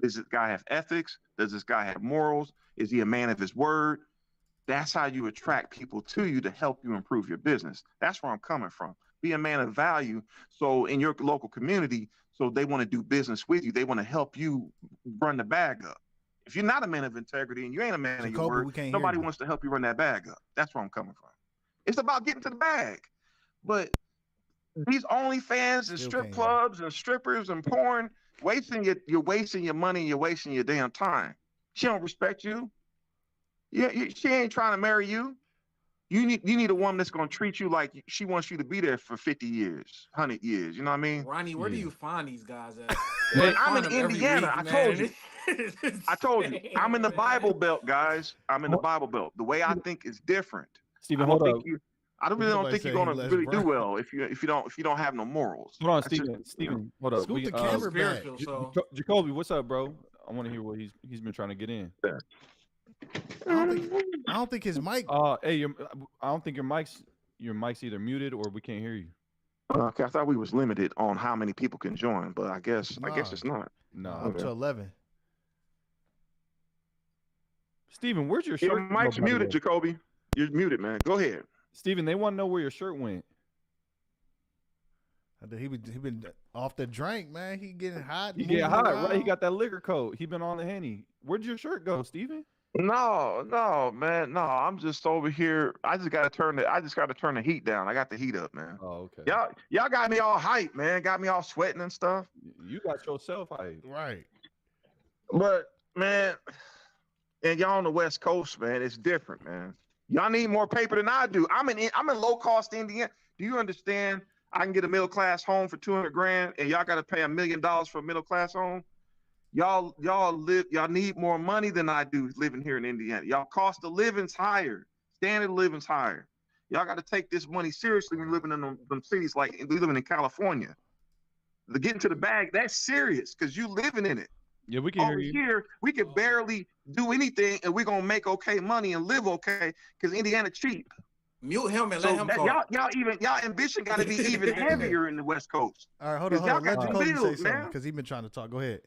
does this guy have ethics? Does this guy have morals? Is he a man of his word? That's how you attract people to you to help you improve your business. That's where I'm coming from. Be a man of value. So in your local community, so they want to do business with you. They want to help you run the bag up. If you're not a man of integrity and you ain't a man of your word, nobody wants to help you run that bag up. That's where I'm coming from. It's about getting to the bag. But these OnlyFans and strip clubs and strippers and porn, you're wasting your money and you're wasting your damn time. She don't respect you. She ain't trying to marry you. You need a woman that's going to treat you like she wants you to be there for 50 years, 100 years. You know what I mean? Ronnie, where do you find these guys at? I'm in Indiana. I told you. I'm in the Bible Belt, guys. I'm in the Bible Belt. The way I think is different. Steven, hold up. I really don't think you're going to really do well if you don't have no morals. Hold on, Steven, hold up. Scoot the camera back. Jacoby, what's up, bro? I want to hear what he's been trying to get in. I don't think his mic. Hey, I don't think your mic's either muted or we can't hear you. Okay, I thought we was limited on how many people can join, but I guess it's not. No, up to 11. Steven, where's your shirt? Your mic's muted, Jacoby. You're muted, man. Go ahead. Steven, they want to know where your shirt went. He been off the drink, man. He getting hot. He get hot, right? He got that liquor coat. He been on the Henny. Where'd your shirt go, Steven? No, man. No, I'm just over here. I just gotta turn the heat down. I got the heat up, man. Oh, okay. Y'all got me all hyped, man. Got me all sweating and stuff. You got yourself hyped. Right. But man, and y'all on the West Coast, man, it's different, man. Y'all need more paper than I do. I'm in low cost Indiana. Do you understand? I can get a middle class home for $200,000, and y'all got to pay $1 million for a middle class home. Y'all need more money than I do living here in Indiana. Y'all cost of living's higher. Standard of living's higher. Y'all got to take this money seriously when living in them cities like we living in California. The getting to the bag, that's serious because you living in it. Yeah, we can hear you. Here, we can barely do anything, and we're gonna make okay money and live okay because Indiana cheap. Mute him and let him talk. Y'all ambition got to be even heavier in the West Coast. All right, hold on. Let Jacoby say something because he's been trying to talk. Go ahead.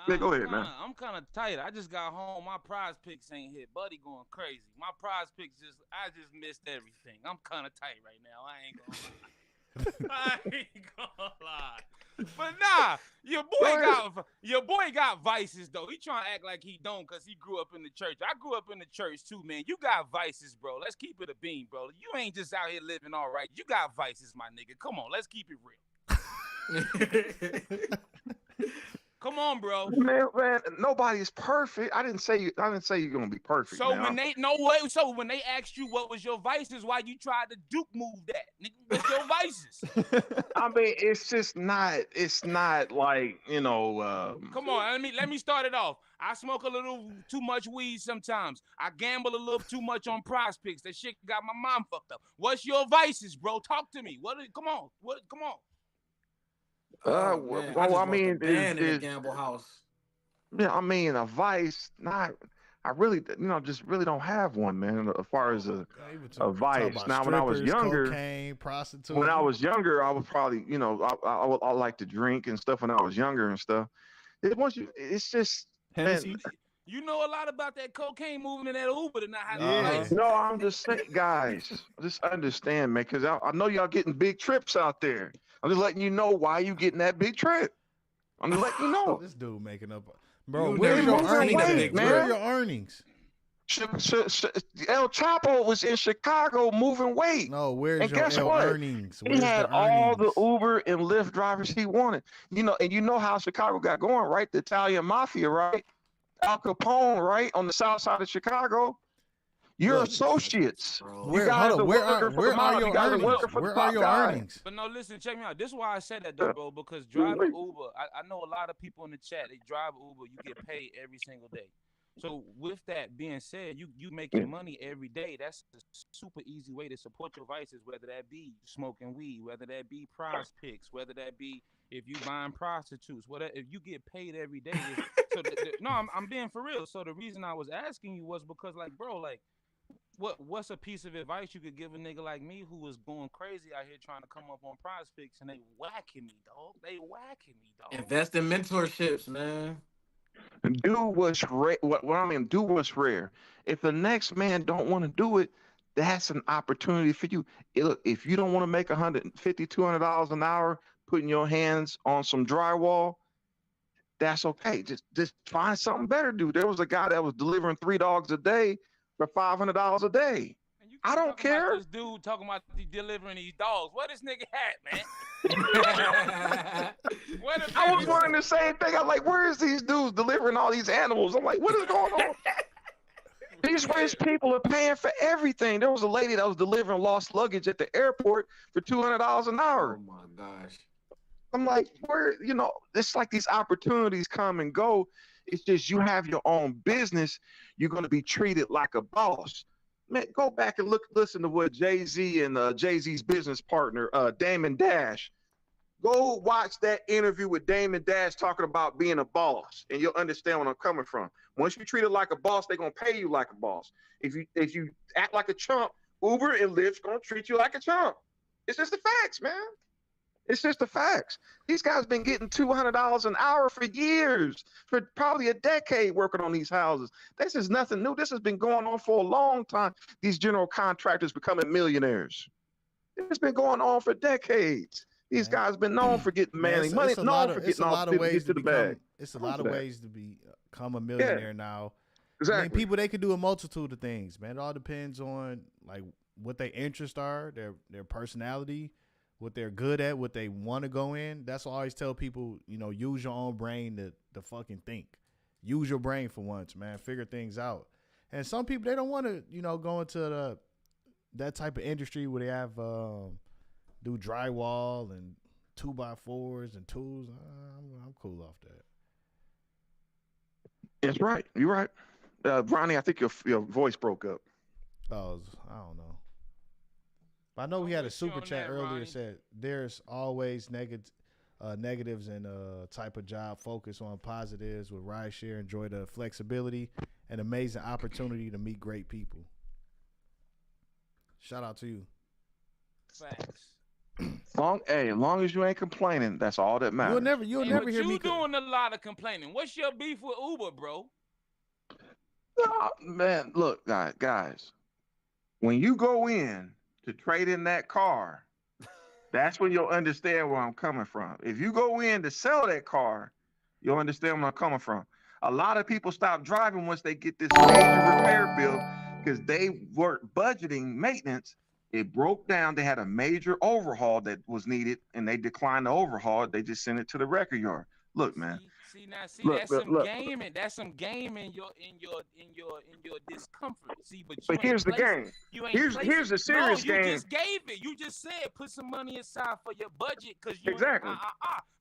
Yeah, go ahead, man. I'm kind of tight. I just got home. My prize picks ain't hit. Buddy going crazy. My prize picks I just missed everything. I'm kind of tight right now. I ain't gonna lie. But nah, your boy got vices though. He trying to act like he don't because he grew up in the church. I grew up in the church too, man. You got vices, bro. Let's keep it a bean, bro. You ain't just out here living all right. You got vices, my nigga. Come on, let's keep it real. Come on, bro. Man, nobody's perfect. I didn't say you're gonna be perfect. So when they asked you what was your vices, why you tried to Duke move that? Nigga, what's your vices? I mean, it's just not. It's not like Come on, let me start it off. I smoke a little too much weed sometimes. I gamble a little too much on prize picks. That shit got my mom fucked up. What's your vices, bro? Talk to me. Come on. Well, I mean, in the gamble house. Yeah, I mean, a vice. Not. I really, just really don't have one, man. As far as a vice. Now, when I was younger, cocaine, prostitutes. When I was younger, I would probably, I like to drink and stuff when I was younger and stuff. It's just. Hennessy. You know a lot about that cocaine moving in that Uber to not have license. No, I'm just saying, guys, just understand, man, because I know y'all getting big trips out there. I'm just letting you know why you getting that big trip. I'm just letting you know. This dude making up. Bro, where's your earnings, man? Where are your earnings? El Chapo was in Chicago moving weight. No, where's your earnings? He had all the Uber and Lyft drivers he wanted. And you know how Chicago got going, right? The Italian mafia, right? Al Capone, right, on the south side of Chicago. You're associates. You guys are working for the mob. You guys are working for the top guy. But no, listen, check me out. This is why I said that, though, bro. Because driving Uber, I know a lot of people in the chat. They drive Uber. You get paid every single day. So with that being said, you making money every day. That's a super easy way to support your vices, whether that be smoking weed, whether that be prize picks, whether that be if you buying prostitutes, whatever. If you get paid every day, so no, I'm being for real. So the reason I was asking you was because, like, bro, like, what's a piece of advice you could give a nigga like me who was going crazy out here trying to come up on prize picks and they whacking me, dog? They whacking me, dog. Invest in mentorships, man. Do what's rare. Do what's rare. If the next man don't want to do it, that's an opportunity for you. Look, if you don't want to make $150, $200 an hour putting your hands on some drywall, that's okay. Just find something better, dude. There was a guy that was delivering 3 dogs a day for $500 a day. I don't care. This dude talking about delivering these dogs. What this nigga hat, man? I was wondering the same thing. I'm like, where is these dudes delivering all these animals? I'm like, what is going on? These rich people are paying for everything. There was a lady that was delivering lost luggage at the airport for $200 an hour. Oh my gosh. I'm like, where, it's like these opportunities come and go. It's just you have your own business. You're going to be treated like a boss. Man, go back and listen to what Jay-Z and Jay-Z's business partner, Damon Dash. Go watch that interview with Damon Dash talking about being a boss, and you'll understand where I'm coming from. Once you treat it like a boss, they're going to pay you like a boss. If you act like a chump, Uber and Lyft's going to treat you like a chump. It's just the facts, man. It's just the facts. These guys been getting $200 an hour for years, for probably a decade working on these houses. This is nothing new. This has been going on for a long time. These general contractors becoming millionaires. It's been going on for decades. These guys been known for getting money, known for getting all ways to the bag. It's a lot of ways to become a millionaire now. Exactly. I mean, people, they could do a multitude of things, man. It all depends on like what their interests are, their personality, what they're good at, what they want to go in. That's why I always tell people, use your own brain to fucking think. Use your brain for once, man. Figure things out. And some people, they don't want to, go into that type of industry where they have do drywall and 2x4s and tools. I'm cool off that. That's right. You're right. Ronnie, I think your voice broke up. Oh, I don't know. I know we had a super chat earlier said there's always negatives in a type of job. Focus on positives with rideshare. Enjoy the flexibility and amazing opportunity to meet great people. Shout out to you. Facts. As long as you ain't complaining, that's all that matters. You'll never hear me. You doing a lot of complaining. What's your beef with Uber, bro? Oh, man, look, guys, when you go in to trade in that car, that's when you'll understand where I'm coming from. If you go in to sell that car, you'll understand where I'm coming from. A lot of people stop driving once they get this major repair bill because they weren't budgeting maintenance. It broke down. They had a major overhaul that was needed, and they declined the overhaul. They just sent it to the record yard. Look, man. That's some gaming. That's some game in your discomfort. See, but here's the game. Here's the serious game. You just gave it. You just said put some money aside for your budget because you exactly.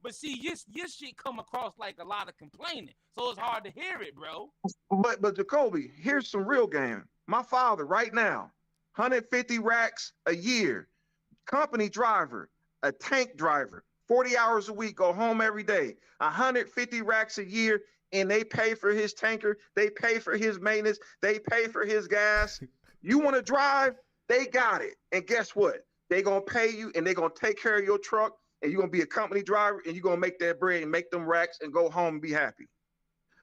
But see, your shit come across like a lot of complaining, so it's hard to hear it, bro. But Jacoby, here's some real game. My father right now, 150 racks a year, company driver, a tank driver. 40 hours a week, go home every day, 150 racks a year, and they pay for his tanker, they pay for his maintenance, they pay for his gas. You want to drive? They got it. And guess what? They're going to pay you, and they're going to take care of your truck, and you're going to be a company driver, and you're going to make that bread and make them racks and go home and be happy.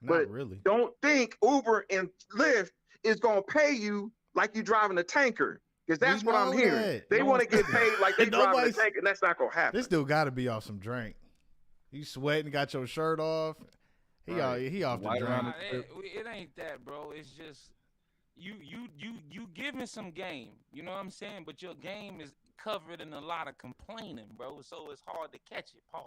Not really. Don't think Uber and Lyft is going to pay you like you driving a tanker. Because that's what I'm hearing. They want to get paid like they driving a tank, and that's not going to happen. This dude got to be off some drink. You sweating, got your shirt off. He off the drink. It ain't that, bro. It's just you giving some game. You know what I'm saying? But your game is covered in a lot of complaining, bro. So it's hard to catch it. Pause.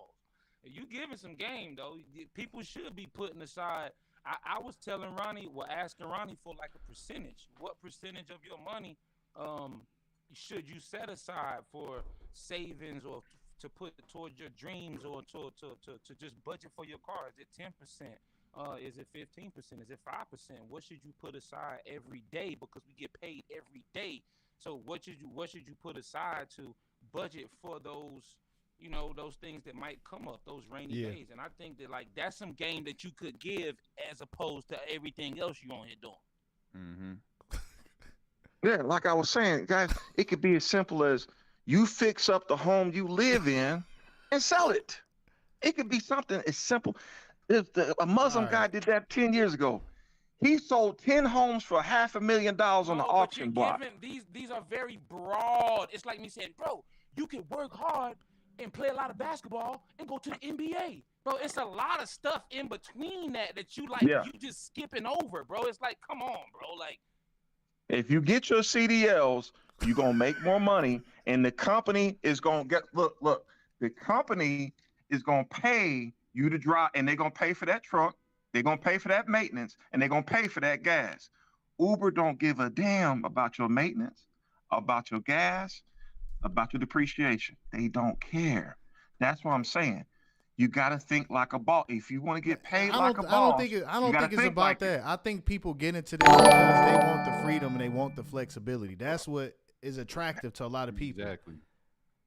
If you giving some game, though, people should be putting aside I was telling Ronnie, asking Ronnie for like a percentage. What percentage of your money should you set aside for savings or to put towards your dreams or to just budget for your car? Is it 10%? Is it 15%? Is it 5%? What should you put aside every day? Because we get paid every day. So what should you put aside to budget for those, those things that might come up, those rainy days? And I think that like that's some game that you could give as opposed to everything else you on here doing. Mm-hmm. Yeah, like I was saying, guys, it could be as simple as you fix up the home you live in and sell it. It could be something as simple. A Muslim guy did that 10 years ago. He sold 10 homes for $500,000 on the auction block. These are very broad. It's like me saying, bro, you can work hard and play a lot of basketball and go to the NBA. Bro, it's a lot of stuff in between that you like, you just skipping over, bro. It's like, come on, bro. Like, if you get your CDLs, you're going to make more money, and the company is going to get, look, the company is going to pay you to drive, and they're going to pay for that truck, they're going to pay for that maintenance, and they're going to pay for that gas. Uber don't give a damn about your maintenance, about your gas, about your depreciation. They don't care. That's what I'm saying. You got to think like a boss. If you want to get paid like a boss, I don't think it's about that. I think people get into this because they want the freedom and they want the flexibility. That's what is attractive to a lot of people. Exactly.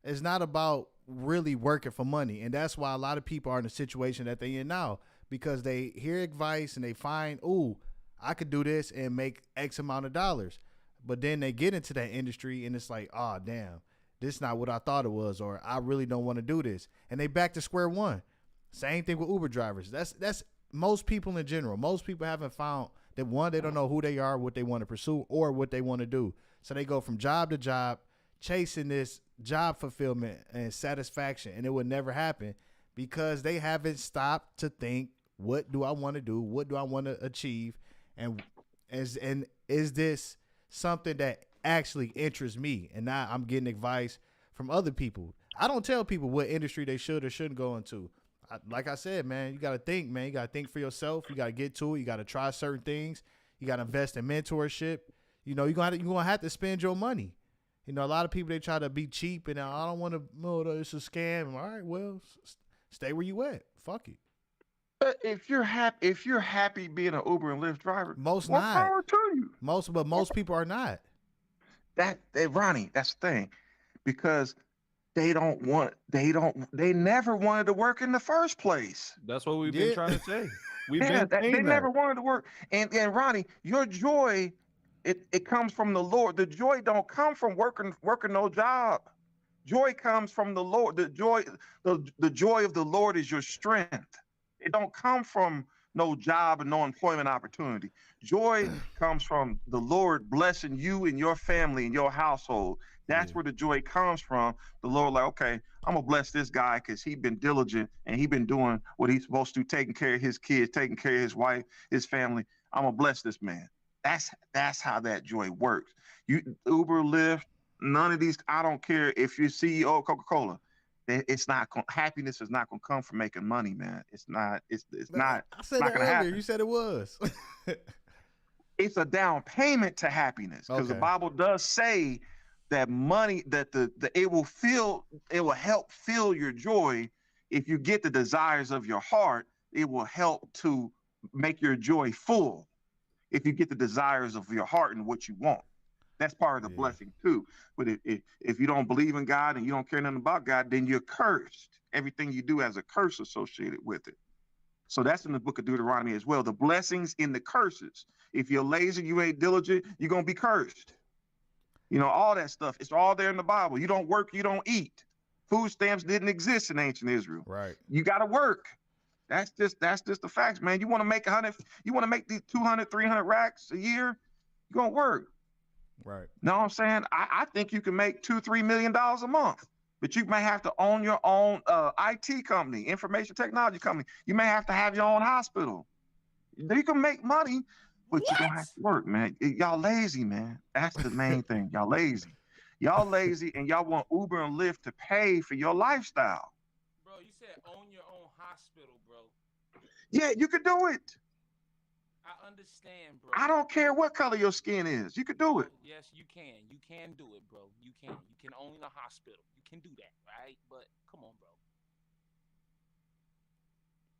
It's not about really working for money, and that's why a lot of people are in the situation that they in now, because they hear advice and they find, ooh, I could do this and make X amount of dollars, but then they get into that industry and it's like, oh damn, this is not what I thought it was, or I really don't want to do this, and they back to square one. Same thing with Uber drivers. That's most people in general. Most people haven't found that, one, they don't know who they are, what they want to pursue, or what they want to do. So they go from job to job, chasing this job fulfillment and satisfaction, and it would never happen because they haven't stopped to think, what do I want to do? What do I want to achieve? And is this something that actually interests me? And now I'm getting advice from other people. I don't tell people what industry they should or shouldn't go into. Like I said, man, you got to think, man. You got to think for yourself. You got to get to it. You got to try certain things. You got to invest in mentorship. You're going to have to spend your money. A lot of people, they try to be cheap and I don't want to, it's a scam. All right, well, stay where you at. Fuck it. But if you're happy being an Uber and Lyft driver, most more not. Power to you. Most people are not. Ronnie, that's the thing, because they never wanted to work in the first place. That's what we've been trying to say. They never wanted to work. And Ronnie, your joy, it comes from the Lord. The joy don't come from working no job. Joy comes from the Lord. The joy of the Lord is your strength. It don't come from no job and no employment opportunity. Joy comes from the Lord blessing you and your family and your household. That's where the joy comes from. The Lord, like, okay, I'm gonna bless this guy because he's been diligent and he's been doing what he's supposed to, taking care of his kids, taking care of his wife, his family. I'm gonna bless this man. That's how that joy works. You Uber, Lyft, none of these. I don't care if you're CEO of Coca-Cola. It's not happiness is not gonna come from making money, man. It's not. It's not. I said not that earlier. Happen. You said it was. It's a down payment to happiness, because the Bible does say that money, that it will help fill your joy. If you get the desires of your heart, it will help to make your joy full. If you get the desires of your heart and what you want. That's part of the blessing too. But if you don't believe in God and you don't care nothing about God, then you're cursed. Everything you do has a curse associated with it. So that's in the book of Deuteronomy as well. The blessings in the curses. If you're lazy, you ain't diligent, you're going to be cursed. All that stuff. It's all there in the Bible. You don't work, you don't eat. Food stamps didn't exist in ancient Israel. Right. You got to work. That's just the facts, man. You want to make 100, you want to make these 200, 300 racks a year, you're going to work. Right. Know what I'm saying? I think you can make $2-3 million a month, but you may have to own your own IT company, information technology company. You may have to have your own hospital. You can make money, but you don't have to work, man. Y'all lazy, man. That's the main thing. Y'all lazy. Y'all lazy, and y'all want Uber and Lyft to pay for your lifestyle. Bro, you said own your own hospital, bro. Yeah, you could do it. understand, bro. I don't care what color your skin is. You could do it. Yes, you can. You can do it, bro. You can. You can own a hospital. You can do that, right? But come on, bro.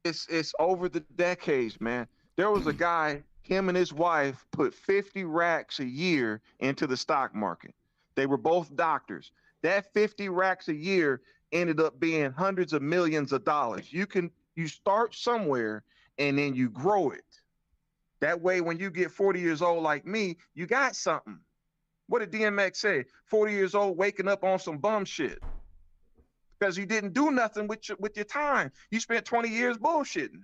It's over the decades, man. There was a guy, him and his wife put 50 racks a year into the stock market. They were both doctors. That 50 racks a year ended up being hundreds of millions of dollars. You start somewhere and then you grow it. That way, when you get 40 years old like me, you got something. What did DMX say? 40 years old, waking up on some bum shit. Because you didn't do nothing with your time. You spent 20 years bullshitting.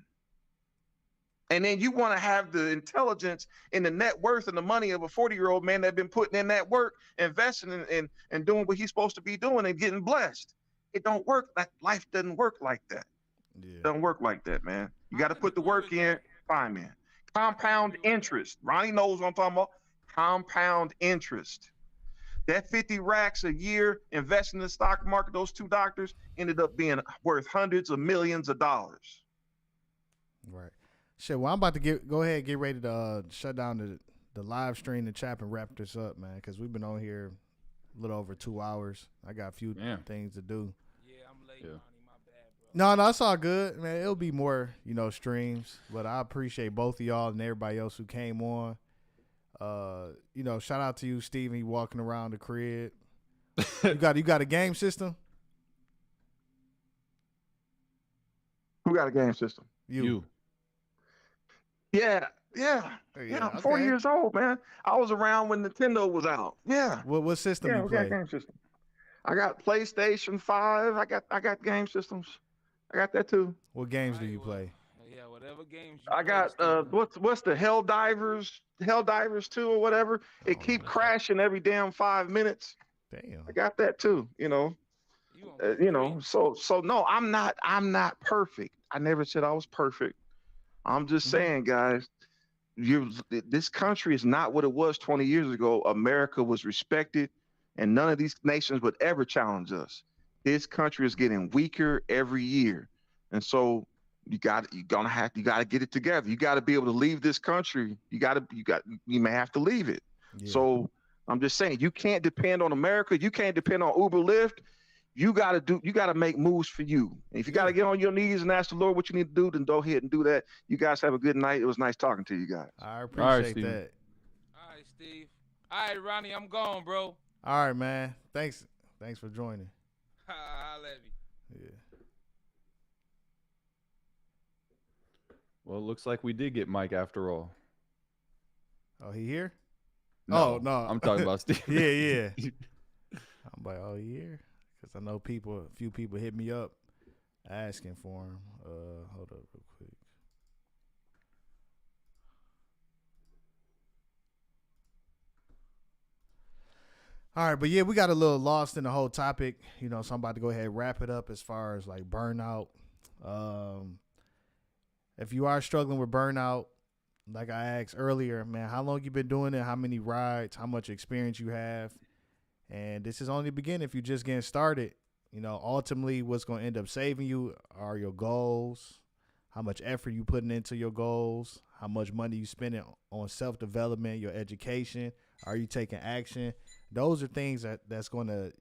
And then you want to have the intelligence and the net worth and the money of a 40-year-old man that's been putting in that work, investing and doing what he's supposed to be doing and getting blessed. It don't work. Life doesn't work like that. Yeah. It doesn't work like that, man. You got to put the work in. Fine, man. Compound interest. Ronnie knows what I'm talking about. Compound interest. That 50 racks a year investing in the stock market, those two doctors ended up being worth hundreds of millions of dollars. Right. Shit, well, I'm about to go ahead and get ready to shut down the live stream and chat and wrap this up, man, because we've been on here a little over 2 hours. I got a few things to do. Yeah, I'm late, Ronnie. My bad, bro. No, it's all good, man. It'll be more, streams, but I appreciate both of y'all and everybody else who came on. Shout out to you, Steven, walking around the crib. You got a game system? Who got a game system? You. Yeah. I'm 40 years old, man. I was around when Nintendo was out. Yeah. What system you we play? got game system. I got PlayStation 5. I got game systems. I got that too. What games do you play? Yeah, whatever games. I got what's the Helldivers 2 or whatever. It keep crashing every damn 5 minutes. Damn. I got that too. So no, I'm not perfect. I never said I was perfect. I'm just saying, guys, this country is not what it was 20 years ago. America was respected, and none of these nations would ever challenge us. This country is getting weaker every year, and so you got to get it together. You got to be able to leave this country. You may have to leave it. Yeah. So I'm just saying, you can't depend on America. You can't depend on Uber, Lyft. You got to make moves for you. And if you got to get on your knees and ask the Lord what you need to do, then go ahead and do that. You guys have a good night. It was nice talking to you guys. I appreciate that. All right, Steve. All right, Ronnie, I'm gone, bro. All right, man. Thanks for joining. I'll let you. Yeah. Well, it looks like we did get Mike after all. Oh, he here? No, no. I'm talking about Steve. Yeah. I'm like, oh, he here? Because I know a few people hit me up asking for him. Hold up real quick. All right, but yeah, we got a little lost in the whole topic, so I'm about to go ahead and wrap it up as far as like burnout. If you are struggling with burnout, like I asked earlier, man, how long you been doing it? How many rides? How much experience you have? And this is only the beginning. If you're just getting started, ultimately what's going to end up saving you are your goals, how much effort you putting into your goals, how much money you spending on self-development, your education. Are you taking action? Those are things that's going to,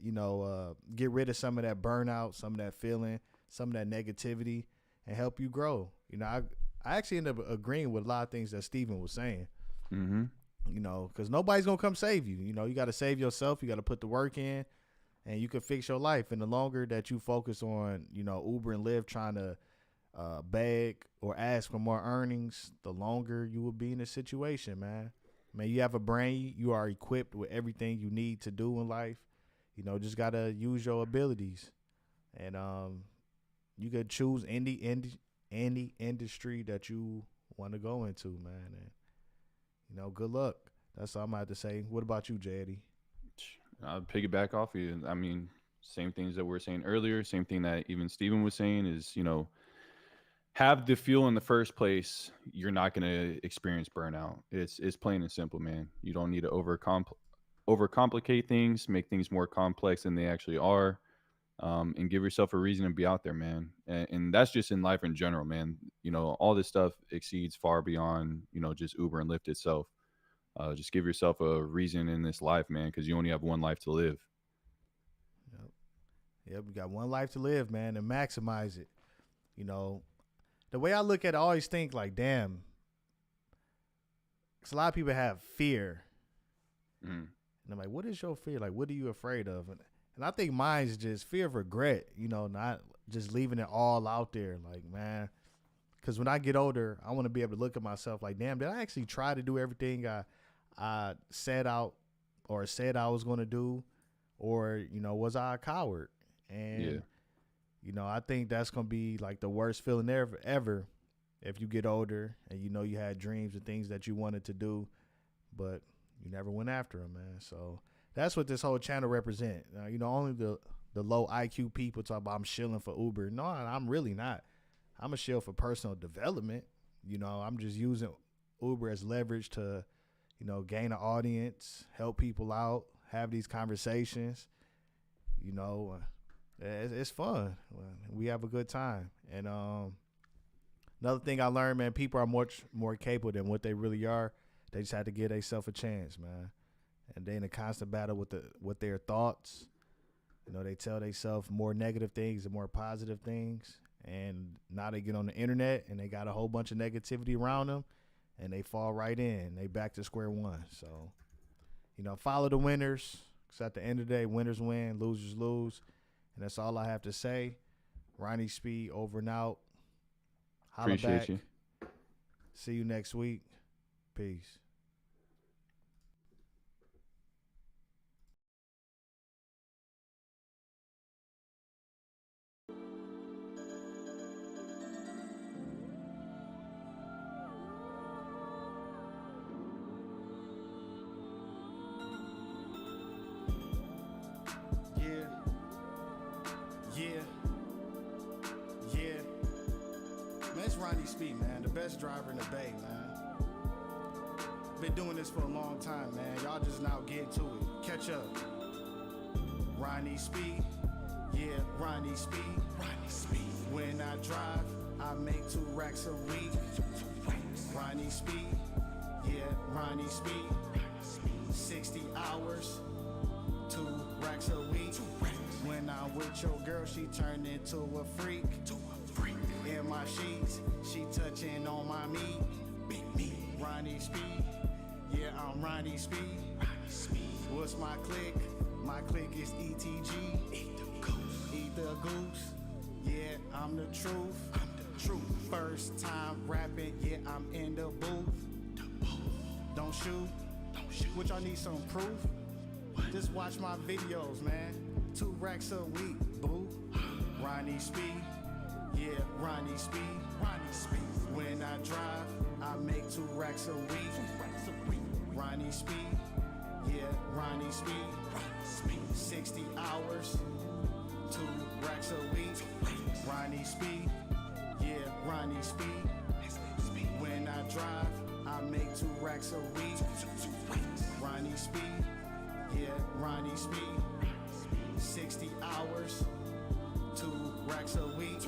get rid of some of that burnout, some of that feeling, some of that negativity, and help you grow. I actually end up agreeing with a lot of things that Steven was saying. Mm-hmm. Because nobody's going to come save you. You got to save yourself. You got to put the work in, and you can fix your life. And the longer that you focus on, Uber and Lyft trying to beg or ask for more earnings, the longer you will be in this situation, man. Man, you have a brain. You are equipped with everything you need to do in life. Just got to use your abilities. And you could choose any industry that you want to go into, man. And, good luck. That's all I'm going to have to say. What about you, JD? I'll piggyback off you. I mean, same things that we were saying earlier, same thing that even Steven was saying is, have the fuel in the first place. You're not going to experience burnout. It's plain and simple, man. You don't need to overcomplicate things, make things more complex than they actually are. and give yourself a reason to be out there, man. And that's just in life in general, man. You know, all this stuff exceeds far beyond, you know, just Uber and Lyft itself. Just give yourself a reason in this life, man, because you only have one life to live. Yep, we got one life to live, man, and maximize it. You know, the way I look at it, I always think like, damn, because a lot of people have fear. And I'm like, what is your fear? Like, what are you afraid of? And I think mine's just fear of regret, you know, not just leaving it all out there. Like, man, because when I get older, I want to be able to look at myself like, damn, did I actually try to do everything I set out or said I was going to do? Or, you know, was I a coward? And, you know, I think that's going to be like the worst feeling ever if you get older and you know you had dreams and things that you wanted to do, but you never went after them, man. So that's what this whole channel represent. You know, only the low IQ people talk about I'm shilling for Uber. No, I'm really not. I'm a shill for personal development. You know, I'm just using Uber as leverage to, you know, gain an audience, help people out, have these conversations. You know, it's fun. We have a good time. And another thing I learned, man, people are much more capable than what they really are. They just have to give themselves a chance, man. And they in a constant battle with their thoughts. You know, they tell themselves more negative things and more positive things. And now they get on the internet and they got a whole bunch of negativity around them and they fall right in. They back to square one. So, you know, follow the winners. Because at the end of the day, winners win, losers lose. And that's all I have to say. Ronnie Speed, over and out. Holla Appreciate back. you. See you next week. Peace. Yeah. Man, it's Ronnie Speed, man. The best driver in the Bay, man. Been doing this for a long time, man. Y'all just now get to it. Catch up. Ronnie Speed. Yeah, Ronnie Speed. Ronnie Speed. When I drive, I make 2 racks a week. Ronnie Speed. Yeah, Ronnie Speed. 60 hours. 2 racks a week. When I'm with your girl, she turned into a freak. In my sheets, she touching on my meat. Big meat. Ronnie Speed. Yeah, I'm Ronnie Speed. What's my click? My click is ETG. Eat the goose. Eat the goose. Yeah, I'm the truth. I'm the truth. First time rapping, yeah, I'm in the booth. Don't shoot. Don't shoot. Which y'all need some proof? What? Just watch my videos, man. 2 racks a week, boo. Ronnie Speed. Yeah, Ronnie Speed. Ronnie Speed. When I drive, I make 2 racks a week. Ronnie Speed. Yeah, Ronnie Speed. 60 hours. 2 racks a week. Ronnie Speed. Yeah, Ronnie Speed. When I drive, I make 2 racks a week. Ronnie Speed. Yeah, Ronnie Speed. 60 hours. 2 racks a week.